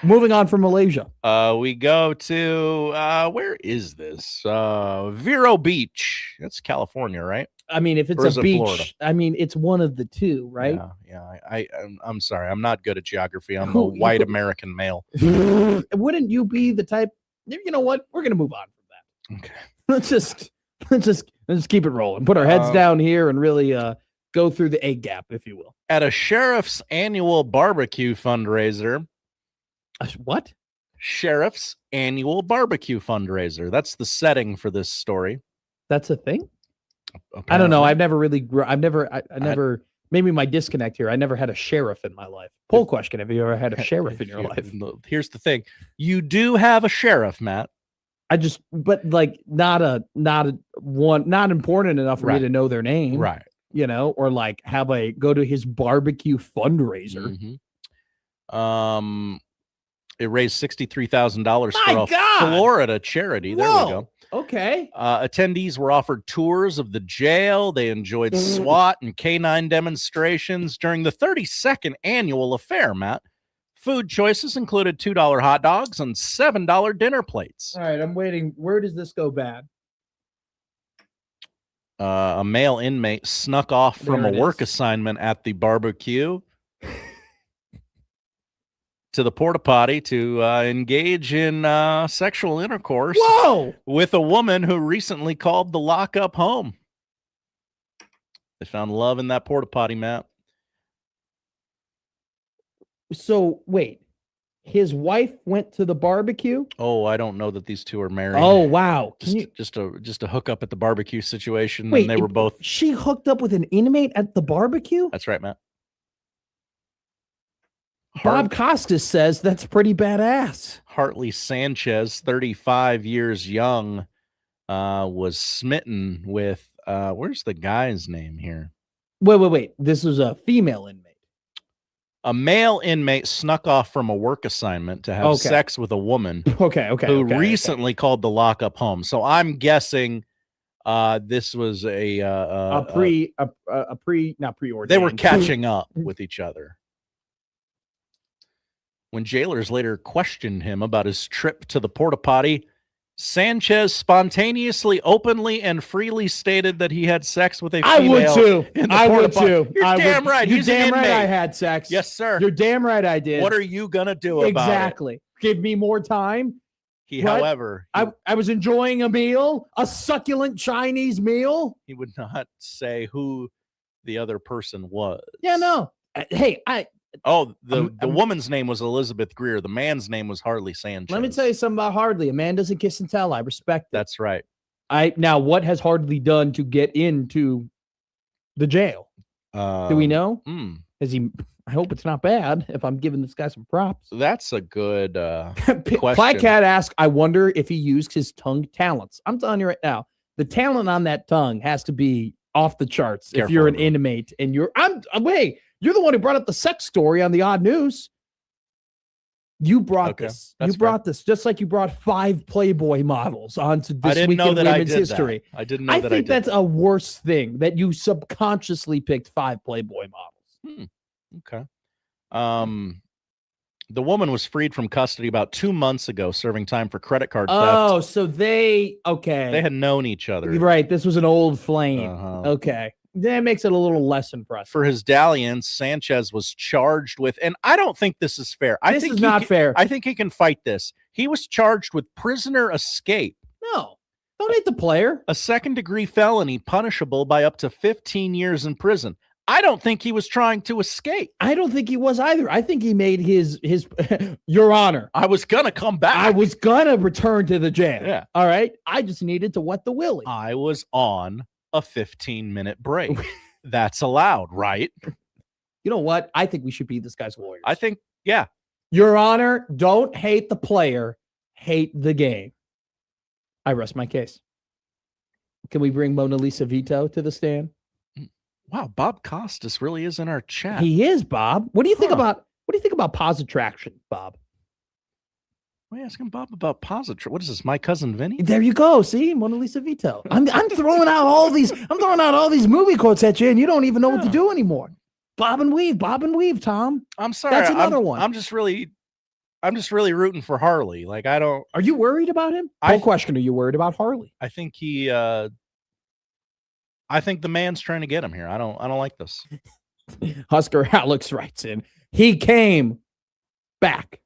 Moving on from Malaysia. We go to where is this? Vero Beach. That's California, right? I mean, if it's a beach, Florida? I mean, it's one of the two, right? Yeah. I'm sorry. I'm not good at geography. I'm a white American male. Wouldn't you be the type? You know what? We're gonna move on from that. Okay. Let's just keep it rolling. Put our heads down here and really go through the egg gap, if you will. At a sheriff's annual barbecue fundraiser. What? Sheriff's annual barbecue fundraiser. That's the setting for this story. That's a thing? Apparently. I don't know. I've never maybe my disconnect here. I never had a sheriff in my life. Poll question. Have you ever had a sheriff in your life? Here's the thing. You do have a sheriff, Matt. But like not important enough for me to know their name. Right. You know, or like go to his barbecue fundraiser. Mm-hmm. It raised $63,000 for a Florida charity. There we go. Okay. Attendees were offered tours of the jail. They enjoyed SWAT and K-9 demonstrations during the 32nd annual affair, Matt. Food choices included $2 hot dogs and $7 dinner plates. All right, I'm waiting. Where does this go bad? A male inmate snuck off from a work assignment at the barbecue to the porta potty to engage in sexual intercourse with a woman who recently called the lockup home. They found love in that porta potty, Matt. So wait, his wife went to the barbecue? Oh, I don't know that these two are married. Oh, wow. Just a hook up at the barbecue situation. Wait, and they were both. She hooked up with an inmate at the barbecue? That's right, Matt. Bob Costas says that's pretty badass. Hartley Sanchez, 35 years young, was smitten with, where's the guy's name here? Wait. This was a female inmate. A male inmate snuck off from a work assignment to have sex with a woman who recently called the lockup home. So I'm guessing this was not preordained. They were catching up with each other. When jailers later questioned him about his trip to the porta potty, Sanchez spontaneously, openly, and freely stated that he had sex with a female. I would too. You're damn right. You're damn right I had sex. Yes, sir. You're damn right I did. What are you going to do about it? Exactly. Give me more time. However, I was enjoying a meal, a succulent Chinese meal. He would not say who the other person was. Yeah, no. Hey, the woman's name was Elizabeth Greer. The man's name was Hartley Sanchez. Let me tell you something about Hardley. A man doesn't kiss and tell. I respect it. That's right. Now, what has Hardley done to get into the jail? Do we know? Has he? I hope it's not bad. If I'm giving this guy some props, that's a good question. Placat asked, "I wonder if he used his tongue talents." I'm telling you right now, the talent on that tongue has to be off the charts. If you're an inmate and you're the one who brought up the sex story on the Odd News. You brought this. You brought this just like you brought 5 Playboy models onto This Week in Women's History. I didn't know that. I think that's a worse thing that you subconsciously picked 5 Playboy models. Okay. The woman was freed from custody about 2 months ago, serving time for credit card theft. Oh, so they had known each other. Right. This was an old flame. Okay. That makes it a little less impressive. For his dalliance, Sanchez was charged with, and I don't think this is fair. This is not fair. I think he can fight this. He was charged with prisoner escape. No, don't hate the player. A second-degree felony punishable by up to 15 years in prison. I don't think he was trying to escape. I don't think he was either. I think he made his Your Honor. I was going to come back. I was going to return to the jail. Yeah. All right. I just needed to wet the willy. I was on a 15-minute break. That's allowed, right? You know what? I think we should be this guy's lawyers. I think, yeah. Your Honor, don't hate the player, hate the game. I rest my case. Can we bring Mona Lisa Vito to the stand? Wow, Bob Costas really is in our chat. He is, Bob. What do you think about pause attraction, Bob? Why are you asking Bob about positive? What is this? My cousin Vinny? There you go. See, Mona Lisa Vito. I'm throwing out all these. I'm throwing out all these movie quotes at you, and you don't even know what to do anymore. Bob and weave, Tom. I'm sorry. That's another one. I'm just really rooting for Harley. Like I don't. Are you worried about him? No question. Are you worried about Harley? I think he. I think the man's trying to get him here. I don't like this. Husker Alex writes in. He came back.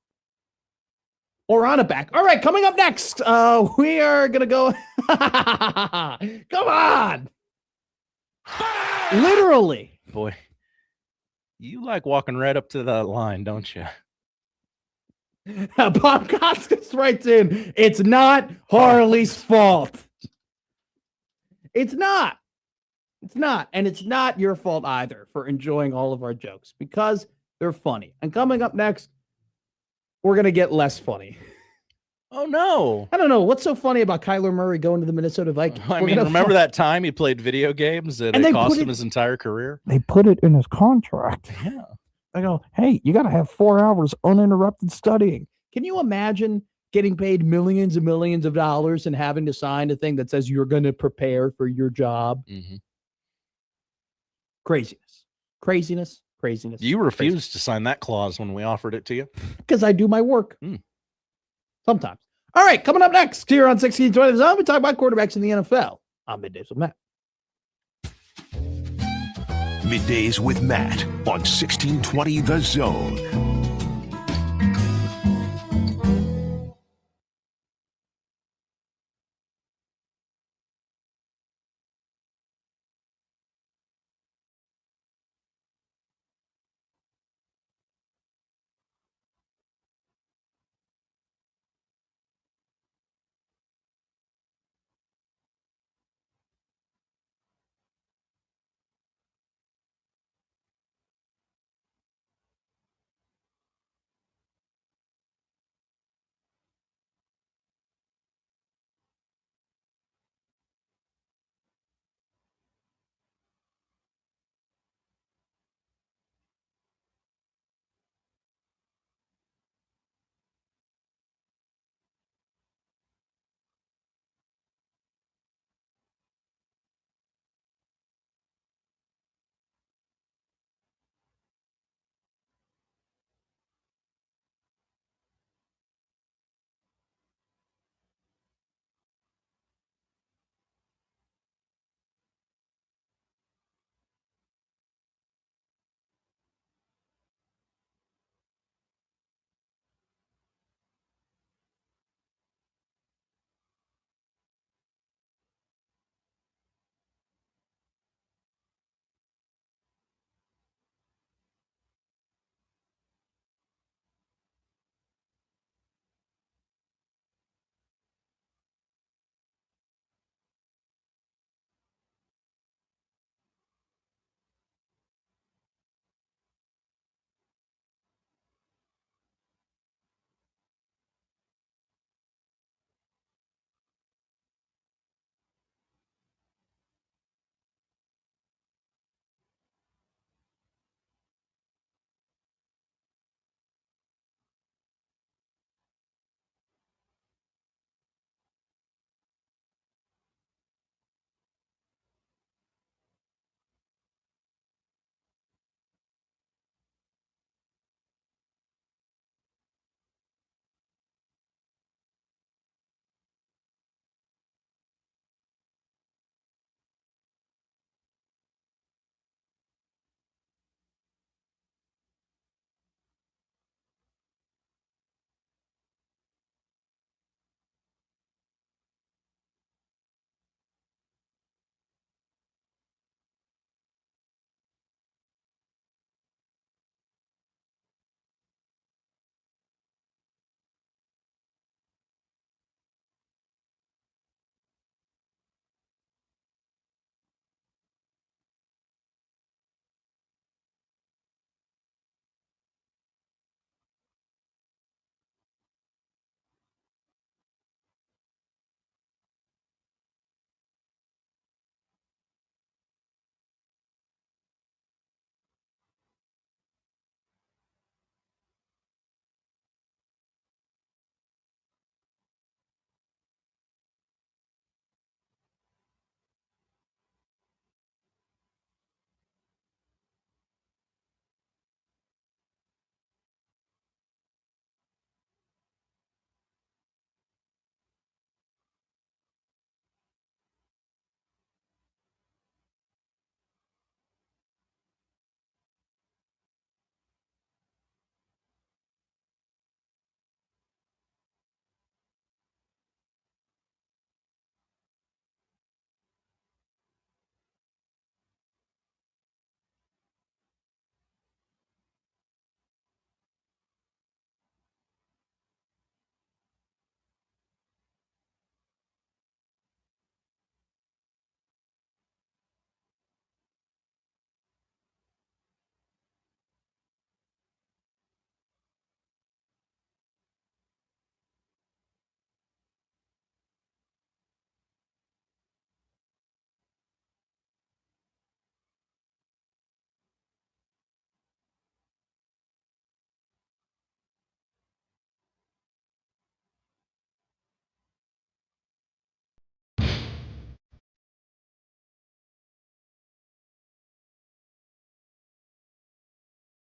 Or on a back. All right, coming up next, we are going to go. Come on. Literally. Boy, you like walking right up to that line, don't you? Bob Costas writes in, it's not Harley's fault. It's not. It's not. And it's not your fault either for enjoying all of our jokes because they're funny. And coming up next, we're going to get less funny. Oh, no. I don't know. What's so funny about Kyler Murray going to the Minnesota Vikings? I mean, remember that time he played video games and it cost him his entire career? They put it in his contract. Yeah. They go, hey, you got to have 4 hours uninterrupted studying. Can you imagine getting paid millions and millions of dollars and having to sign a thing that says you're going to prepare for your job? Mm-hmm. Craziness. You refused to sign that clause when we offered it to you? Because I do my work. Sometimes. All right, coming up next here on 1620 The Zone, we talk about quarterbacks in the NFL on Middays with Matt. Middays with Matt on 1620 The Zone.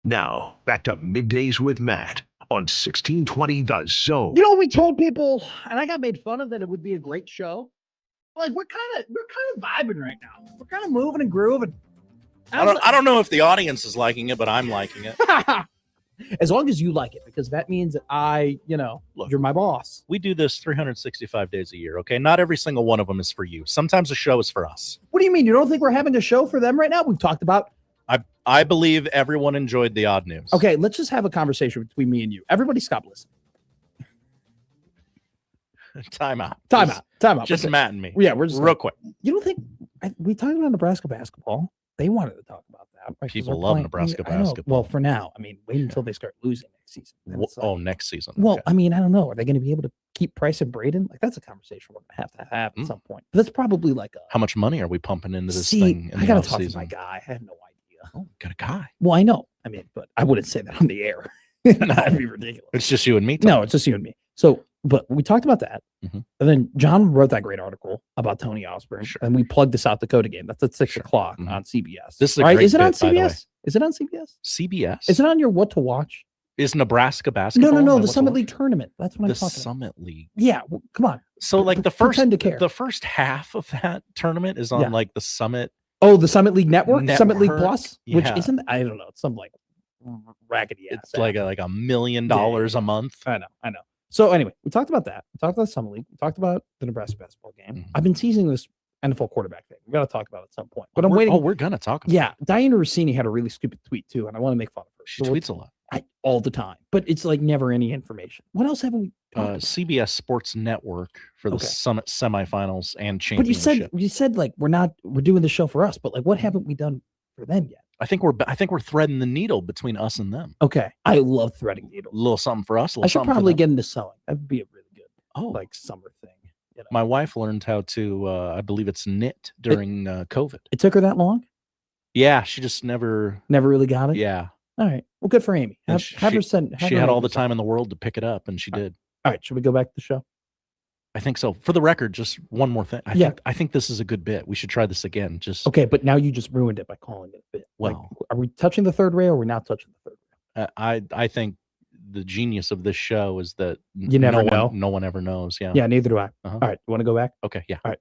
Now, back to Middays with Matt on 1620 The Zone. You know, we told people, and I got made fun of, that it would be a great show. Like, we're kind of vibing right now. We're kind of moving and grooving. I don't know if the audience is liking it, but I'm liking it. As long as you like it, because that means that Look, you're my boss. We do this 365 days a year, okay? Not every single one of them is for you. Sometimes a show is for us. What do you mean? You don't think we're having a show for them right now? We've talked about. I believe everyone enjoyed the odd news. Okay, let's just have a conversation between me and you. Everybody stop listening. Time out. Just Okay. Matt and me. Yeah, we're just real quick. You don't think we talked about Nebraska basketball? They wanted to talk about that. Right? People love Nebraska basketball. Well, for now, I mean, wait until they start losing next season. Next season. Well, Okay. I mean, I don't know. Are they going to be able to keep Price and Braden? Like, that's a conversation we're going to have at some point. But that's probably like a. How much money are we pumping into this thing? I got to talk to my guy. I have no idea. Oh, got a guy. Well, I know. I mean, but I wouldn't say that on the air. That'd be ridiculous. It's just you and me. No, it's just you and me. So, but we talked about that. Mhm. And then John wrote that great article about Tony Osborne. Sure. And we plugged the South Dakota game. That's at 6 o'clock Mhm. on CBS. This is a right? great Is it on bit, by the way. CBS? Is it on CBS? CBS? Is it on your what to watch? Is Nebraska basketball? No. on The what Summit to League tournament. That's what watch? I'm The talking about. Summit League. Yeah. Well, come on. So like the first Pretend to care. the first half of that tournament is on Yeah. like the Summit. Oh, the Summit League Network? Summit League Network? Plus? Which Yeah. isn't, I don't know. It's some like raggedy ass. It's like $1 million a month. I know. So anyway, we talked about that. We talked about the Summer League. We talked about the Nebraska basketball game. Mhm. I've been teasing this NFL quarterback thing. We got to talk about it at some point. But I'm waiting. We're gonna talk about Yeah, Diana Rossini had a really stupid tweet too, and I want to make fun of her. She So tweets a lot. all the time, but it's like never any information. What else haven't we talked about? CBS Sports Network for the Okay. Summit semifinals and But championship. you said like we're doing the show for us, but like what haven't we done for them yet? I think we're threading the needle between us and them. Okay, I love threading needles. A little something for us. A little I should something for probably them. get into sewing. That'd be a really good like summer thing. You know? My wife learned how to, I believe it's knit during COVID. It took her that long? Yeah, she just never really got it. Yeah, All right. Well, good for Amy. And Have her send. she had all the time in the world to pick it up, and she did. All right. Should we go back to the show? I think so. For the record, just one more thing. I think this is a good bit. We should try this again. Just Okay, but now you just ruined it by calling it a bit. Well, are we touching the third rail or are we not touching the third rail? I think the genius of this show is that You never know. No one ever knows. Yeah. Yeah, neither do I. Uh-huh. All right. You want to go back? Okay. Yeah. All right.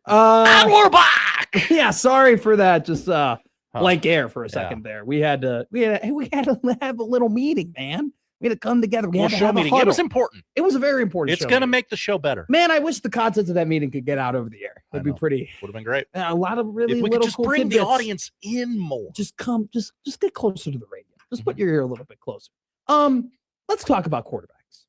All right. And we're back. Yeah. Sorry for that. Just blank air for a second there. We had to have a little meeting, man. We had to come together. We had to show have meeting. a It was huddle. important. It was a very important. It's show going to meeting. make the show better. Man, I wish the contents of that meeting could get out over the air. It'd be pretty. Would have been great. A lot of really If we little could just cool bring the tidbits. audience in more. Just come, just get closer to the radio. Just Mm-hmm. put your ear a little bit closer. Let's talk about quarterbacks.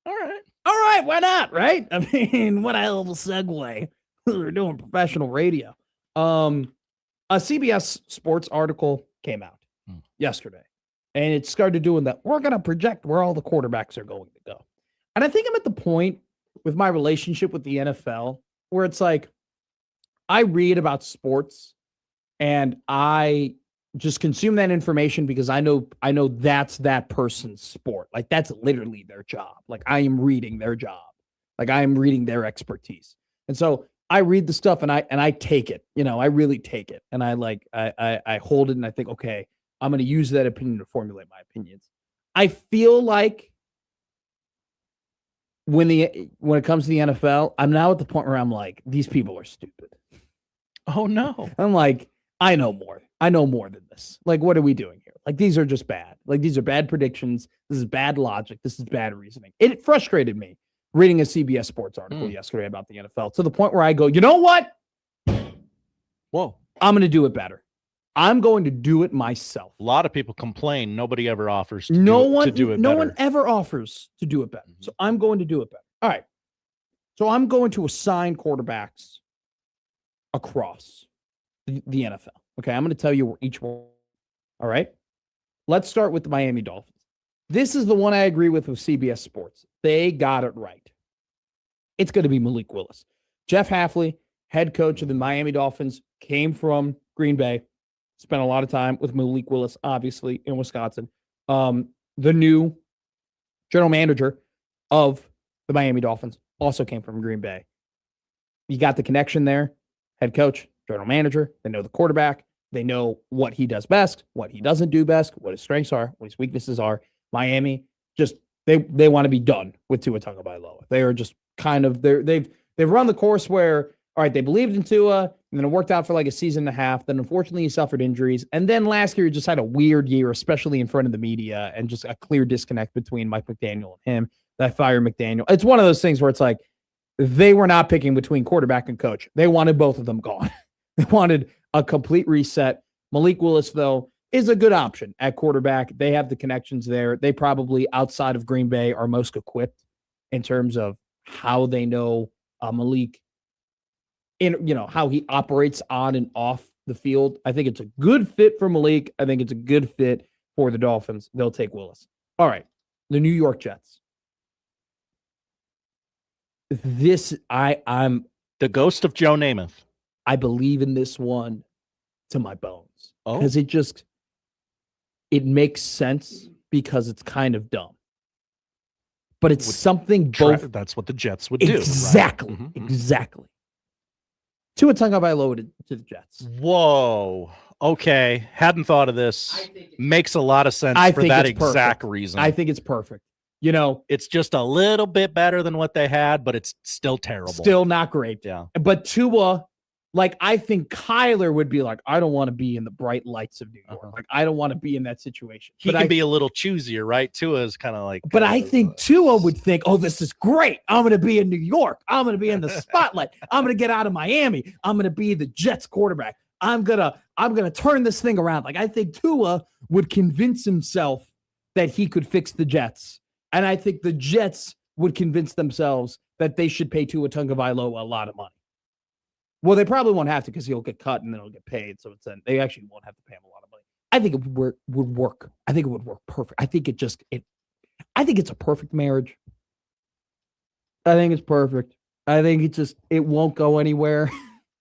All right. All right, why not? Right? I mean, what a hell of a segue. We're doing professional radio. A CBS Sports article came out yesterday, and it started doing that. We're going to project where all the quarterbacks are going to go. And I think I'm at the point with my relationship with the NFL where it's like I read about sports and I just consume that information because I know that's that person's sport. Like that's literally their job. Like I am reading their job. Like I am reading their expertise. And so I read the stuff and I take it, I really take it. And I hold it and I think, okay, I'm going to use that opinion to formulate my opinions. I feel like when it comes to the NFL, I'm now at the point where I'm like, these people are stupid. Oh no. I'm like, I know more. I know more than this. Like, what are we doing here? Like, these are just bad. Like, these are bad predictions. This is bad logic. This is bad reasoning. It frustrated me reading a CBS Sports article yesterday about the NFL to the point where I go, you know what? Whoa. I'm going to do it better. I'm going to do it myself. A lot of people complain. Nobody ever offers to No do it one better. ever offers to do it better. So I'm going to do it better. All right. So I'm going to assign quarterbacks across the NFL. Okay. I'm going to tell you where each one. All right. Let's start with the Miami Dolphins. This is the one I agree with CBS Sports. They got it right. It's going to be Malik Willis. Jeff Hafley, head coach of the Miami Dolphins, came from Green Bay, spent a lot of time with Malik Willis, obviously, in Wisconsin. The new general manager of the Miami Dolphins also came from Green Bay. You got the connection there. Head coach, general manager. They know the quarterback. They know what he does best, what he doesn't do best, what his strengths are, what his weaknesses are. Miami, just they want to be done with Tua Tagovailoa. They are just kind of they've run the course where, all right, they believed in Tua. And then it worked out for like a season and a half. Then unfortunately he suffered injuries. And then last year he just had a weird year, especially in front of the media, and just a clear disconnect between Mike McDaniel and him. That fired McDaniel. It's one of those things where it's like they were not picking between quarterback and coach. They wanted both of them gone. They wanted a complete reset. Malik Willis, though, is a good option at quarterback. They have the connections there. They probably, outside of Green Bay, are most equipped in terms of how they know Malik, how he operates on and off the field. I think it's a good fit for Malik. I think it's a good fit for the Dolphins. They'll take Willis. All right, the New York Jets. I'm the ghost of Joe Namath. I believe in this one to my bones because it makes sense because it's kind of dumb. But it's something both. That's what the Jets would do. Exactly. Right? Exactly. Tua Tagovailoa to the Jets. Whoa. Okay. Hadn't thought of this. Makes a lot of sense for that exact reason. I think it's perfect. It's just a little bit better than what they had, but it's still terrible. Still not great. Yeah. But Tua, I think Kyler would be like, I don't want to be in the bright lights of New York. Like, I don't want to be in that situation. He can be a little choosier, right? Tua is kind of like. But I think Tua would think, oh, this is great. I'm going to be in New York. I'm going to be in the spotlight. I'm going to get out of Miami. I'm going to be the Jets quarterback. I'm gonna turn this thing around. Like, I think Tua would convince himself that he could fix the Jets. And I think the Jets would convince themselves that they should pay Tua Tagovailoa a lot of money. Well, they probably won't have to because he'll get cut and then he'll get paid. So they actually won't have to pay him a lot of money. I think it would work. I think it would work perfect. I think it's a perfect marriage. I think it's perfect. I think it won't go anywhere.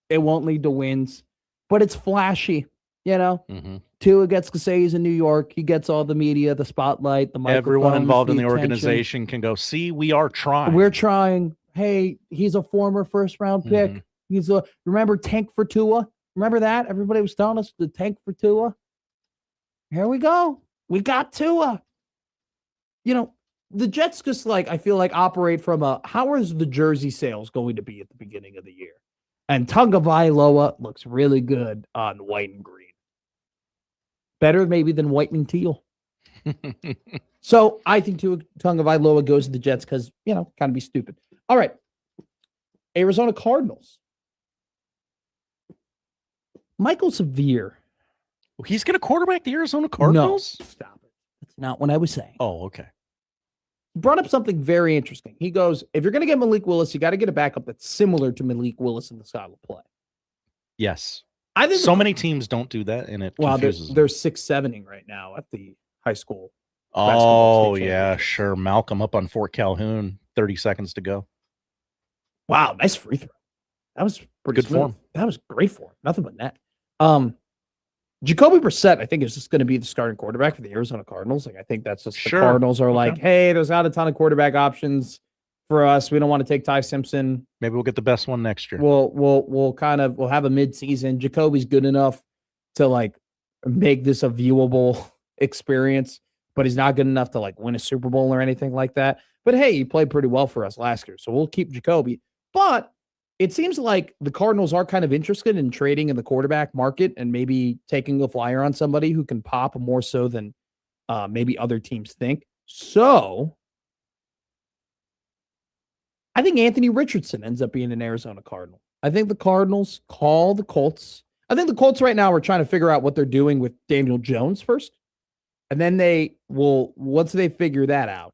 It won't lead to wins, but it's flashy, Mm-hmm. Tua gets to say he's in New York. He gets all the media, the spotlight, the microphone. Everyone involved in the organization can go, see, we are trying. We're trying. Hey, he's a former first-round pick. Mm-hmm. Remember tank for Tua? Remember that? Everybody was telling us the tank for Tua. Here we go. We got Tua. The Jets just I feel like operate from how is the jersey sales going to be at the beginning of the year? And Tagovailoa looks really good on white and green. Better maybe than white and teal. So I think Tua Tagovailoa goes to the Jets because, kind of be stupid. All right. Arizona Cardinals. Michael Severe. He's going to quarterback the Arizona Cardinals? No, stop it. That's not what I was saying. Oh, okay. Brought up something very interesting. He goes, if you're going to get Malik Willis, you got to get a backup that's similar to Malik Willis in the style of play. Yes. I think so many teams don't do that, and it confuses they're 6-7ing right now at the high school. Oh, yeah, sure. Malcolm up on Fort Calhoun, 30 seconds to go. Wow, nice free throw. That was pretty good form. That was great form. Nothing but net. Jacoby Brissett, I think, is just going to be the starting quarterback for the Arizona Cardinals. I think that's just the Cardinals are like, hey, there's not a ton of quarterback options for us. We don't want to take Ty Simpson. Maybe we'll get the best one next year. We'll have a mid-season. Jacoby's good enough to make this a viewable experience, but he's not good enough to win a Super Bowl or anything like that. But hey, he played pretty well for us last year, so we'll keep Jacoby. But it seems like the Cardinals are kind of interested in trading in the quarterback market and maybe taking a flyer on somebody who can pop more so than maybe other teams think. So I think Anthony Richardson ends up being an Arizona Cardinal. I think the Cardinals call the Colts. I think the Colts right now are trying to figure out what they're doing with Daniel Jones first. And then once they figure that out,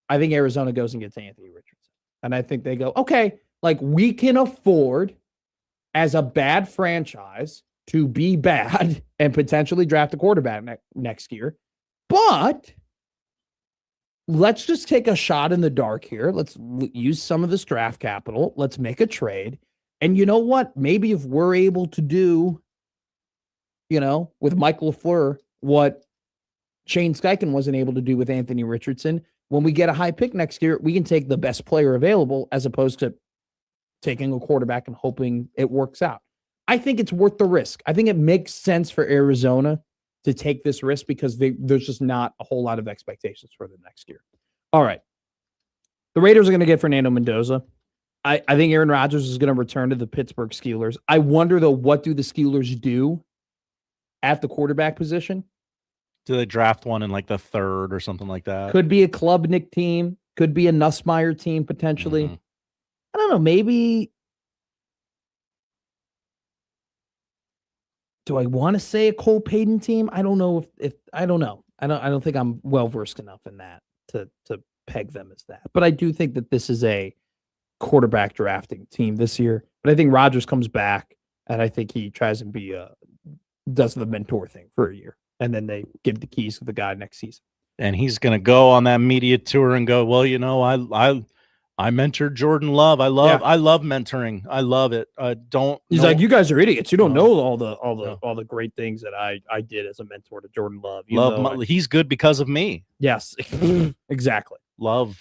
I think Arizona goes and gets Anthony Richardson. And I think they go, okay, we can afford as a bad franchise to be bad and potentially draft a quarterback next year. But let's just take a shot in the dark here. Let's use some of this draft capital. Let's make a trade. And you know what? Maybe if we're able to do, with Mike LaFleur, what Shane Steichen wasn't able to do with Anthony Richardson, when we get a high pick next year, we can take the best player available as opposed to taking a quarterback and hoping it works out. I think it's worth the risk. I think it makes sense for Arizona to take this risk because there's just not a whole lot of expectations for them next year. All right. The Raiders are going to get Fernando Mendoza. I think Aaron Rodgers is going to return to the Pittsburgh Steelers. I wonder, though, what do the Steelers do at the quarterback position? Do they draft one in like the 3rd or something like that? Could be a Klubnik team. Could be a Nussmeier team, potentially. Mhm. I don't know. Maybe. Do I want to say a Cole Payton team? I don't know if I don't know. I don't think I'm well versed enough in that to peg them as that. But I do think that this is a quarterback drafting team this year. But I think Rodgers comes back, and I think he tries and does the mentor thing for a year, and then they give the keys to the guy next season. And he's going to go on that media tour and go, well, I mentored Jordan Love. I love mentoring. I love it. He's like, you guys are idiots. You don't know all the great things that I did as a mentor to Jordan Love. He's good because of me. Yes, exactly. Love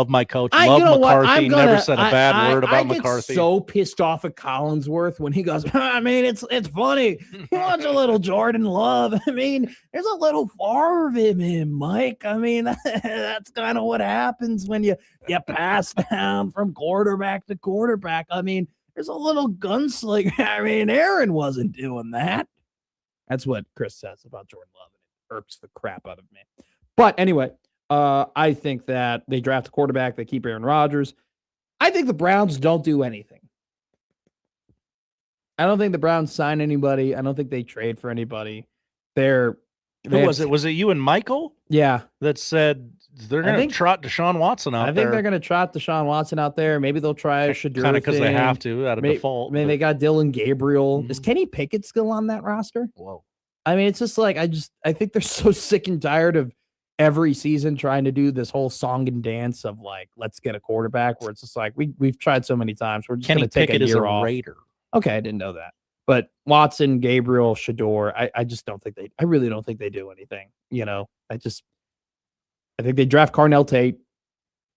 my coach. Love McCarthy. Never said a bad word about McCarthy. I get so pissed off at Collinsworth when he goes, I mean, it's funny. You watch a little Jordan Love. I mean, there's a little Favre in him, Mike. I mean, that's kind of what happens when you pass down from quarterback to quarterback. I mean, there's a little gunslinger. I mean, Aaron wasn't doing that. That's what Chris says about Jordan Love. It irks the crap out of me. But anyway, I think that they draft a quarterback. They keep Aaron Rodgers. I think the Browns don't do anything. I don't think the Browns sign anybody. I don't think they trade for anybody. Who was it? Was it you and Michael? Yeah. That said they're going to trot Deshaun Watson out there. I think they're going to trot Deshaun Watson out there. Maybe they'll try Shedeur. Kind of because they have to out of default. I mean, they got Dylan Gabriel. Mm-hmm. Is Kenny Pickett still on that roster? Whoa. I mean, it's just like, I think they're so sick and tired of every season trying to do this whole song and dance of like, let's get a quarterback, where it's just like, we've tried so many times. We're just going to take a year off. Raider. Okay, I didn't know that. But Watson, Gabriel, Shedeur, I just don't think I really don't think they do anything. You know, I think they draft Carnell Tate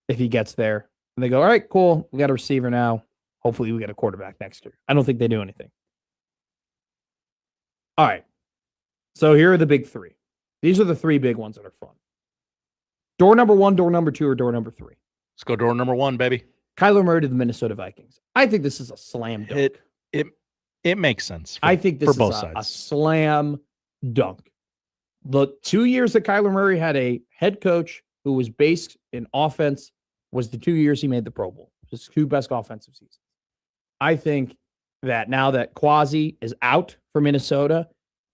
if he gets there. And they go, all right, cool. We got a receiver now. Hopefully we get a quarterback next year. I don't think they do anything. All right. So here are the big 3. These are the 3 big ones that are fun. Door number 1, door number 2, or door number 3? Let's go door number 1, baby. Kyler Murray to the Minnesota Vikings. I think this is a slam dunk. It makes sense. I think this is a slam dunk. The 2 years that Kyler Murray had a head coach who was based in offense was the 2 years he made the Pro Bowl. His 2 best offensive seasons. I think that now that Quasi is out for Minnesota,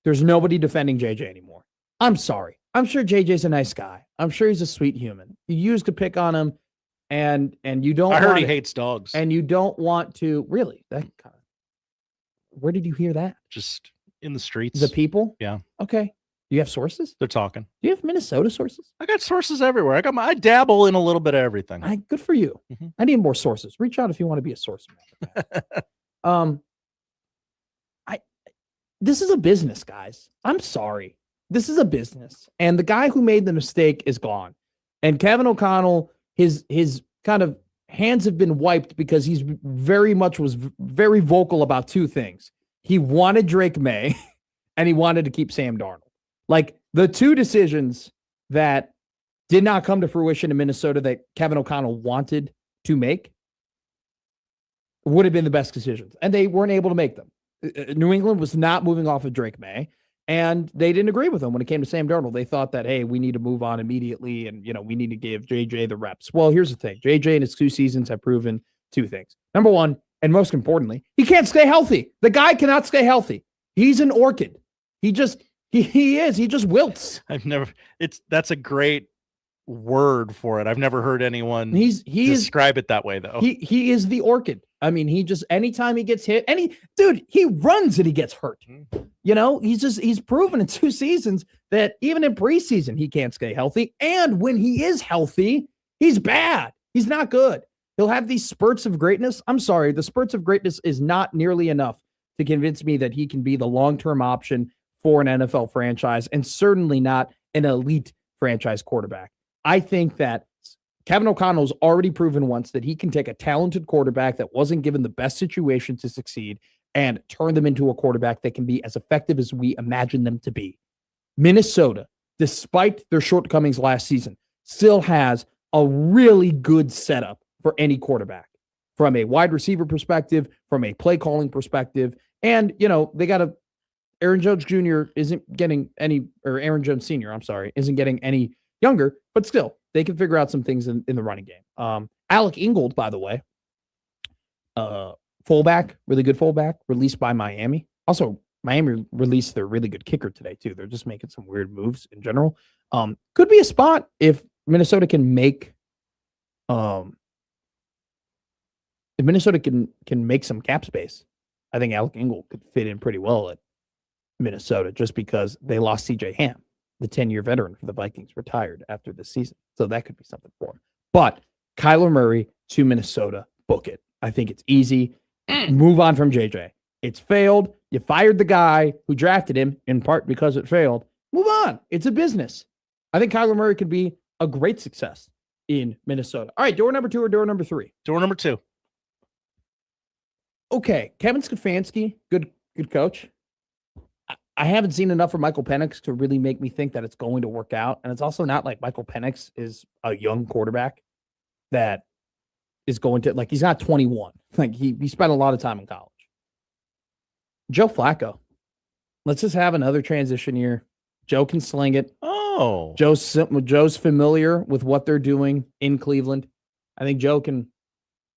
there's nobody defending JJ anymore. I'm sorry. I'm sure JJ's a nice guy. I'm sure he's a sweet human. You used to pick on him, and you don't. I heard he hates dogs. And you don't want to really. Where did you hear that? Just in the streets. The people? Yeah. Okay. Do you have sources? They're talking. Do you have Minnesota sources? I got sources everywhere. I dabble in a little bit of everything. Good for you. Mm-hmm. I need more sources. Reach out if you want to be a source. This is a business, guys. I'm sorry. This is a business. And the guy who made the mistake is gone. And Kevin O'Connell, his kind of hands have been wiped because was very vocal about 2 things. He wanted Drake May and he wanted to keep Sam Darnold. Like the 2 decisions that did not come to fruition in Minnesota that Kevin O'Connell wanted to make would have been the best decisions. And they weren't able to make them. New England was not moving off of Drake May, and they didn't agree with him when it came to Sam Darnold. They thought that, hey, we need to move on immediately, and we need to give JJ the reps. Well, here's the thing: JJ in his 2 seasons have proven 2 things. Number 1, and most importantly, he can't stay healthy. The guy cannot stay healthy. He's an orchid. He is. He just wilts. That's a great word for it. I've never heard anyone describe it that way, though. He is the orchid. I mean, anytime he gets hit, he runs and he gets hurt. He's proven in 2 seasons that even in preseason, he can't stay healthy. And when he is healthy, he's bad. He's not good. He'll have these spurts of greatness. I'm sorry. The spurts of greatness is not nearly enough to convince me that he can be the long-term option for an NFL franchise, and certainly not an elite franchise quarterback. I think that Kevin O'Connell's already proven once that he can take a talented quarterback that wasn't given the best situation to succeed and turn them into a quarterback that can be as effective as we imagine them to be. Minnesota, despite their shortcomings last season, still has a really good setup for any quarterback. from a wide receiver perspective, from a play calling perspective. And, they got Aaron Jones Jr. isn't getting any, or Aaron Jones Sr., I'm sorry, isn't getting any younger, but still, they can figure out some things in the running game. Alec Ingold, by the way, fullback, really good fullback, released by Miami. Also, Miami released their really good kicker today, too. They're just making some weird moves in general. Could be a spot if Minnesota can make if Minnesota can make some cap space. I think Alec Ingold could fit in pretty well at Minnesota just because they lost CJ Ham, the 10-year veteran for the Vikings, retired after this season. So that could be something for him. But Kyler Murray to Minnesota, book it. I think it's easy. Move on from JJ. It's failed. You fired the guy who drafted him in part because it failed. Move on. It's a business. I think Kyler Murray could be a great success in Minnesota. All right, door number 2 or door number 3? Door number 2. Okay, Kevin Stefanski, good coach. I haven't seen enough from Michael Penix to really make me think that it's going to work out. And it's also not like Michael Penix is a young quarterback that is going to, like, he's not 21. Like, he spent a lot of time in college. Joe Flacco. Let's just have another transition year. Joe can sling it. Oh. Joe's familiar with what they're doing in Cleveland. I think Joe can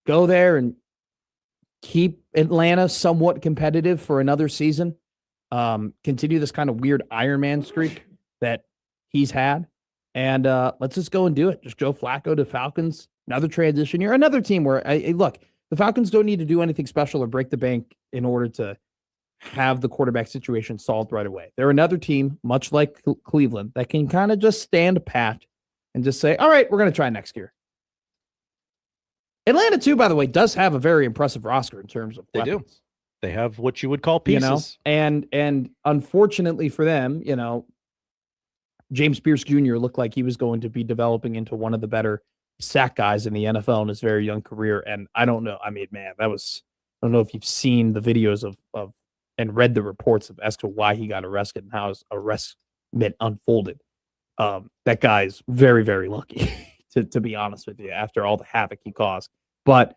go there and keep Atlanta somewhat competitive for another season. Continue this kind of weird Iron Man streak that he's had. And let's just go and do it. Just Joe Flacco to Falcons. Another transition year. Another team where, look, the Falcons don't need to do anything special or break the bank in order to have the quarterback situation solved right away. They're another team, much like Cleveland, that can kind of just stand pat and just say, all right, we're going to try next year. Atlanta, too, by the way, does have a very impressive roster in terms of weapons. They do. They have what you would call pieces. And unfortunately for them, James Pierce Jr. looked like he was going to be developing into one of the better sack guys in the NFL in his very young career. And I don't know. I mean, man, I don't know if you've seen the videos of and read the reports as to why he got arrested and how his arrest unfolded. That guy is very, very lucky, to be honest with you, after all the havoc he caused. But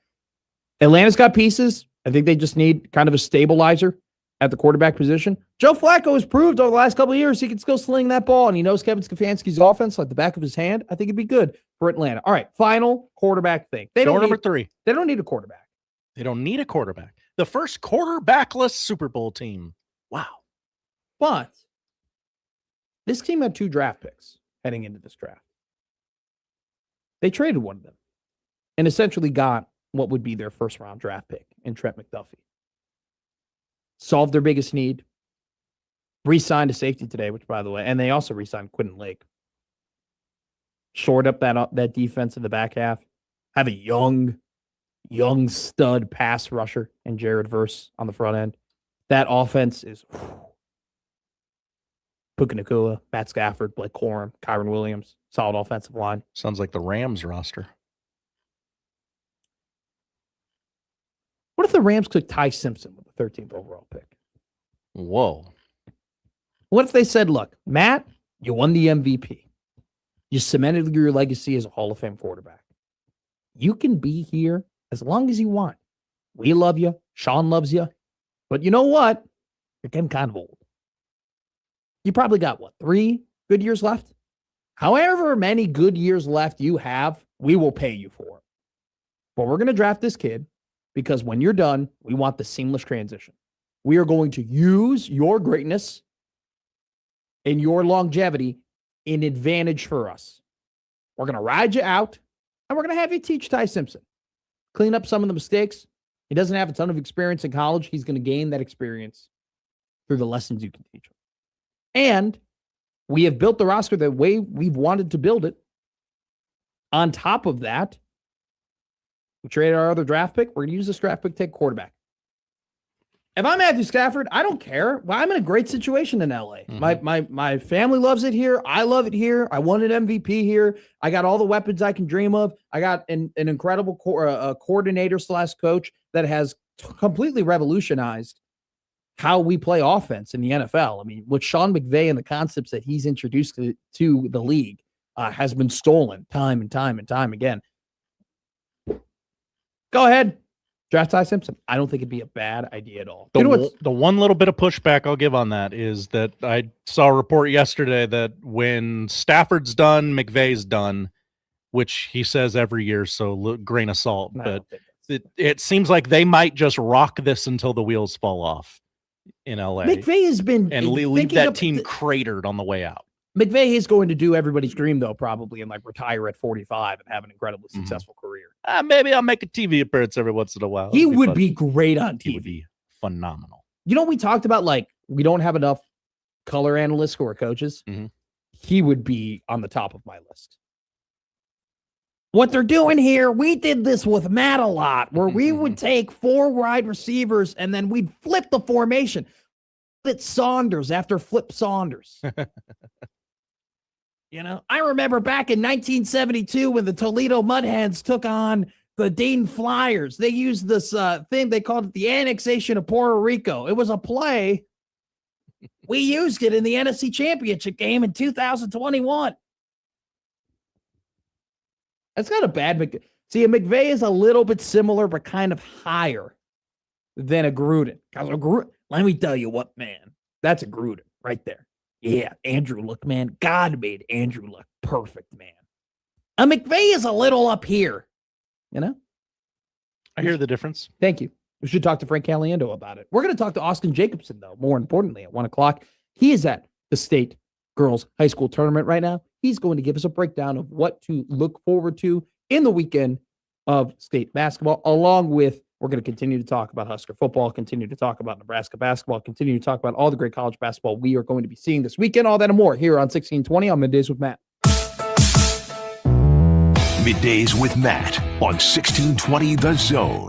Atlanta's got pieces. I think they just need kind of a stabilizer at the quarterback position. Joe Flacco has proved over the last couple of years he can still sling that ball, and he knows Kevin Stefanski's offense like the back of his hand. I think it'd be good for Atlanta. All right, final quarterback thing. Number 3. They don't need a quarterback. They don't need a quarterback. The first quarterbackless Super Bowl team. Wow. But this team had 2 draft picks heading into this draft. They traded one of them and essentially got what would be their first-round draft pick in Trent McDuffie. Solved their biggest need. Re-signed a safety today, which, by the way, and they also re-signed Quentin Lake. Shored up that defense in the back half. Have a young stud pass rusher and Jared Verse on the front end. That offense is Puka Nacua, Matt Stafford, Blake Corum, Kyron Williams, solid offensive line. Sounds like the Rams roster. What if the Rams took Ty Simpson with the 13th overall pick? Whoa. What if they said, look, Matt, you won the MVP. You cemented your legacy as a Hall of Fame quarterback. You can be here as long as you want. We love you. Sean loves you. But you know what? You're getting kind of old. You probably got, 3 good years left? However many good years left you have, we will pay you for it. But we're going to draft this kid because when you're done, we want the seamless transition. We are going to use your greatness and your longevity in advantage for us. We're going to ride you out, and we're going to have you teach Ty Simpson. Clean up some of the mistakes. He doesn't have a ton of experience in college. He's going to gain that experience through the lessons you can teach him. And we have built the roster the way we've wanted to build it. On top of that, we traded our other draft pick. We're going to use this draft pick to take quarterback. If I'm Matthew Stafford, I don't care. Well, I'm in a great situation in LA. Mm-hmm. My family loves it here. I love it here. I won an MVP here. I got all the weapons I can dream of. I got an incredible coordinator / coach that has completely revolutionized how we play offense in the NFL. I mean, with Sean McVay and the concepts that he's introduced to the league has been stolen time and time and time again. Go ahead. Draft Ty Simpson. I don't think it'd be a bad idea at all. The one little bit of pushback I'll give on that is that I saw a report yesterday that when Stafford's done, McVay's done, which he says every year, so grain of salt. But it seems like they might just rock this until the wheels fall off in LA. McVay has been and leave that team cratered on the way out. McVay is going to do everybody's dream, though, probably, and like retire at 45 and have an incredibly successful career. Maybe I'll make a TV appearance every once in a while. He would be great on TV. He would be phenomenal. You know, we talked about like we don't have enough color analysts who are coaches. He would be on the top of my list. What they're doing here, we did this with Matt a lot, where we would take 4 wide receivers and then we'd flip the formation. Flip Saunders after Flip Saunders. You know, I remember back in 1972 when the Toledo Mudhens took on the Dayton Flyers. They used this thing, they called it the annexation of Puerto Rico. It was a play. We used it in the NFC Championship game in 2021. That's not a bad See, a McVay is a little bit similar, but kind of higher than a Gruden. Let me tell you what, man. That's a Gruden right there. Yeah, Andrew Luck, man. God made Andrew Luck perfect, man. A McVay is a little up here, you know? I hear the difference. Thank you. We should talk to Frank Caliendo about it. We're going to talk to Austin Jacobson, though, more importantly, at 1 o'clock. He is at the state girls high school tournament right now. He's going to give us a breakdown of what to look forward to in the weekend of state basketball, along with we're going to continue to talk about Husker football, continue to talk about Nebraska basketball, continue to talk about all the great college basketball we are going to be seeing this weekend, all that and more here on 1620 on Middays with Matt. Middays with Matt on 1620 The Zone.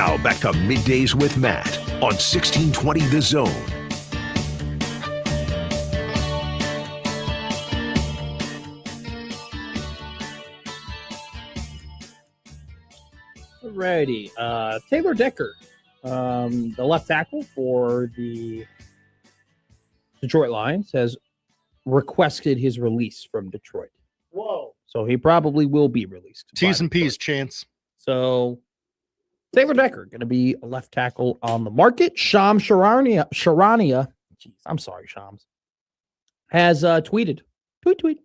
Now back to Middays with Matt on 1620 The Zone. Alrighty. Taylor Decker, the left tackle for the Detroit Lions, has requested his release from Detroit. Whoa. So he probably will be released. T's and P's, Chance. So Taylor Decker going to be a left tackle on the market. Shams Charania, I'm sorry, Shams, has tweeted. Tweet.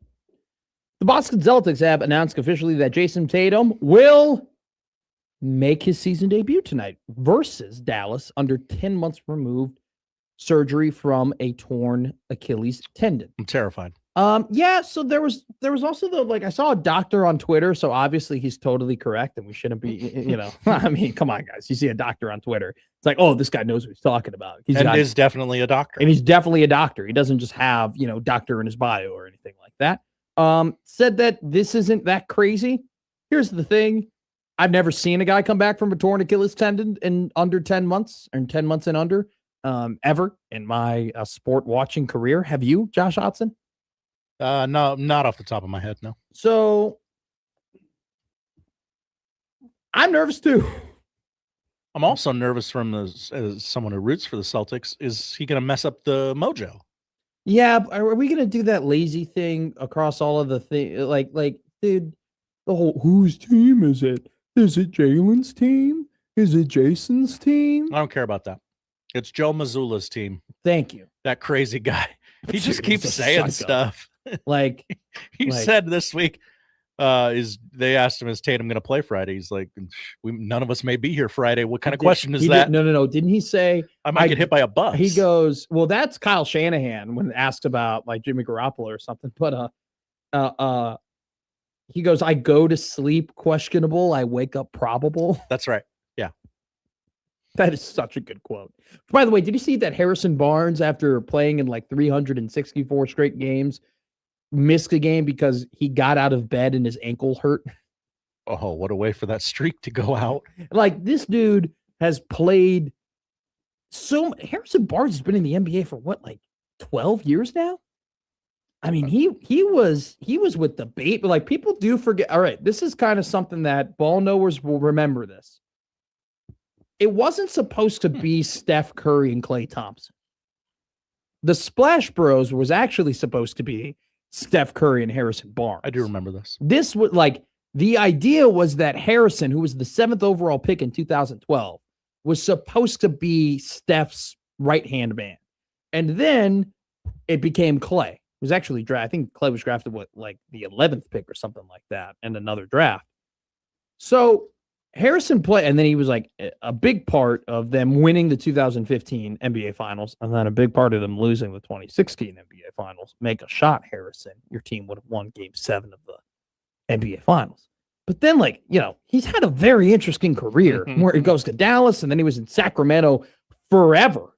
The Boston Celtics have announced officially that Jason Tatum will make his season debut tonight versus Dallas under 10 months removed surgery from a torn Achilles tendon. I'm terrified. Yeah, so there was also I saw a doctor on Twitter, so obviously he's totally correct and we shouldn't be, I mean, come on guys. You see a doctor on Twitter. It's like, oh, this guy knows what he's talking about. Is definitely a doctor. And he's definitely a doctor. He doesn't just have, doctor in his bio or anything like that. Said that this isn't that crazy. Here's the thing. I've never seen a guy come back from a torn Achilles tendon in under 10 months or 10 months and under ever in my sport watching career. Have you, Josh Hodson? No, not off the top of my head, no. So I'm nervous too. I'm also nervous as someone who roots for the Celtics. Is he going to mess up the mojo? Yeah, are we going to do that lazy thing across all of the things? Like, dude, the whole whose team is it? Is it Jalen's team? Is it Jason's team? I don't care about that. It's Joe Mazzulla's team. Thank you. That crazy guy. He just keeps saying stuff. Like he said this week, they asked him, is Tatum going to play Friday? He's like, none of us may be here Friday. What kind of question is that? No. Didn't he say I might get hit by a bus? He goes, well, that's Kyle Shanahan when asked about like Jimmy Garoppolo or something. But he goes, I go to sleep questionable, I wake up probable. That's right. Yeah. That is such a good quote. By the way, did you see that Harrison Barnes, after playing in like 364 straight games, missed a game because he got out of bed and his ankle hurt? Oh, what a way for that streak to go out. Like, this dude has played Harrison Barnes has been in the NBA for what, like 12 years now? I mean, he was with the bait, but like people do forget. All right, this is kind of something that ball knowers will remember this. It wasn't supposed to be Steph Curry and Klay Thompson. The Splash Bros was actually supposed to be Steph Curry and Harrison Barnes. I do remember this. This was like, the idea was that Harrison, who was the 7th overall pick in 2012, was supposed to be Steph's right-hand man. And then it became Klay. Was actually I think Klay was drafted with like the 11th pick or something like that in another draft. So Harrison played, and then he was like a big part of them winning the 2015 NBA Finals, and then a big part of them losing the 2016 NBA Finals. Make a shot, Harrison. Your team would have won Game 7 of the NBA Finals. But then, he's had a very interesting career where he goes to Dallas, and then he was in Sacramento forever.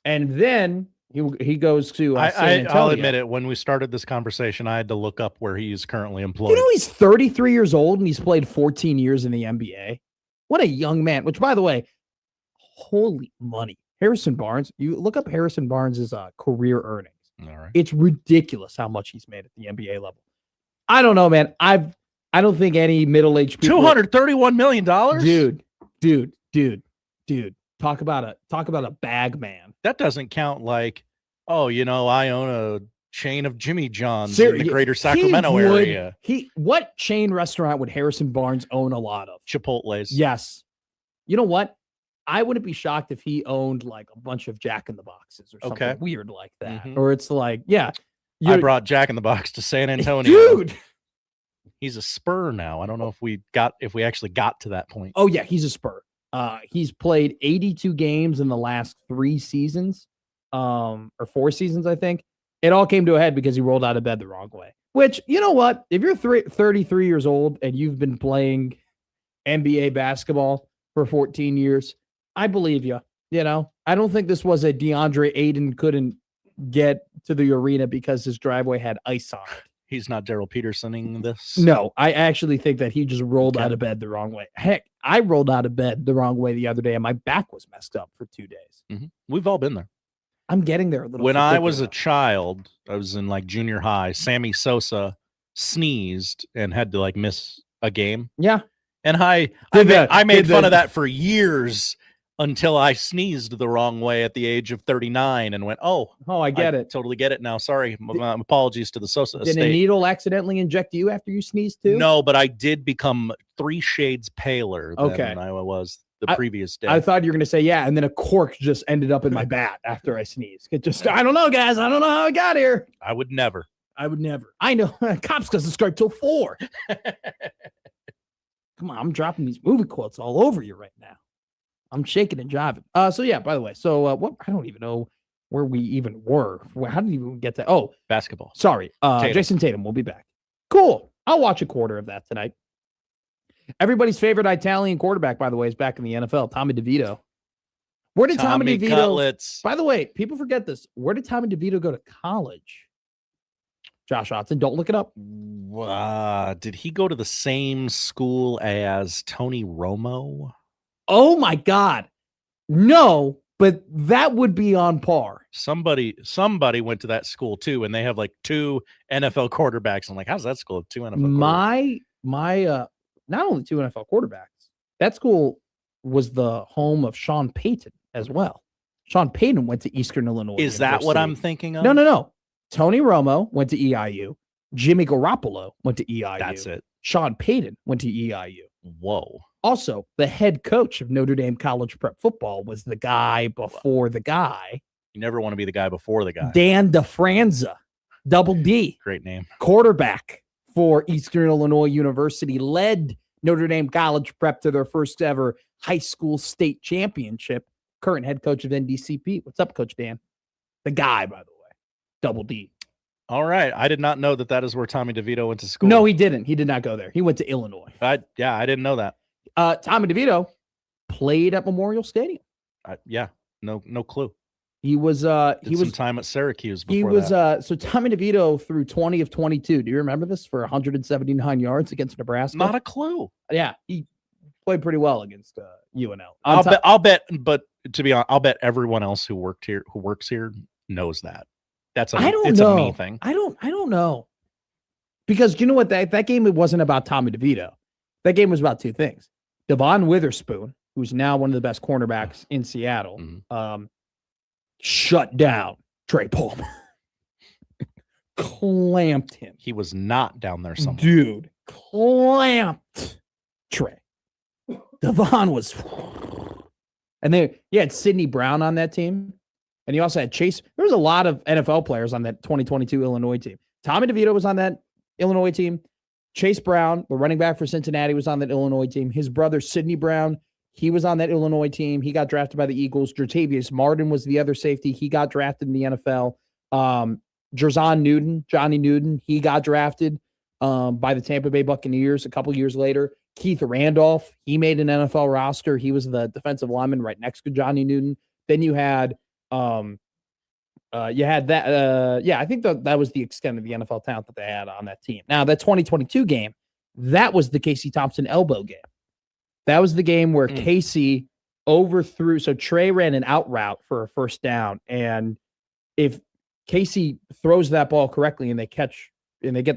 And then he goes to San Antonio. I'll admit it. When we started this conversation, I had to look up where he is currently employed. You know, he's 33 years old and he's played 14 years in the NBA. What a young man. Which, by the way, holy money. Harrison Barnes. You look up Harrison Barnes' career earnings. All right. It's ridiculous how much he's made at the NBA level. I don't know, man. I don't think any middle-aged people. $231 million, dude. Talk about a bag man. That doesn't count like, I own a chain of Jimmy John's in the greater Sacramento area. What chain restaurant would Harrison Barnes own a lot of? Chipotle's. Yes. You know what? I wouldn't be shocked if he owned like a bunch of Jack in the Boxes or something weird like that. Mm-hmm. Or it's like, I brought Jack in the Box to San Antonio. Dude. He's a Spur now. I don't know if we actually got to that point. Oh yeah, he's a Spur. He's played 82 games in the last 3 seasons, or 4 seasons, I think. It all came to a head because he rolled out of bed the wrong way. Which, you know what? If you're 33 years old and you've been playing NBA basketball for 14 years, I believe you. I don't think this was a DeAndre Ayton couldn't get to the arena because his driveway had ice on it. He's not Daryl Petersoning this. No, I actually think that he just rolled out of bed the wrong way. Heck, I rolled out of bed the wrong way the other day, and my back was messed up for 2 days. Mm-hmm. We've all been there. I'm getting there a little. When I was a child, I was in like junior high. Sammy Sosa sneezed and had to like miss a game. Yeah, and I made fun of that for years until I sneezed the wrong way at the age of 39 and went, I get it. Totally get it now. Sorry, apologies to the Sosa Did estate. a needle accidentally inject you after you sneezed too? No, but I did become 3 shades paler than I was the previous day. I thought you were going to say, yeah, and then a cork just ended up in my bat after I sneezed. It just, I don't know, guys. I don't know how I got here. I would never. I know. Cops doesn't start till 4. Come on, I'm dropping these movie quotes all over you right now. I'm shaking and jiving. So yeah, by the way, what I don't even know where we even were. How did we even get to? Oh, basketball. Sorry. Jason Tatum will be back. Cool. I'll watch a quarter of that tonight. Everybody's favorite Italian quarterback, by the way, is back in the NFL, Tommy DeVito. Where did Tommy DeVito? Cutlets. By the way, people forget this. Where did Tommy DeVito go to college? Josh Otson, don't look it up. Did he go to the same school as Tony Romo? Oh my God. No, but that would be on par. Somebody went to that school too, and they have like 2 NFL quarterbacks. I'm like, how's that school have 2 NFL quarterbacks? My not only 2 NFL quarterbacks, that school was the home of Sean Payton as well. Sean Payton went to Eastern Illinois. Is that what I'm thinking of? No. Tony Romo went to EIU. Jimmy Garoppolo went to EIU. That's it. Sean Payton went to EIU. Whoa. Also, the head coach of Notre Dame College Prep Football was the guy before the guy. You never want to be the guy before the guy. Dan DeFranza, Double D. Great name. Quarterback for Eastern Illinois University, led Notre Dame College Prep to their first ever high school state championship. Current head coach of NDCP. What's up, Coach Dan? The guy, by the way. Double D. All right. I did not know that is where Tommy DeVito went to school. No, he didn't. He did not go there. He went to Illinois. I didn't know that. Tommy DeVito played at Memorial Stadium. No clue. He was some time at Syracuse before so Tommy DeVito threw 20 of 22. Do you remember this? For 179 yards against Nebraska? Not a clue. Yeah, he played pretty well against UNL. I'll bet, but to be honest, I'll bet everyone else who works here knows that. It's a me thing. I don't know. Because you know what? That game, it wasn't about Tommy DeVito. That game was about 2 things. Devon Witherspoon, who's now one of the best cornerbacks in Seattle, shut down Trey Palmer. Clamped him. He was not down there somewhere. Dude, clamped Trey. Devon was... And you had Sidney Brown on that team. And you also had Chase. There was a lot of NFL players on that 2022 Illinois team. Tommy DeVito was on that Illinois team. Chase Brown, the running back for Cincinnati, was on that Illinois team. His brother, Sidney Brown, he was on that Illinois team. He got drafted by the Eagles. Jertavius Martin was the other safety. He got drafted in the NFL. Johnny Newton, he got drafted by the Tampa Bay Buccaneers a couple years later. Keith Randolph, he made an NFL roster. He was the defensive lineman right next to Johnny Newton. Then you had I think that was the extent of the NFL talent that they had on that team. Now, that 2022 game, that was the Casey Thompson elbow game. That was the game where Casey overthrew. So Trey ran an out route for a first down. And if Casey throws that ball correctly and they get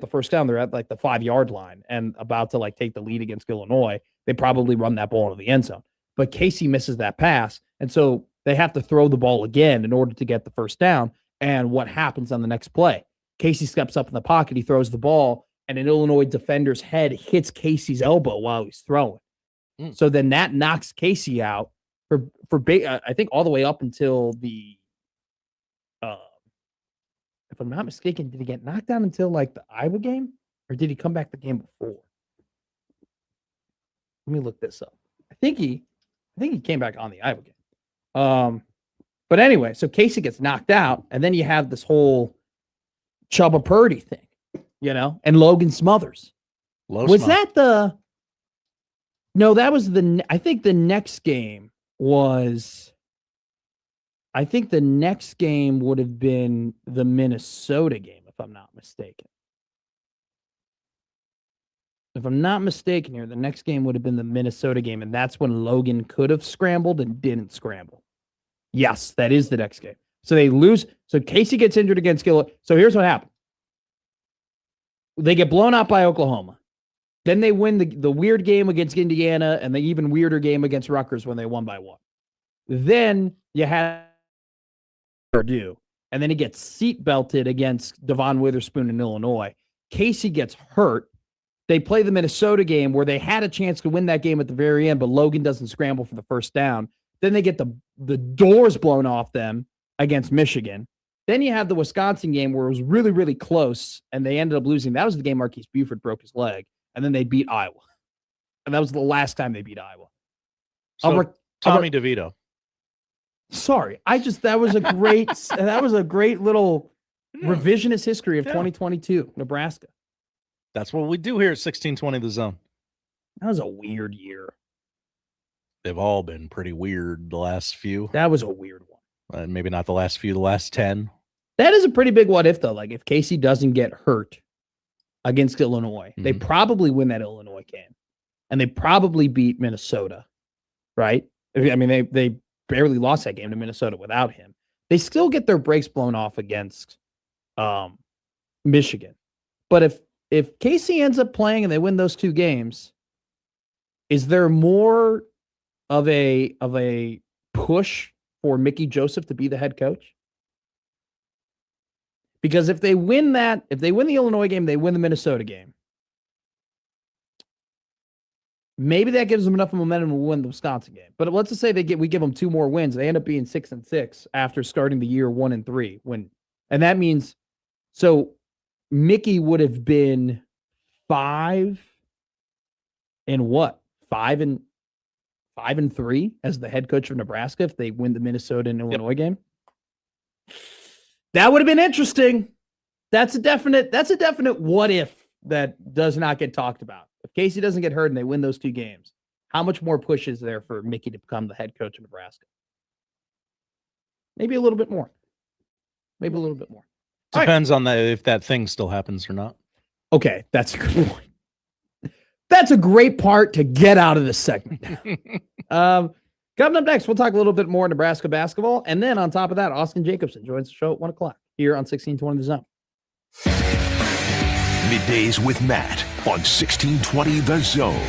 the first down, they're at like the 5-yard line and about to like take the lead against Illinois, they probably run that ball into the end zone. But Casey misses that pass. And so they have to throw the ball again in order to get the first down. And what happens on the next play? Casey steps up in the pocket. He throws the ball, and an Illinois defender's head hits Casey's elbow while he's throwing. So then that knocks Casey out for I think all the way up until the, if I'm not mistaken, did he get knocked down until like the Iowa game, or did he come back the game before? Let me look this up. I think he came back on the Iowa game. But anyway, so Casey gets knocked out, and then you have this whole Chubba Purdy thing, and Logan Smothers. I think the next game would have been the Minnesota game, if I'm not mistaken. if I'm not mistaken here, the next game would have been the Minnesota game, and that's when Logan could have scrambled and didn't scramble. Yes, that is the next game. So they lose. So Casey gets injured against Gillett. So here's what happened. They get blown out by Oklahoma. Then they win the weird game against Indiana and the even weirder game against Rutgers when they won by 1. Then you had Purdue, and then he gets seat belted against Devon Witherspoon in Illinois. Casey gets hurt. They play the Minnesota game where they had a chance to win that game at the very end, but Logan doesn't scramble for the first down. Then they get the doors blown off them against Michigan. Then you have the Wisconsin game where it was really, really close, and they ended up losing. That was the game Marquise Buford broke his leg, and then they beat Iowa. And that was the last time they beat Iowa. So Tommy DeVito. Sorry, that was a great little revisionist history of 2022 Nebraska. That's what we do here at 1620 The Zone. That was a weird year. They've all been pretty weird the last few. That was a weird one. Maybe not the last few, the last 10. That is a pretty big what if, though. Like, if Casey doesn't get hurt against Illinois, they probably win that Illinois game. And they probably beat Minnesota, right? I mean, they barely lost that game to Minnesota without him. They still get their brakes blown off against Michigan. But if Casey ends up playing and they win those 2 games, is there more of a push for Mickey Joseph to be the head coach? Because if they win the Illinois game, they win the Minnesota game. Maybe that gives them enough momentum to win the Wisconsin game. But let's just say we give them 2 more wins. They end up being 6-6 after starting the year 1-3. And that means Mickey would have been 5 and what? 5-3 as the head coach of Nebraska if they win the Minnesota and Illinois game. That would have been interesting. That's a definite what if that does not get talked about. If Casey doesn't get hurt and they win those 2 games, how much more push is there for Mickey to become the head coach of Nebraska? Maybe a little bit more. Depends on if that thing still happens or not. Okay, that's a good point. That's a great part to get out of this segment. Coming up next, we'll talk a little bit more Nebraska basketball. And then on top of that, Austin Jacobson joins the show at 1 o'clock here on 1620 The Zone. Middays with Matt on 1620 The Zone.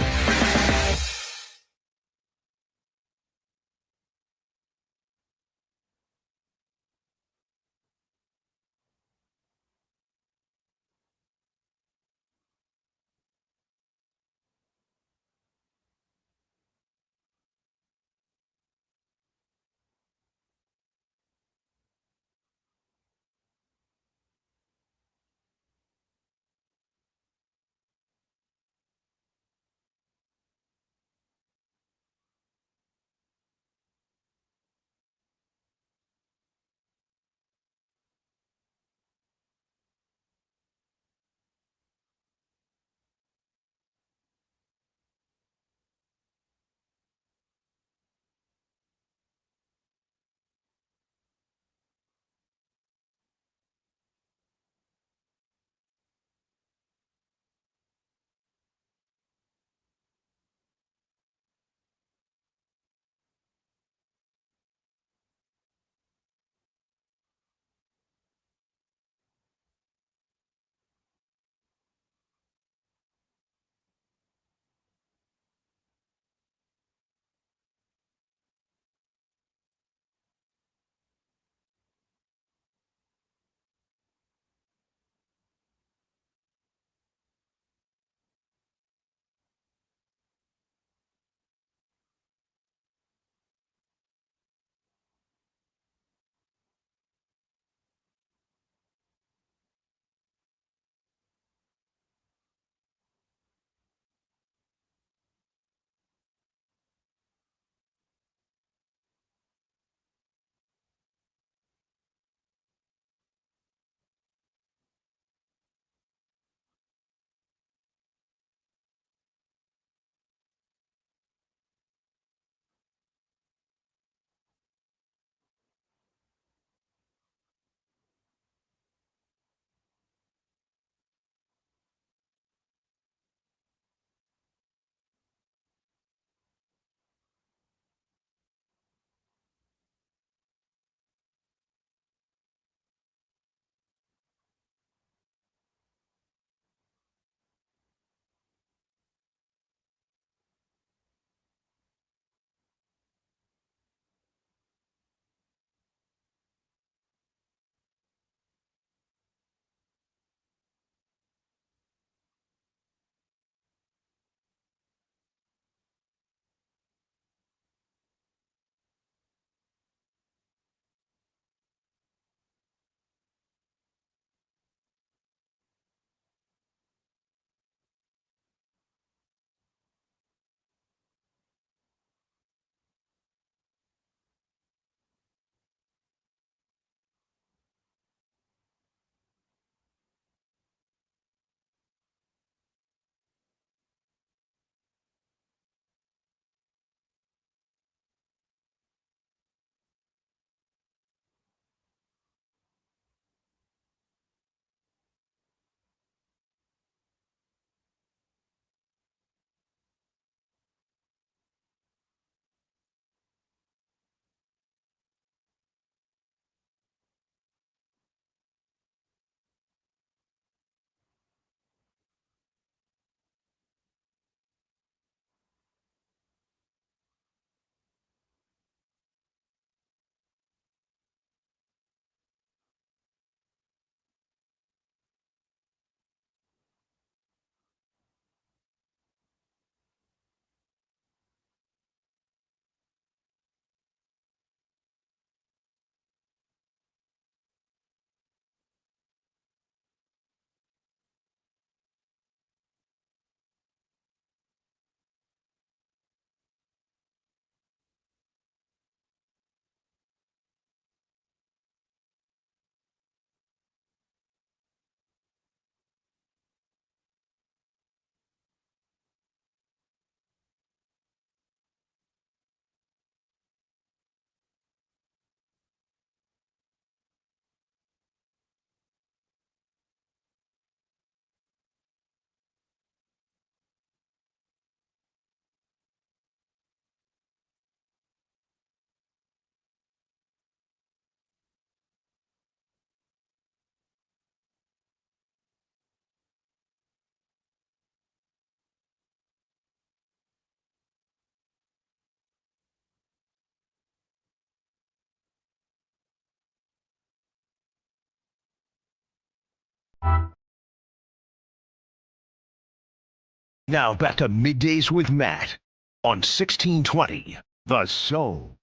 Now back to Middays with Matt on 1620 The Zone.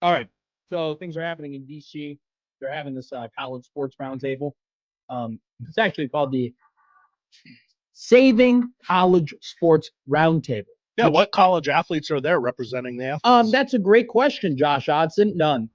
All right. So things are happening in DC. They're having this college sports roundtable. It's actually called the Saving College Sports Roundtable. Yeah, what college athletes are there representing the athletes? That's a great question, Josh Odson. None.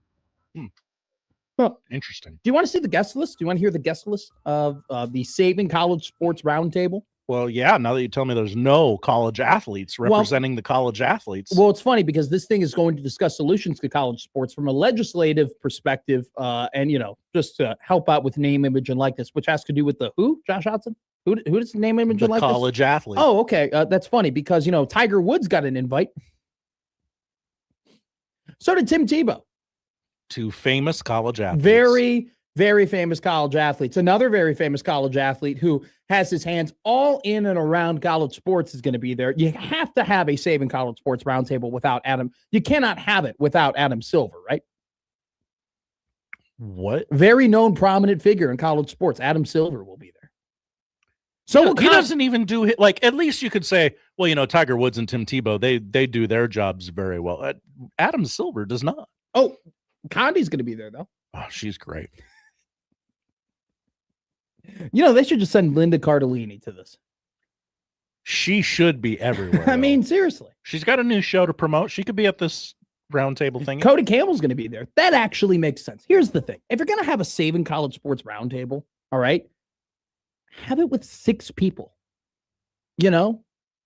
Well, interesting. Do you want to see the guest list? Do you want to hear the guest list of the Saving College Sports Roundtable? Well, yeah, now that you tell me there's no college athletes representing the college athletes. Well, it's funny because this thing is going to discuss solutions to college sports from a legislative perspective and, just to help out with name, image, and likeness, which has to do with the who, Josh Hodson? Who does name, image, and likeness? College athlete. Oh, okay. That's funny because, Tiger Woods got an invite. So did Tim Tebow. Two famous college athletes. Very, very famous college athletes. Another very famous college athlete who has his hands all in and around college sports is going to be there. You have to have a Saving College Sports Roundtable without Adam. You cannot have it without Adam Silver, right? What? Very known, prominent figure in college sports. Adam Silver will be there. So he doesn't even do it. Like, at least you could say, well, Tiger Woods and Tim Tebow, they do their jobs very well. Adam Silver does not. Oh, Condi's going to be there, though. Oh, she's great. They should just send Linda Cardellini to this. She should be everywhere. I mean, seriously. She's got a new show to promote. She could be at this roundtable thing. Cody Campbell's going to be there. That actually makes sense. Here's the thing. If you're going to have a Saving College Sports Roundtable, all right, have it with 6 people. You don't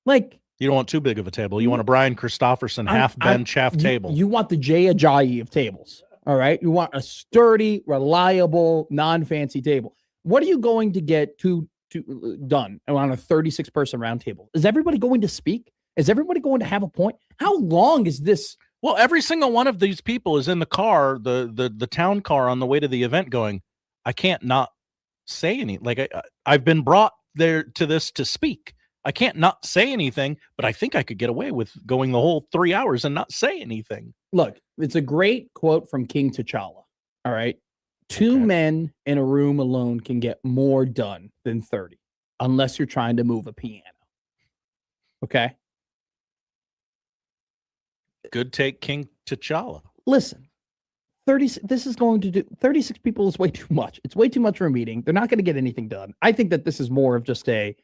want too big of a table. You want a Brian Christofferson half bench, half table. You want the Jay Ajayi of tables. All right. You want a sturdy, reliable, non-fancy table. What are you going to get done on a 36-person roundtable? Is everybody going to speak? Is everybody going to have a point? How long is this? Well, every single one of these people is in the car, the town car on the way to the event going, I can't not say anything. Like I've been brought there to this to speak. I can't not say anything, but I think I could get away with going the whole 3 hours and not say anything. Look, it's a great quote from King T'Challa. All right. 2 men in a room alone can get more done than 30, unless you're trying to move a piano. Okay. Good take, King T'Challa. Listen, 36 people is way too much. It's way too much for a meeting. They're not going to get anything done. I think that this is more of just a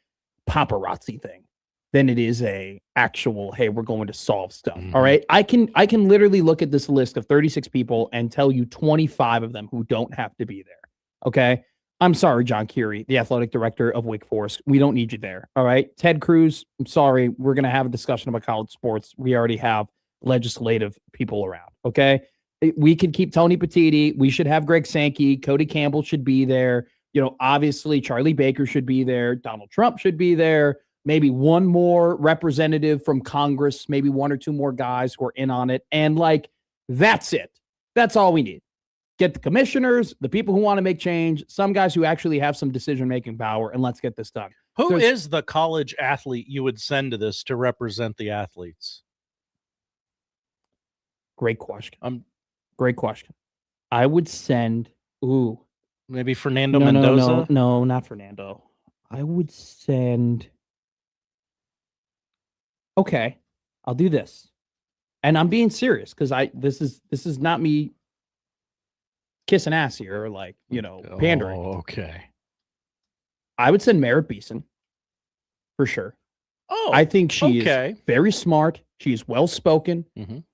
paparazzi thing than it is a actual, hey, we're going to solve stuff. All right. I can literally look at this list of 36 people and tell you 25 of them who don't have to be there. Okay. I'm sorry, John Curie, the athletic director of Wake Forest. We don't need you there. All right. Ted Cruz, I'm sorry. We're going to have a discussion about college sports. We already have legislative people around. Okay. We could keep Tony Petitti. We should have Greg Sankey. Cody Campbell should be there. Obviously Charlie Baker should be there. Donald Trump should be there. Maybe one more representative from Congress, maybe 1 or 2 more guys who are in on it. And that's it. That's all we need. Get the commissioners, the people who want to make change, some guys who actually have some decision-making power, and let's get this done. Who is the college athlete you would send to this to represent the athletes? Great question. Great question. I would send, maybe Fernando Mendoza? No, not Fernando. I would send... Okay, I'll do this. And I'm being serious because this is not me kissing ass here or pandering. Oh, okay. I would send Merritt Beeson for sure. Oh, I think she is very smart. She is well-spoken,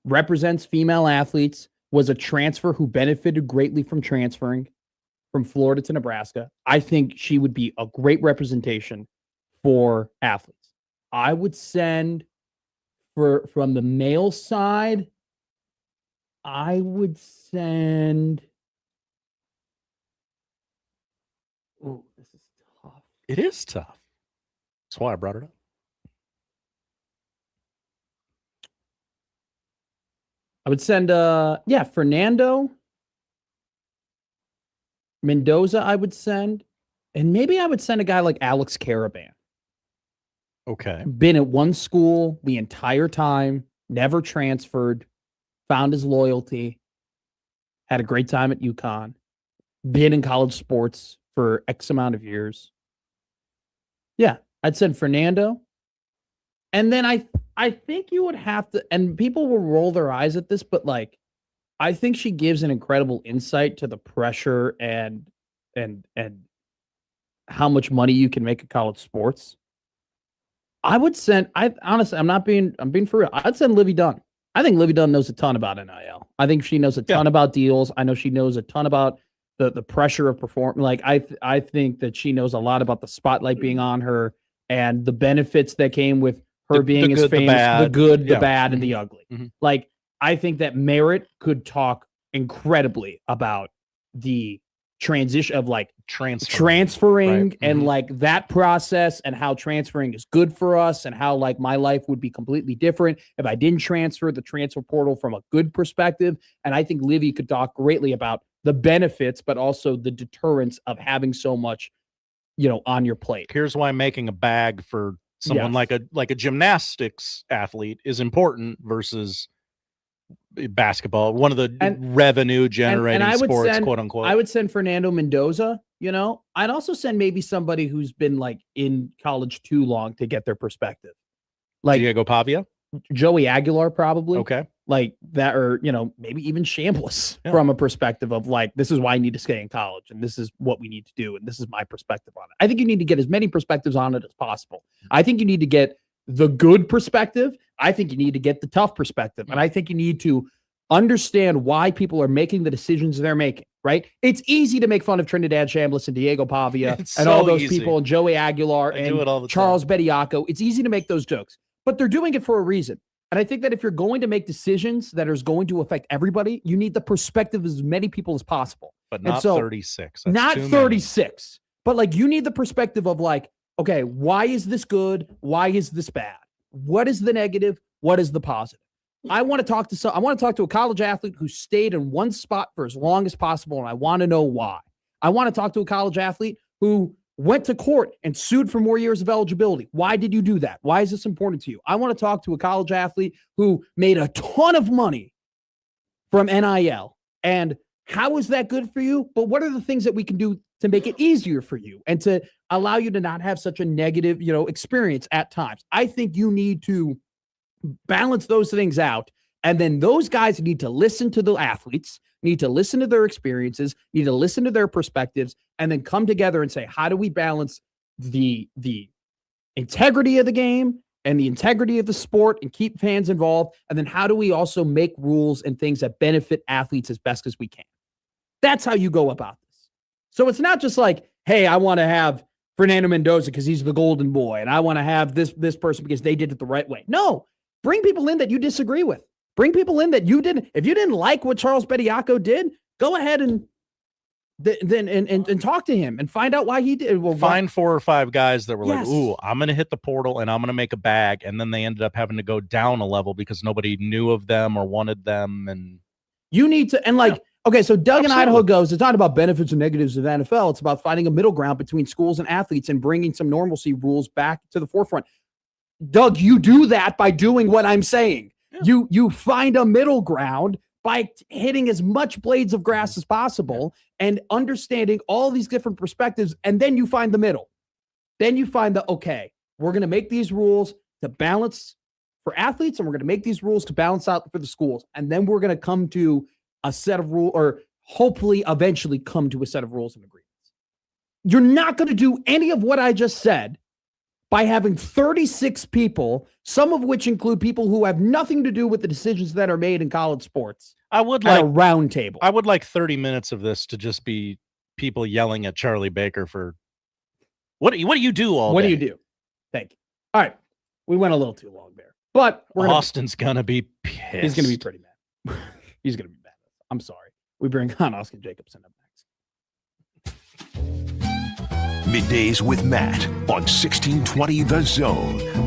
represents female athletes, was a transfer who benefited greatly from transferring from Florida to Nebraska. I think she would be a great representation for athletes. I would send from the male side, I would send. Oh, this is tough. It is tough. That's why I brought it up. I would send Fernando Mendoza, I would send. And maybe I would send a guy like Alex Caravan. Okay. Been at one school the entire time, never transferred, found his loyalty, had a great time at UConn, been in college sports for X amount of years. Yeah, I'd send Fernando. And then I think you would have to, and people will roll their eyes at this, but like, I think she gives an incredible insight to the pressure and how much money you can make in college sports. I would send, honestly, I'm being for real. I'd send Livy Dunn. I think Livy Dunn knows a ton about NIL. I think she knows a ton about deals. I know she knows a ton about the pressure of performing. Like I think that she knows a lot about the spotlight being on her and the benefits that came with her being as famous, the good, the bad, and the ugly. Like, I think that Merritt could talk incredibly about the transition of like transferring and like that process and how transferring is good for us and how like my life would be completely different if I didn't transfer, the transfer portal from a good perspective. And I think Livy could talk greatly about the benefits, but also the deterrence of having so much, on your plate. Here's why making a bag for someone like a gymnastics athlete is important versus basketball, one of the revenue generating sports, quote unquote. I would send Fernando Mendoza. I'd also send maybe somebody who's been like in college too long to get their perspective, like Diego Pavia, Joey Aguilar, probably. Okay, like that, or maybe even Chambliss from a perspective of like, this is why I need to stay in college, and this is what we need to do, and this is my perspective on it. I think you need to get as many perspectives on it as possible. I think you need to get the good perspective. I think you need to get the tough perspective. And I think you need to understand why people are making the decisions they're making, right? It's easy to make fun of Trinidad Chambliss and Diego Pavia and all those people and Joey Aguilar and Charles Bediako. It's easy to make those jokes, but they're doing it for a reason. And I think that if you're going to make decisions that are going to affect everybody, you need the perspective of as many people as possible. But not 36. That's not 36. But like, you need the perspective of like, okay, why is this good? Why is this bad? What is the negative? What is the positive? I want to talk to a college athlete who stayed in one spot for as long as possible, and I want to know why. I want to talk to a college athlete who went to court and sued for more years of eligibility. Why did you do that? Why is this important to you? I want to talk to a college athlete who made a ton of money from NIL, and how is that good for you? But what are the things that we can do to make it easier for you and to allow you to not have such a negative, experience at times? I think you need to balance those things out. And then those guys need to listen to the athletes, need to listen to their experiences, need to listen to their perspectives, and then come together and say, how do we balance the integrity of the game and the integrity of the sport and keep fans involved? And then how do we also make rules and things that benefit athletes as best as we can? That's how you go about this. So it's not just like, hey, I want to have Fernando Mendoza because he's the golden boy, and I want to have this person because they did it the right way. No, bring people in that you disagree with. Bring people in that you didn't. If you didn't like what Charles Bediako did, go ahead and talk to him and find out why he did. Well, find 4 or 5 guys that were like, ooh, I'm going to hit the portal and I'm going to make a bag. And then they ended up having to go down a level because nobody knew of them or wanted them. And you need to, and like, okay, so Doug in Idaho goes, it's not about benefits and negatives of the NFL. It's about finding a middle ground between schools and athletes and bringing some normalcy rules back to the forefront. Doug, you do that by doing what I'm saying. Yeah. You find a middle ground by hitting as much blades of grass as possible and understanding all these different perspectives. And then you find the middle. Then you find okay, we're going to make these rules to balance for athletes, and we're going to make these rules to balance out for the schools. And then we're going to come to a set of rules, or hopefully eventually come to a set of rules and agreements. You're not going to do any of what I just said by having 36 people, some of which include people who have nothing to do with the decisions that are made in college sports. I would like a round table. I would like 30 minutes of this to just be people yelling at Charlie Baker for what do you do all day? What do you do? Thank you. All right. We went a little too long there. But Austin's gonna be pissed. He's gonna be pretty mad. He's gonna be mad. I'm sorry. We bring on Austin Jacobson up next. Middays with Matt on 1620 The Zone.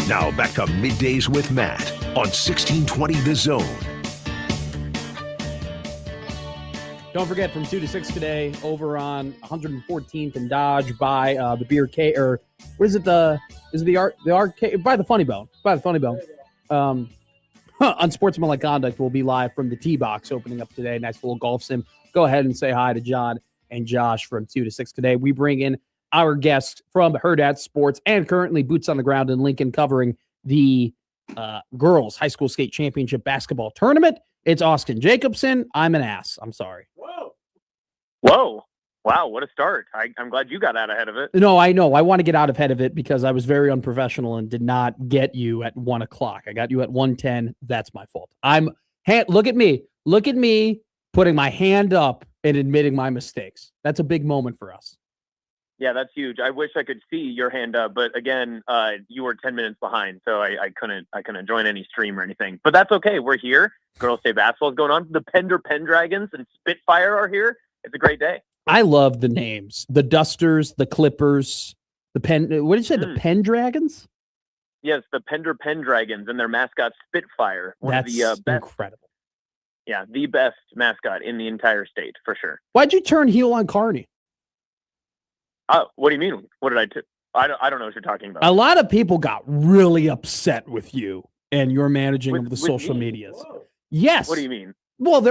Now back to Middays with Matt on 1620 The Zone. Don't forget, from 2 to 6 today, over on 114th and Dodge by the Beer K, or what is it? The arcade by the Funny Bone. Unsportsmanlike Conduct will be live from the Tee Box opening up today. Nice little golf sim. Go ahead and say hi to John and Josh from 2 to 6 today. We bring in our guest from Hurrdat Sports and currently boots on the ground in Lincoln covering the girls high school skate championship basketball tournament. It's Austin Jacobson. I'm an ass. I'm sorry. Whoa. Wow, what a start. I'm glad you got out ahead of it. No, I know. I want to get out ahead of it because I was very unprofessional and did not get you at 1 o'clock. I got you at 1:10. That's my fault. Look at me. Look at me putting my hand up and admitting my mistakes. That's a big moment for us. Yeah, that's huge. I wish I could see your hand up, but again, you were 10 minutes behind, so I couldn't join any stream or anything. But that's okay. We're here. Girls State basketball is going on. The Pender Pendragons and Spitfire are here. It's a great day. I love the names. The Dusters, the Clippers, what did you say? The Pendragons? Yes, the Pender Pendragons and their mascot Spitfire. That's of the best, incredible. Yeah, the best mascot in the entire state for sure. Why'd you turn heel on Kearney? What do you mean? What did I do? I don't know what you're talking about. A lot of people got really upset with you and your managing of the social medias. Whoa. Yes. What do you mean? Well,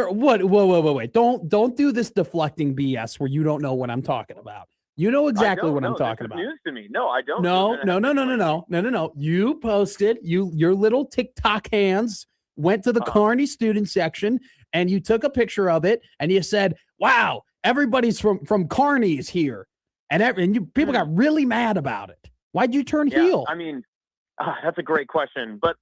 wait. Don't do this deflecting BS where you don't know what I'm talking about. You know exactly what I'm talking about. News to me. No, I don't. No. You posted your little TikTok hands went to the Kearney student section and you took a picture of it and you said, "Wow, everybody's from Kearney's here," and people got really mad about it. Why'd you turn heel? I mean, that's a great question, but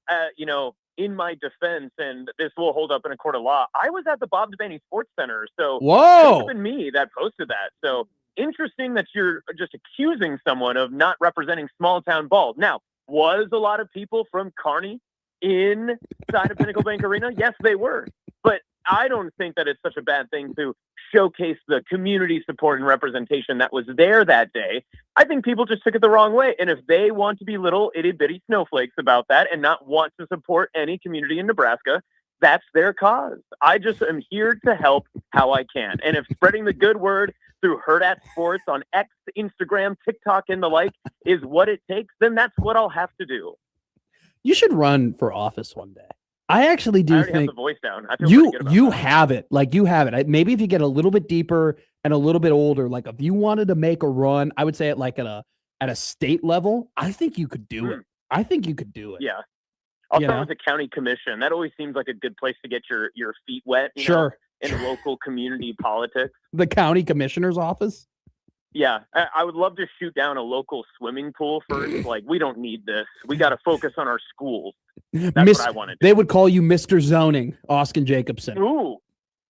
in my defense, and this will hold up in a court of law, I was at the Bob Devaney Sports Center, so whoa, it's been me that posted that. So interesting that you're just accusing someone of not representing small town ball. Now, was a lot of people from Kearney inside of Pinnacle Bank Arena? Yes, they were. But I don't think that it's such a bad thing to showcase the community support and representation that was there that day. I think people just took it the wrong way. And if they want to be little itty bitty snowflakes about that and not want to support any community in Nebraska, that's their cause. I just am here to help how I can. And if spreading the good word through Hurrdat Sports on X, Instagram, TikTok, and the like is what it takes, then that's what I'll have to do. You should run for office one day. I actually do think have the voice down. I feel you pretty good about that. have it. Like you have it. Maybe if you get a little bit deeper and a little bit older, like if you wanted to make a run, I would say at a state level, I think you could do it. I think you could do it. Yeah. I'll start with the county commission. That always seems like a good place to get your feet wet. Sure. In local community politics. The county commissioner's office. Yeah, I would love to shoot down a local swimming pool first. Like, we don't need this. We got to focus on our schools. That's what I want to do. They would call you Mr. Zoning, Austin Jacobson. Ooh,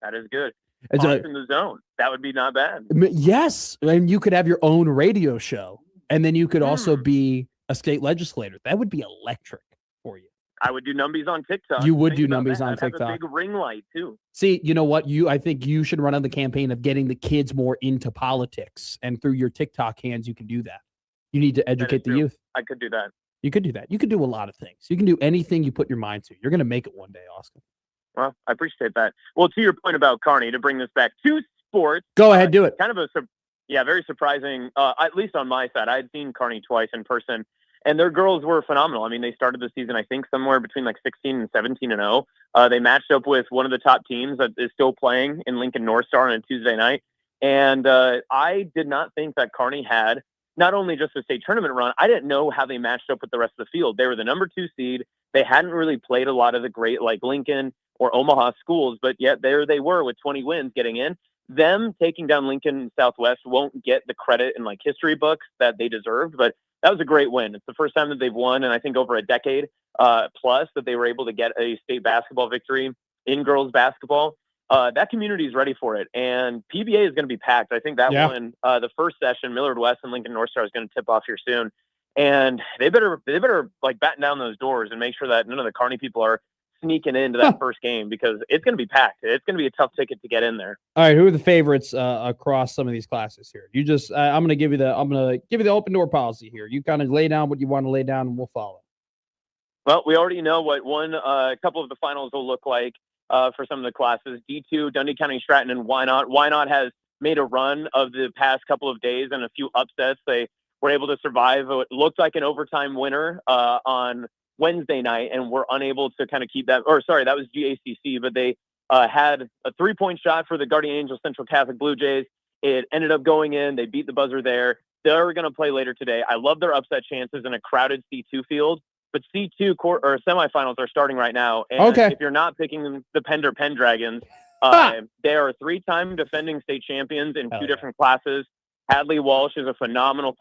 that is good. Austin the Zone. That would be not bad. Yes, and you could have your own radio show, and then you could also be a state legislator. That would be electric for you. I would do numbies on TikTok. You would do numbies on TikTok. Have a big ring light too. See, you know what? I think you should run on the campaign of getting the kids more into politics, and through your TikTok hands, you can do that. You need to educate the youth. I could do that. You could do that. You could do a lot of things. You can do anything you put your mind to. You're going to make it one day, Austin. Well, I appreciate that. Well, to your point about Kearney, to bring this back to sports. Go ahead, do it. Kind of very surprising. At least on my side, I had seen Kearney twice in person. And their girls were phenomenal. I mean, they started the season, I think, somewhere between like 16 and 17-0. They matched up with one of the top teams that is still playing in Lincoln North Star on a Tuesday night. And I did not think that Kearney had not only just a state tournament run, I didn't know how they matched up with the rest of the field. They were the number 2 seed. They hadn't really played a lot of the great like Lincoln or Omaha schools, but yet there they were with 20 wins getting in. Them taking down Lincoln Southwest won't get the credit in like history books that they deserved, but that was a great win. It's the first time that they've won, and I think over a decade plus that they were able to get a state basketball victory in girls basketball. That community is ready for it, and PBA is going to be packed. I think that one, the first session, Millard West and Lincoln North Star is going to tip off here soon, and they better like batten down those doors and make sure that none of the Kearney people are sneaking into that first game because it's going to be packed. It's going to be a tough ticket to get in there. All right, who are the favorites across some of these classes here? You just I'm going to give you the open door policy here. You kind of lay down what you want to lay down, and we'll follow. Well, we already know what a couple of the finals will look like for some of the classes. D2, Dundee County Stratton, and Why Not has made a run of the past couple of days and a few upsets. They were able to survive what looked like an overtime winner on Wednesday night, and were unable to kind of keep that. Or sorry, that was GACC, but they had a 3-point shot for the Guardian Angels Central Catholic Blue Jays. It ended up going in. They beat the buzzer there. They're going to play later today. I love their upset chances in a crowded C2 field. But C2 semifinals are starting right now. And if you're not picking the Pender Pendragons, they are 3-time defending state champions in two different classes. Hadley Walsh is a phenomenal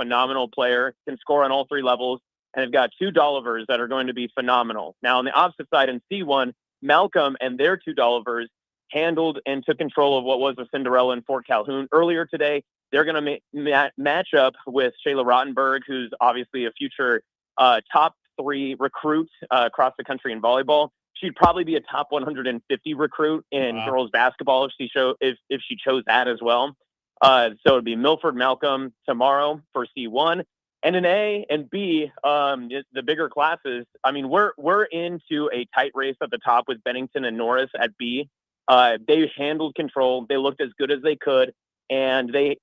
player, can score on all 3 levels, and they've got 2 Dollivers that are going to be phenomenal. Now, on the opposite side in C1, Malcolm and their 2 Dollivers handled and took control of what was a Cinderella in Fort Calhoun earlier today. They're going to match up with Shayla Rottenberg, who's obviously a future top 3 recruit across the country in volleyball. She'd probably be a top 150 recruit in girls basketball if she chose that as well. So it'd be Milford Malcolm tomorrow for C1, and in A and B, the bigger classes. I mean, we're into a tight race at the top with Bennington and Norris at B. They handled control. They looked as good as they could, and they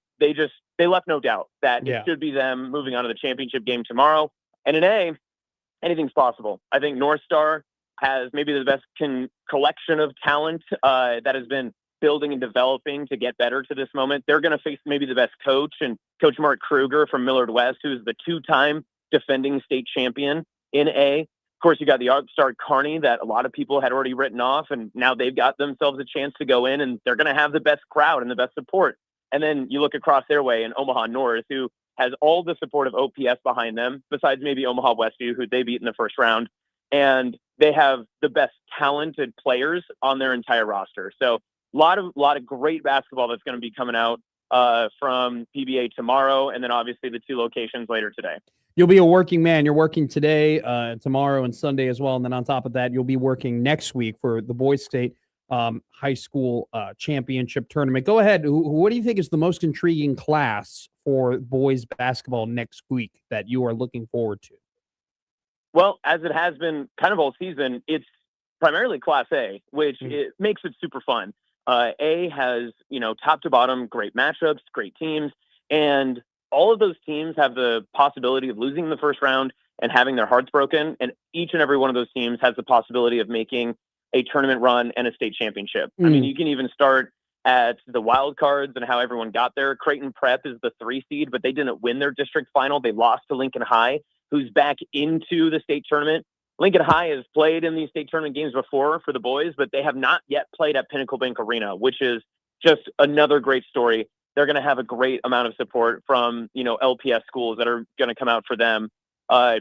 left no doubt that it should be them moving on to the championship game tomorrow. And in A, anything's possible. I think North Star has maybe the best collection of talent that has been building and developing to get better to this moment. They're going to face maybe the best coach, and Coach Mark Kruger from Millard West, who's the 2-time defending state champion in A. Of course, you got the upstart Kearney that a lot of people had already written off, and now they've got themselves a chance to go in, and they're going to have the best crowd and the best support. And then you look across their way in Omaha North, who has all the support of OPS behind them, besides maybe Omaha Westview, who they beat in the first round. And they have the best talented players on their entire roster. So a lot of great basketball that's going to be coming out from PBA tomorrow, and then obviously the 2 locations later today. You'll be a working man. You're working today, tomorrow, and Sunday as well. And then on top of that, you'll be working next week for the Boys State High School Championship Tournament. Go ahead. What do you think is the most intriguing class for boys basketball next week that you are looking forward to? Well, as it has been kind of all season, it's primarily Class A, which it makes it super fun. A has, top to bottom, great matchups, great teams, and all of those teams have the possibility of losing in the first round and having their hearts broken, and each and every one of those teams has the possibility of making a tournament run and a state championship. I mean, you can even start at the wild cards and how everyone got there. Creighton Prep is the 3 seed, but they didn't win their district final. They lost to Lincoln High, who's back into the state tournament. Lincoln High has played in these state tournament games before for the boys, but they have not yet played at Pinnacle Bank Arena, which is just another great story. They're going to have a great amount of support from, LPS schools that are going to come out for them.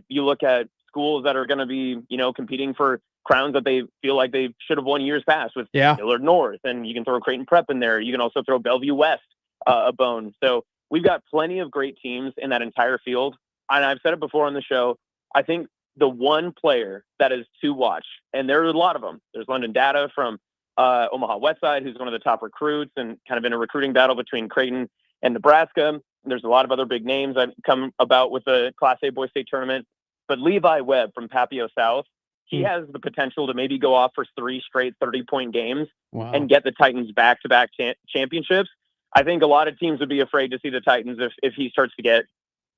You look at schools that are going to be, competing for crowns that they feel like they should have won years past with Millard North, and you can throw Creighton Prep in there. You can also throw Bellevue West a bone. So we've got plenty of great teams in that entire field. And I've said it before on the show, I think the one player that is to watch, and there are a lot of them. There's London Data from Omaha Westside, who's one of the top recruits and kind of in a recruiting battle between Creighton and Nebraska. There's a lot of other big names that come about with the Class A Boys State Tournament. But Levi Webb from Papio South, he has the potential to maybe go off for 3 straight 30-point games and get the Titans back-to-back championships. I think a lot of teams would be afraid to see the Titans if he starts to get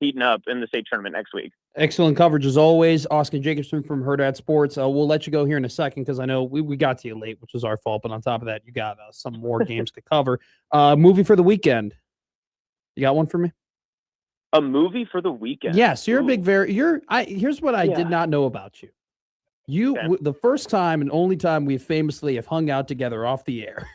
heating up in the state tournament next week. Excellent coverage as always. Austin Jacobson from Herd at Sports. We'll let you go here in a second because I know we got to you late, which was our fault. But on top of that, you got some more games to cover. Movie for the weekend. You got one for me? A movie for the weekend? Yes, you're a big here's what I did not know about you. The first time and only time we famously have hung out together off the air,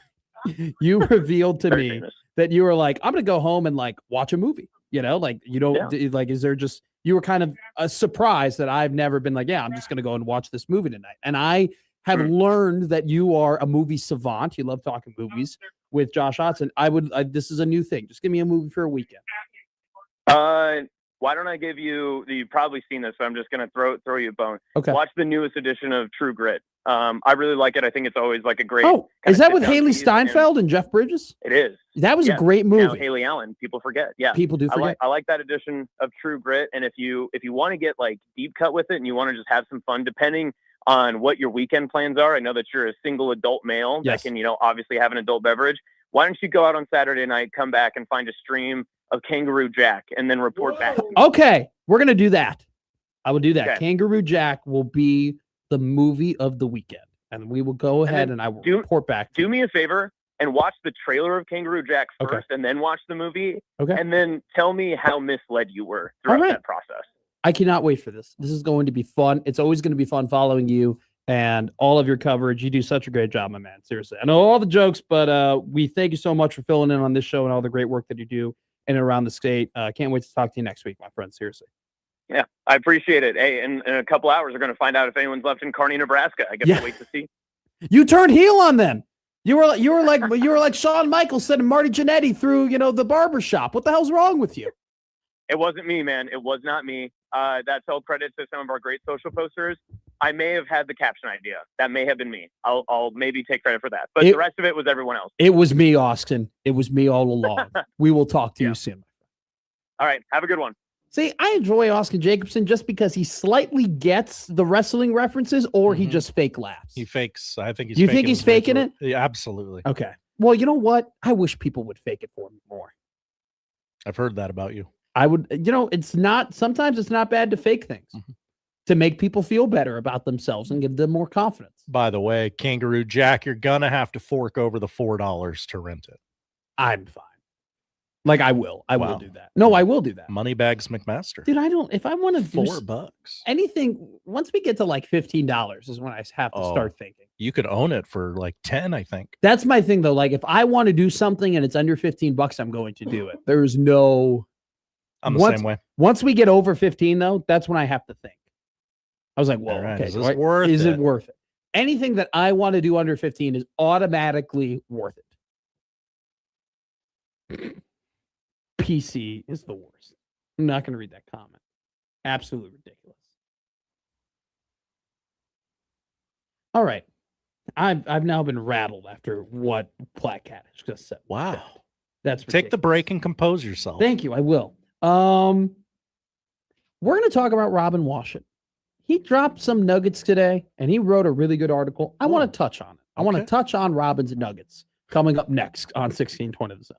you revealed to me that you were like, I'm going to go home and watch a movie. You don't is there just, you were kind of surprised that I've never been I'm just going to go and watch this movie tonight. And I have learned that you are a movie savant. You love talking movies with Josh Hodson. This is a new thing. Just give me a movie for a weekend. why don't I give you, you've probably seen this, but I'm just going to throw you a bone. Okay. Watch the newest edition of True Grit. I really like it. I think it's always like a great. Oh, is that with Haley Steinfeld and Jeff Bridges? It is. That was a great movie. Now, Haley Allen, people forget. Yeah. People do forget. I like that edition of True Grit. And if you want to get like deep cut with it and you want to just have some fun, depending on what your weekend plans are, I know that you're a single adult male that can, obviously have an adult beverage. Why don't you go out on Saturday night, come back and find a stream of Kangaroo Jack and then report back? Okay. We're going to do that. I will do that. Okay. Kangaroo Jack will be the movie of the weekend. And we will go ahead and I will report back. Do me a favor and watch the trailer of Kangaroo Jack first and then watch the movie. Okay. And then tell me how misled you were throughout that process. I cannot wait for this. This is going to be fun. It's always going to be fun following you and all of your coverage. You do such a great job, my man. Seriously. I know all the jokes, but we thank you so much for filling in on this show and all the great work that you do in and around the state. Can't wait to talk to you next week, my friend. Seriously. Yeah, I appreciate it. Hey, in a couple hours, we're going to find out if anyone's left in Kearney, Nebraska. I guess we'll wait to see. You turned heel on them. You were like Shawn Michaels sending Marty Jannetty through, the barber shop. What the hell's wrong with you? It wasn't me, man. It was not me. That's all credit to some of our great social posters. I may have had the caption idea. That may have been me. I'll maybe take credit for that. But the rest of it was everyone else. It was me, Austin. It was me all along. We will talk to you soon. All right. Have a good one. See, I enjoy Austin Jacobson just because he slightly gets the wrestling references or he just fake laughs. He fakes. I think he's You think he's faking it? Yeah, absolutely. Okay. Well, you know what? I wish people would fake it for me more. I've heard that about you. I would, sometimes it's not bad to fake things to make people feel better about themselves and give them more confidence. By the way, Kangaroo Jack, you're going to have to fork over the $4 to rent it. I'm fine. Like I will do that. No, I will do that. Moneybags McMaster. Dude, if I want to do $4, anything, once we get to like $15 is when I have to start thinking. You could own it for like 10, I think. That's my thing though. Like if I want to do something and it's under $15, I'm going to do it. There's no. I'm the same way. Once we get over 15 though, that's when I have to think. I was like, well, right. okay, Is this worth is it? it worth it? Anything that I want to do under 15 is automatically worth it. PC is the worst. I'm not going to read that comment. Absolutely ridiculous. All right. I've now been rattled after what Platt Cat just said. Wow. That's ridiculous. Take the break and compose yourself. Thank you. I will. We're going to talk about Robin Washut. He dropped some nuggets today, and he wrote a really good article. I want to touch on it. I want to touch on Robin's nuggets coming up next on 1620 The Zone.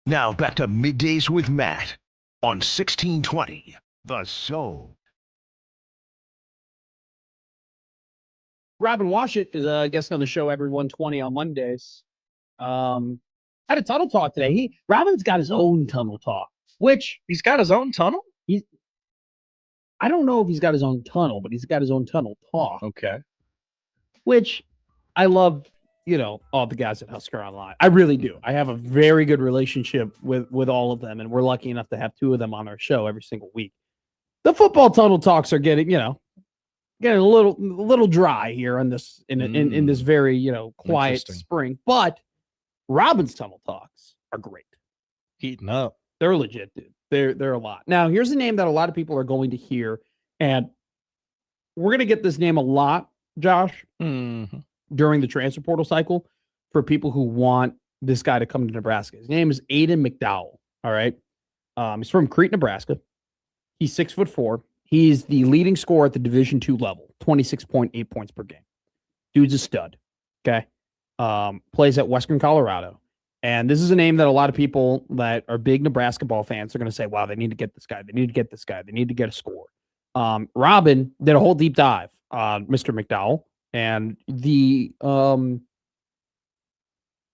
Now back to Middays with Matt on 1620 The Soul. Robin Washut is a guest on the show every 120 on Mondays. Had a tunnel talk today. Robin's got his own tunnel talk, which he's got his own tunnel. I don't know if he's got his own tunnel, but he's got his own tunnel talk. Okay. Which I love, all the guys at Husker Online. I really do. I have a very good relationship with all of them, and we're lucky enough to have two of them on our show every single week. The football tunnel talks are getting a little dry here in this very quiet spring, but Robin's tunnel talks are great. Heating up. They're legit, dude. They're a lot. Now, here's a name that a lot of people are going to hear, and we're going to get this name a lot, Josh, during the transfer portal cycle for people who want this guy to come to Nebraska. His name is Aiden McDowell. All right. He's from Crete, Nebraska. He's 6'4". He's the leading scorer at the Division II level, 26.8 points per game. Dude's a stud. Okay. Plays at Western Colorado. And this is a name that a lot of people that are big Nebraska ball fans are going to say, wow, they need to get this guy. They need to get this guy. They need to get a score. Robin did a whole deep dive on Mr. McDowell and the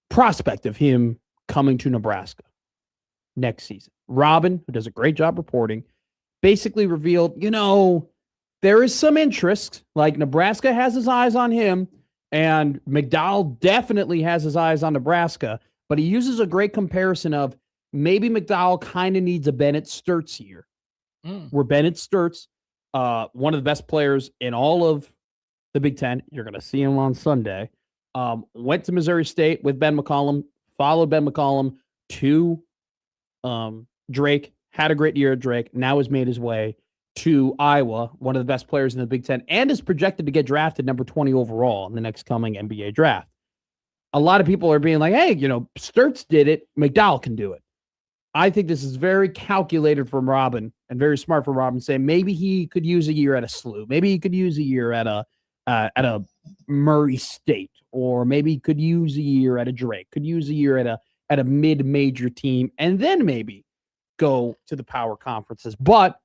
prospect of him coming to Nebraska next season. Robin, who does a great job reporting, basically revealed, there is some interest. Like Nebraska has his eyes on him, and McDowell definitely has his eyes on Nebraska. But he uses a great comparison of maybe McDowell kind of needs a Bennett Sturts year, where Bennett Sturts, one of the best players in all of the Big Ten, you're going to see him on Sunday, went to Missouri State with Ben McCollum, followed Ben McCollum to Drake, had a great year at Drake, now has made his way to Iowa, one of the best players in the Big Ten, and is projected to get drafted number 20 overall in the next coming NBA draft. A lot of people are being like, hey, Sturts did it. McDowell can do it. I think this is very calculated from Robin and very smart from Robin, saying maybe he could use a year at a SLU. Maybe he could use a year at a Murray State, or maybe he could use a year at a Drake, could use a year at a mid-major team, and then maybe go to the power conferences. But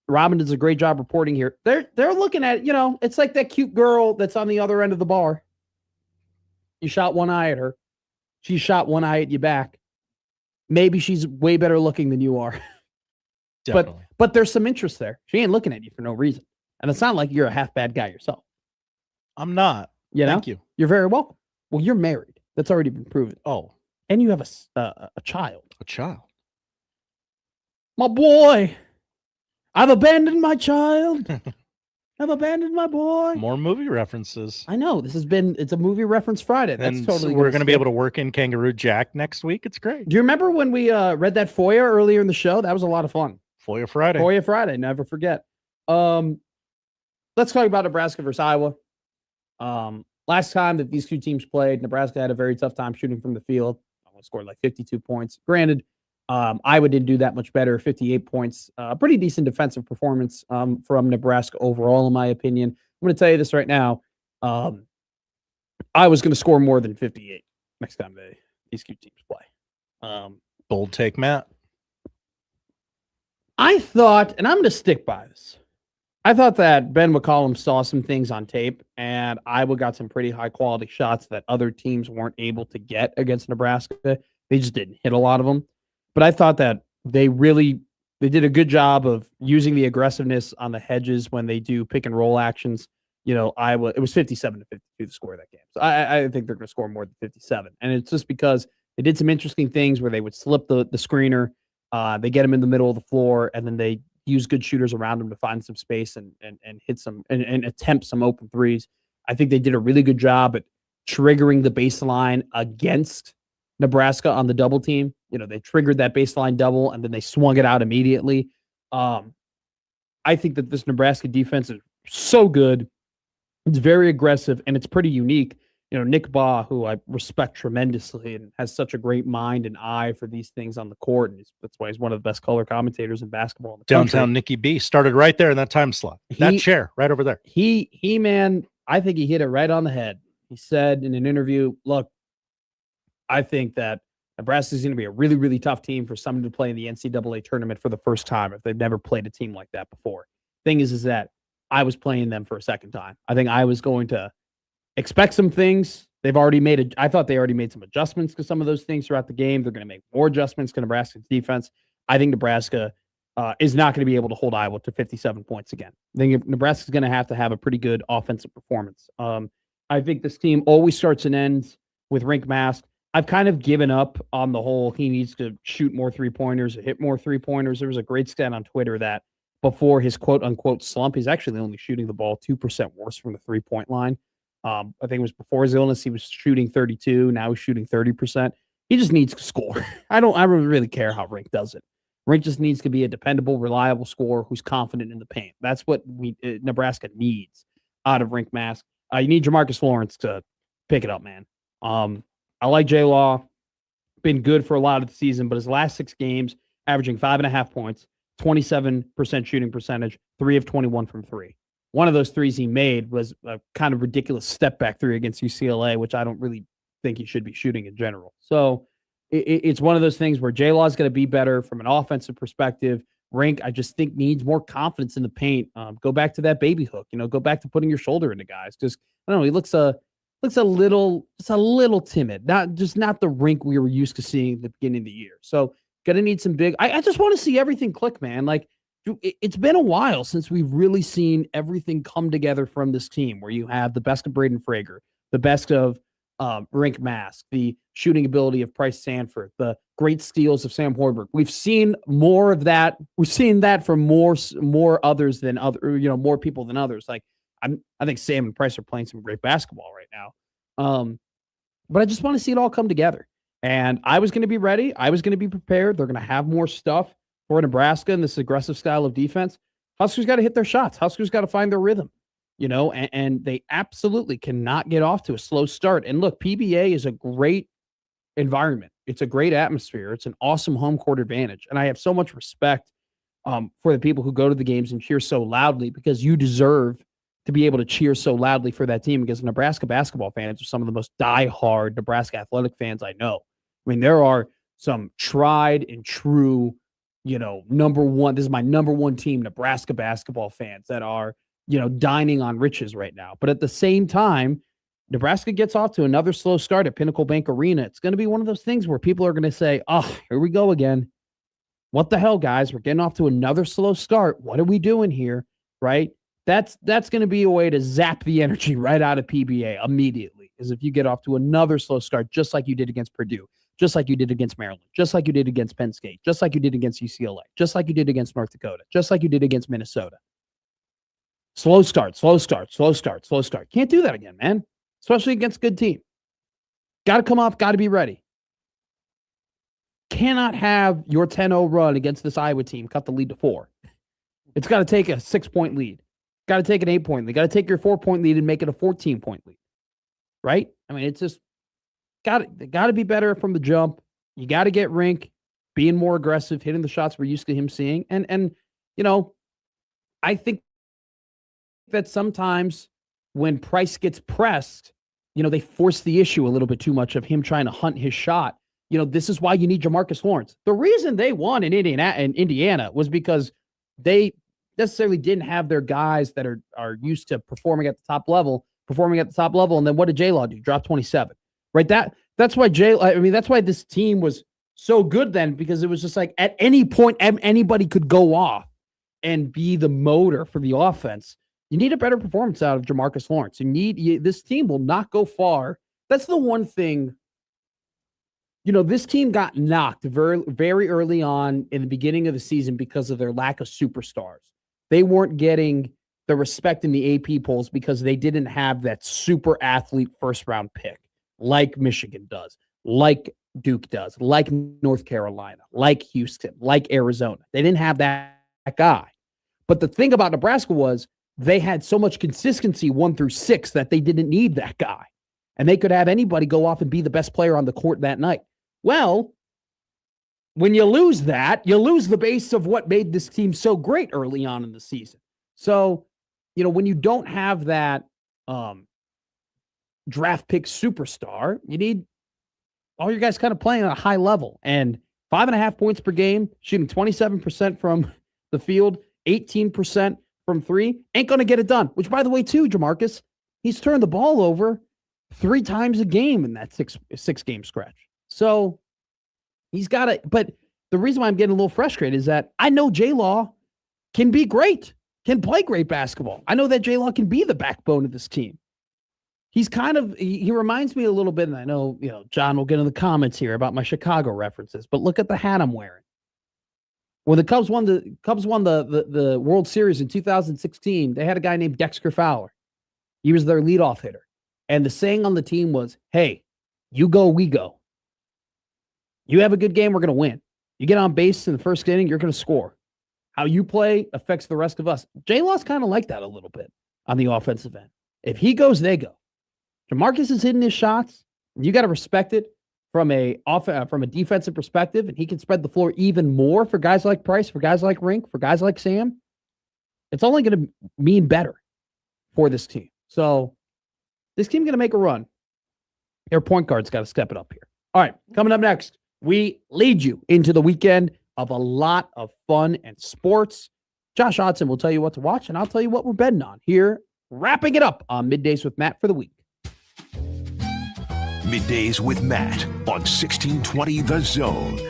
Robin does a great job reporting here. They're looking at, it's like that cute girl that's on the other end of the bar. You shot one eye at her. She shot one eye at you back. Maybe she's way better looking than you are. But there's some interest there. She ain't looking at you for no reason. And it's not like you're a half bad guy yourself. I'm not. Thank you. You're very welcome. Well, you're married. That's already been proven. Oh. And you have a child. A child. My boy. I've abandoned my child. I've abandoned my boy. More movie references. I know. It's a movie reference Friday. That's and totally. So we're going to be able to work in Kangaroo Jack next week. It's great. Do you remember when we read that FOIA earlier in the show? That was a lot of fun. FOIA Friday. FOIA Friday. Never forget. Let's talk about Nebraska versus Iowa. Last time that these two teams played, Nebraska had a very tough time shooting from the field. Almost scored like 52 points. Granted, Iowa didn't do that much better, 58 points. Pretty decent defensive performance from Nebraska overall, in my opinion. I'm going to tell you this right now. Iowa's going to score more than 58 next time these two teams play. Bold take, Matt. I thought, and I'm going to stick by this, I thought that Ben McCollum saw some things on tape, and Iowa got some pretty high-quality shots that other teams weren't able to get against Nebraska. They just didn't hit a lot of them. But I thought that they did a good job of using the aggressiveness on the hedges when they do pick and roll actions. Iowa, it was 57-52 to score that game. So I think they're going to score more than 57. And it's just because they did some interesting things where they would slip the screener. They get him in the middle of the floor, and then they use good shooters around him to find some space and hit some and attempt some open threes. I think they did a really good job at triggering the baseline against Nebraska on the double team. They triggered that baseline double and then they swung it out immediately. I think that this Nebraska defense is so good. It's very aggressive and it's pretty unique. Nick Baugh, who I respect tremendously and has such a great mind and eye for these things on the court. And that's why he's one of the best color commentators in basketball in the country. Downtown Nicky B started right there in that time slot. That chair right over there. Man, I think he hit it right on the head. He said in an interview, look, I think that Nebraska is going to be a really, really tough team for someone to play in the NCAA tournament for the first time if they've never played a team like that before. Thing is that I was playing them for a second time. I think I was going to expect some things. They've already made I thought they already made some adjustments to some of those things throughout the game. They're going to make more adjustments to Nebraska's defense. I think Nebraska is not going to be able to hold Iowa to 57 points again. I think Nebraska's going to have a pretty good offensive performance. I think this team always starts and ends with Rink Mask. I've kind of given up on the whole he needs to shoot more three-pointers, hit more three-pointers. There was a great stat on Twitter that before his quote-unquote slump, he's actually only shooting the ball 2% worse from the three-point line. I think it was before his illness, he was shooting 32. Now he's shooting 30%. He just needs to score. I don't really care how Rink does it. Rink just needs to be a dependable, reliable scorer who's confident in the paint. That's what Nebraska needs out of Rink Mask. You need Jamarcus Lawrence to pick it up, man. I like J-Law. Been good for a lot of the season, but his last 6 games, averaging 5.5 points, 27% shooting percentage, 3 of 21 from 3. One of those threes he made was a kind of ridiculous step back 3 against UCLA, which I don't really think he should be shooting in general. So it's one of those things where J-Law is going to be better from an offensive perspective. Rink, I just think, needs more confidence in the paint. Go back to that baby hook. Go back to putting your shoulder into guys. Just, I don't know, he looks a little timid. Not the Rink we were used to seeing at the beginning of the year. So gonna need some big. I just want to see everything click, man. Like, it's been a while since we've really seen everything come together from this team, where you have the best of Braden Frager, the best of Rink Mask, the shooting ability of Bryce Sanford, the great steals of Sam Hoiberg. We've seen more of that. We've seen that from more others than more people than others. Like, I think Sam and Bryce are playing some great basketball right now. But I just want to see it all come together. And I was going to be ready. I was going to be prepared. They're going to have more stuff for Nebraska in this aggressive style of defense. Huskers got to hit their shots. Huskers got to find their rhythm, and they absolutely cannot get off to a slow start. And look, PBA is a great environment. It's a great atmosphere. It's an awesome home court advantage. And I have so much respect for the people who go to the games and cheer so loudly, because you deserve to be able to cheer so loudly for that team, because Nebraska basketball fans are some of the most diehard Nebraska athletic fans I know. I mean, there are some tried and true, number one, this is my number one team, Nebraska basketball fans that are, dining on riches right now. But at the same time, Nebraska gets off to another slow start at Pinnacle Bank Arena. It's going to be one of those things where people are going to say, oh, here we go again. What the hell, guys? We're getting off to another slow start. What are we doing here? Right? That's going to be a way to zap the energy right out of PBA immediately, is if you get off to another slow start, just like you did against Purdue, just like you did against Maryland, just like you did against Penn State, just like you did against UCLA, just like you did against North Dakota, just like you did against Minnesota. Slow start, slow start, slow start, slow start. Can't do that again, man, especially against a good team. Got to come off, got to be ready. Cannot have your 10-0 run against this Iowa team cut the lead to 4. It's got to take a 6-point lead. Got to take an 8-point lead. Got to take your 4-point lead and make it a 14-point lead. Right? I mean, it's just got to be better from the jump. You got to get Rink being more aggressive, hitting the shots we're used to him seeing. And I think that sometimes when Price gets pressed, they force the issue a little bit too much of him trying to hunt his shot. This is why you need Jamarcus Lawrence. The reason they won in Indiana was because they necessarily didn't have their guys that are used to performing at the top level. And then what did J-Law do? Drop 27, right? That's why that's why this team was so good then, because it was just like at any point, anybody could go off and be the motor for the offense. You need a better performance out of Jamarcus Lawrence. This team will not go far. That's the one thing. This team got knocked very, very early on in the beginning of the season because of their lack of superstars. They weren't getting the respect in the AP polls because they didn't have that super athlete first-round pick like Michigan does, like Duke does, like North Carolina, like Houston, like Arizona. They didn't have that guy. But the thing about Nebraska was they had so much consistency 1 through 6 that they didn't need that guy. And they could have anybody go off and be the best player on the court that night. Well, when you lose that, you lose the base of what made this team so great early on in the season. So, when you don't have that draft pick superstar, you need all your guys kind of playing at a high level. And 5.5 points per game, shooting 27% from the field, 18% from three, ain't going to get it done. Which, by the way, too, Jamarcus, he's turned the ball over 3 times a game in that six game stretch. So he's got to, but the reason why I'm getting a little frustrated is that I know J-Law can be great, can play great basketball. I know that J-Law can be the backbone of this team. He's kind of, he reminds me a little bit, and I know, John will get in the comments here about my Chicago references, but look at the hat I'm wearing. When the Cubs won the World Series in 2016, they had a guy named Dexter Fowler. He was their leadoff hitter. And the saying on the team was, hey, you go, we go. You have a good game, we're going to win. You get on base in the first inning, you're going to score. How you play affects the rest of us. J-Law's kind of like that a little bit on the offensive end. If he goes, they go. Jamarcus is hitting his shots. You got to respect it from a defensive perspective, and he can spread the floor even more for guys like Price, for guys like Rink, for guys like Sam. It's only going to mean better for this team. So this team's going to make a run. Their point guard's got to step it up here. All right, coming up next, we lead you into the weekend of a lot of fun and sports. Josh Hodson will tell you what to watch, and I'll tell you what we're betting on here, wrapping it up on Middays with Matt for the week. Middays with Matt on 1620 The Zone.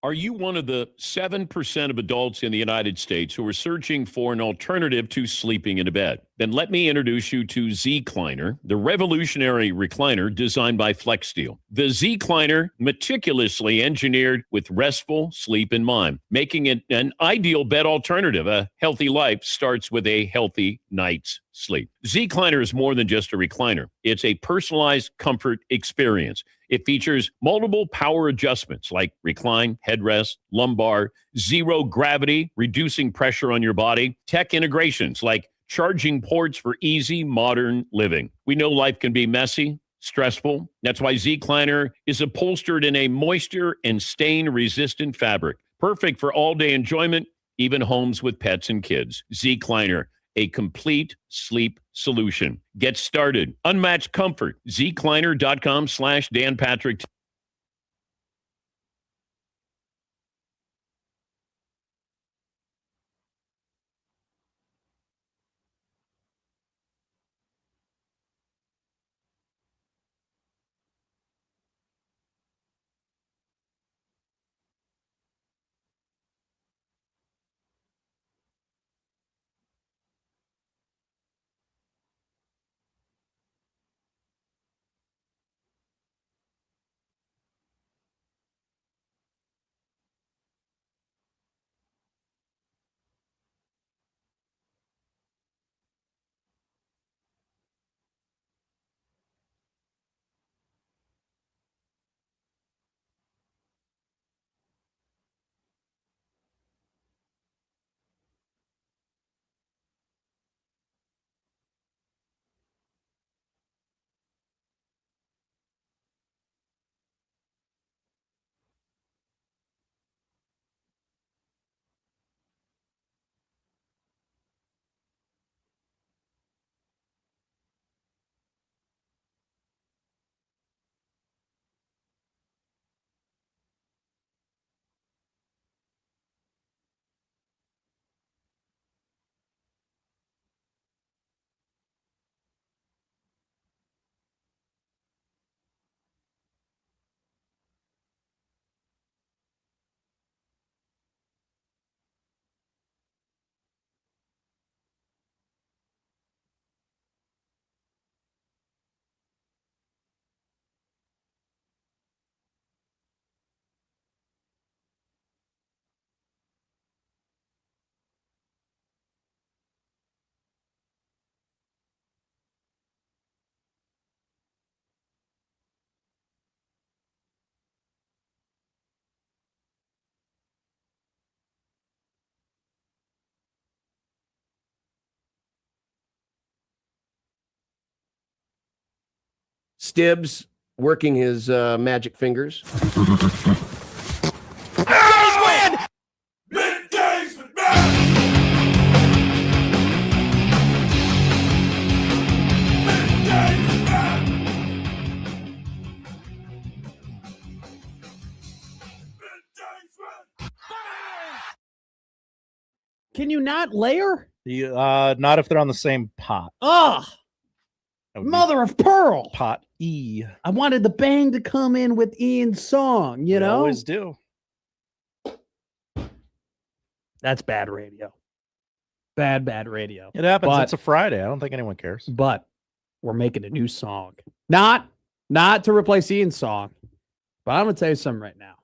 Are you one of the 7% of adults in the United States who are searching for an alternative to sleeping in a bed? Then let me introduce you to Z-Cliner, the revolutionary recliner designed by FlexSteel. The Z-Cliner, meticulously engineered with restful sleep in mind, making it an ideal bed alternative. A healthy life starts with a healthy night's sleep. Z-Cliner is more than just a recliner. It's a personalized comfort experience. It features multiple power adjustments like recline, headrest, lumbar, zero gravity, reducing pressure on your body, tech integrations like charging ports for easy modern living. We know life can be messy, stressful. That's why Z-Cliner is upholstered in a moisture and stain-resistant fabric, perfect for all-day enjoyment, even homes with pets and kids. Z-Cliner, a complete sleep solution. Get started. Unmatched comfort. Zcliner.com/Dan Patrick. Stibbs working his magic fingers. Middays with Matt. Middays with Matt. Can you not layer? Not if they're on the same pot. Ugh. Mother of pearl. Pot E. I wanted the bang to come in with Ian's song, you know? Always do. That's bad radio. Bad radio. It happens. But, it's a Friday. I don't think anyone cares. But we're making a new song. Not to replace Ian's song. But I'm going to tell you something right now.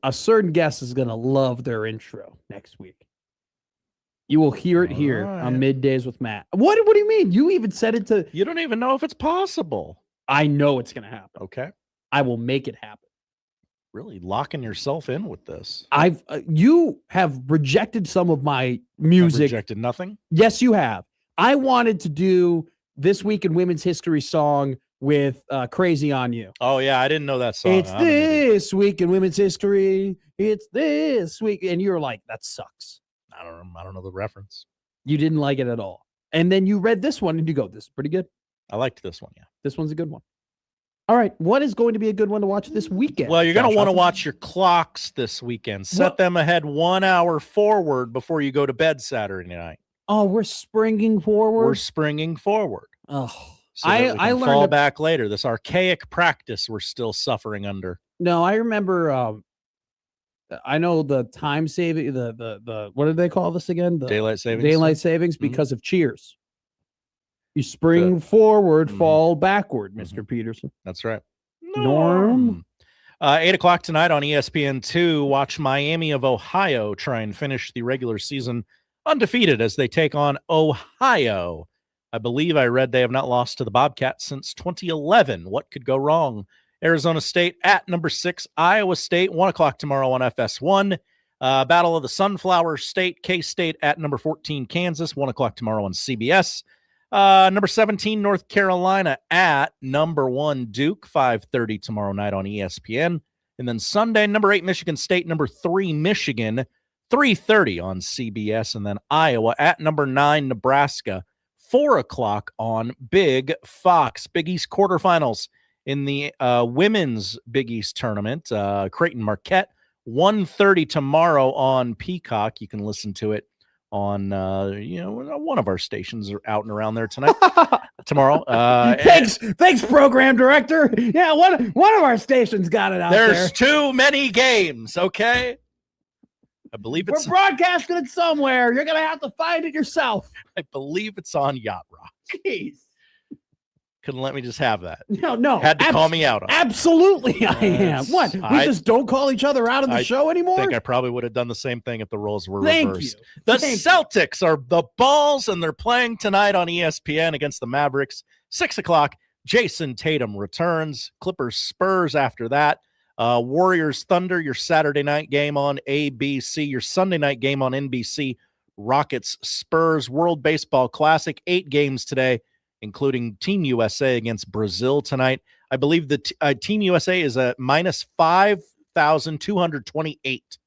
A certain guest is going to love their intro next week. You will hear it here on Middays with Matt. What do you mean? You even said it to... You don't even know if it's possible. I know it's going to happen. Okay. I will make it happen. Really locking yourself in with this. You have rejected some of my music. I've rejected nothing? Yes, you have. I wanted to do This Week in Women's History song with Crazy on You. Oh, yeah. I didn't know that song. It's this week in women's history. It's this week. And you're like, that sucks. I don't know the reference. You didn't like it at all. And then you read this one and you go, this is pretty good. I liked this one, yeah. This one's a good one. All right. What is going to be a good one to watch this weekend? Well, you're going to want to watch your clocks this weekend. Set them ahead 1 hour forward before you go to bed Saturday night. Oh, we're springing forward? We're springing forward. Oh, so I learned fall back later. This archaic practice we're still suffering under. No, I remember. I know the time saving. The what did they call this again? The daylight savings. Daylight savings because of Cheers. You spring forward, fall backward, Mr. Peterson. That's right. Norm. 8 o'clock tonight on ESPN2. Watch Miami of Ohio try and finish the regular season undefeated as they take on Ohio. I believe I read they have not lost to the Bobcats since 2011. What could go wrong? Arizona State at number 6, Iowa State, 1 o'clock tomorrow on FS1. Battle of the Sunflower State, K-State at number 14, Kansas, 1 o'clock tomorrow on CBS. Number 17, North Carolina at number 1, Duke, 5:30 tomorrow night on ESPN. And then Sunday, number 8, Michigan State, number 3, Michigan, 3:30 on CBS. And then Iowa at number 9, Nebraska, 4 o'clock on Big Fox. Big East quarterfinals in the women's Big East tournament. Creighton Marquette, 1:30 tomorrow on Peacock. You can listen to it on one of our stations are out and around there tonight. Tomorrow. Thanks, program director. Yeah, one of our stations got it out there. There's too many games, okay? I believe we're broadcasting it somewhere. You're gonna have to find it yourself. I believe it's on Yacht Rock. Jeez. Couldn't let me just have that. No. Had to call me out on it. Absolutely, I am. What? We just don't call each other out on the show anymore? I think I probably would have done the same thing if the roles were Thank reversed. you. The Thank Celtics are the balls, and they're playing tonight on ESPN against the Mavericks. 6 o'clock, Jason Tatum returns. Clippers Spurs after that. Warriors Thunder, your Saturday night game on ABC. Your Sunday night game on NBC. Rockets Spurs World Baseball Classic. 8 games today, including Team USA against Brazil tonight. I believe the Team USA is a minus 5,228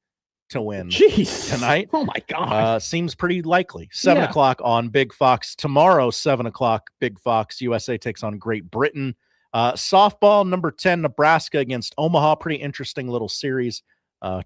to win tonight. Oh, my God. Seems pretty likely. 7 o'clock on Big Fox. Tomorrow, 7 o'clock, Big Fox. USA takes on Great Britain. Softball, number 10, Nebraska against Omaha. Pretty interesting little series.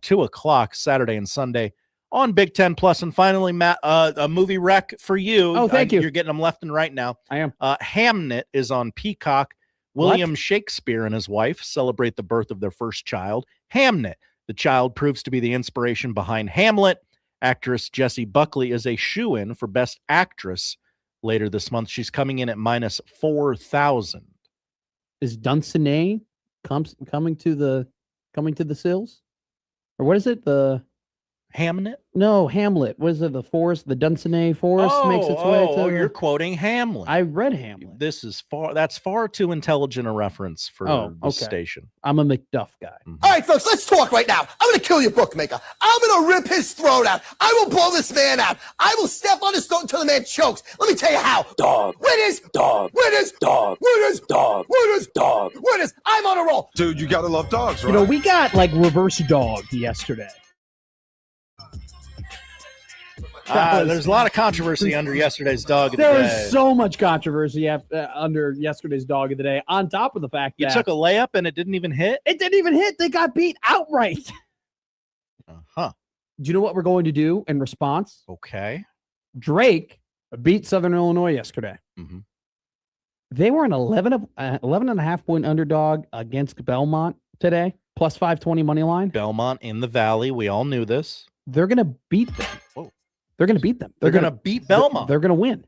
2 o'clock Saturday and Sunday on Big Ten Plus. And finally, Matt, a movie rec for you. Oh, thank you. You're getting them left and right now. I am. Hamnet is on Peacock. William Shakespeare and his wife celebrate the birth of their first child, Hamnet. The child proves to be the inspiration behind Hamlet. Actress Jessie Buckley is a shoo-in for Best Actress later this month. She's coming in at minus 4,000. Is Dunsinane coming to the Sills? Or what is it? Hamnet? No, Hamlet. What is it? The forest, the Dunsinane forest makes its way to. Oh, you're quoting Hamlet. I read Hamlet. That's far too intelligent a reference for the station. I'm a McDuff guy. All right, folks, let's talk right now. I'm going to kill your bookmaker. I'm going to rip his throat out. I will blow this man out. I will step on his throat until the man chokes. Let me tell you how. Dog. Winners. Dog. Winners. Dog. Winners. Dog. Winners. Dog. Winners. I'm on a roll. Dude, you gotta love dogs, right? You know, we got like reverse dog yesterday. There's a lot of controversy under yesterday's dog of the There day. was so much controversy under yesterday's dog of the day, on top of the fact You that took a layup and it didn't even hit? it didn't even hit. They got beat outright. Uh-huh. Do you know what we're going to do in response? Okay. Drake beat Southern Illinois yesterday. Mm-hmm. They were an 11 and a half point underdog against Belmont today, plus 520 money line. Belmont in the Valley. We all knew this. They're going to beat them. Whoa. They're going to beat them. They're going to beat Belmont. They're going to win.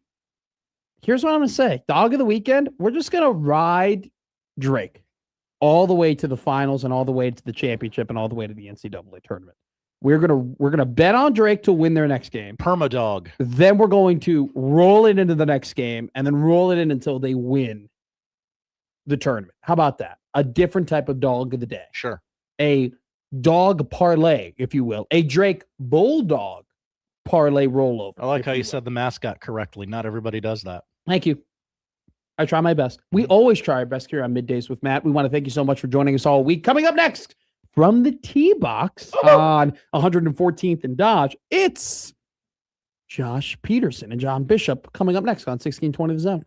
Here's what I'm going to say. Dog of the weekend, we're just going to ride Drake all the way to the finals and all the way to the championship and all the way to the NCAA tournament. We're going to bet on Drake to win their next game. Permadog. Then we're going to roll it into the next game and then roll it in until they win the tournament. How about that? A different type of dog of the day. Sure. A dog parlay, if you will. A Drake Bulldog parlay rollover. I like how you said the mascot correctly. Not everybody does that. Thank you. I try my best. We always try our best here on Middays with Matt. We want to thank you so much for joining us all week. Coming up next from the Tee Box on 114th and Dodge, it's Josh Peterson and John Bishop coming up next on 1620 The Zone.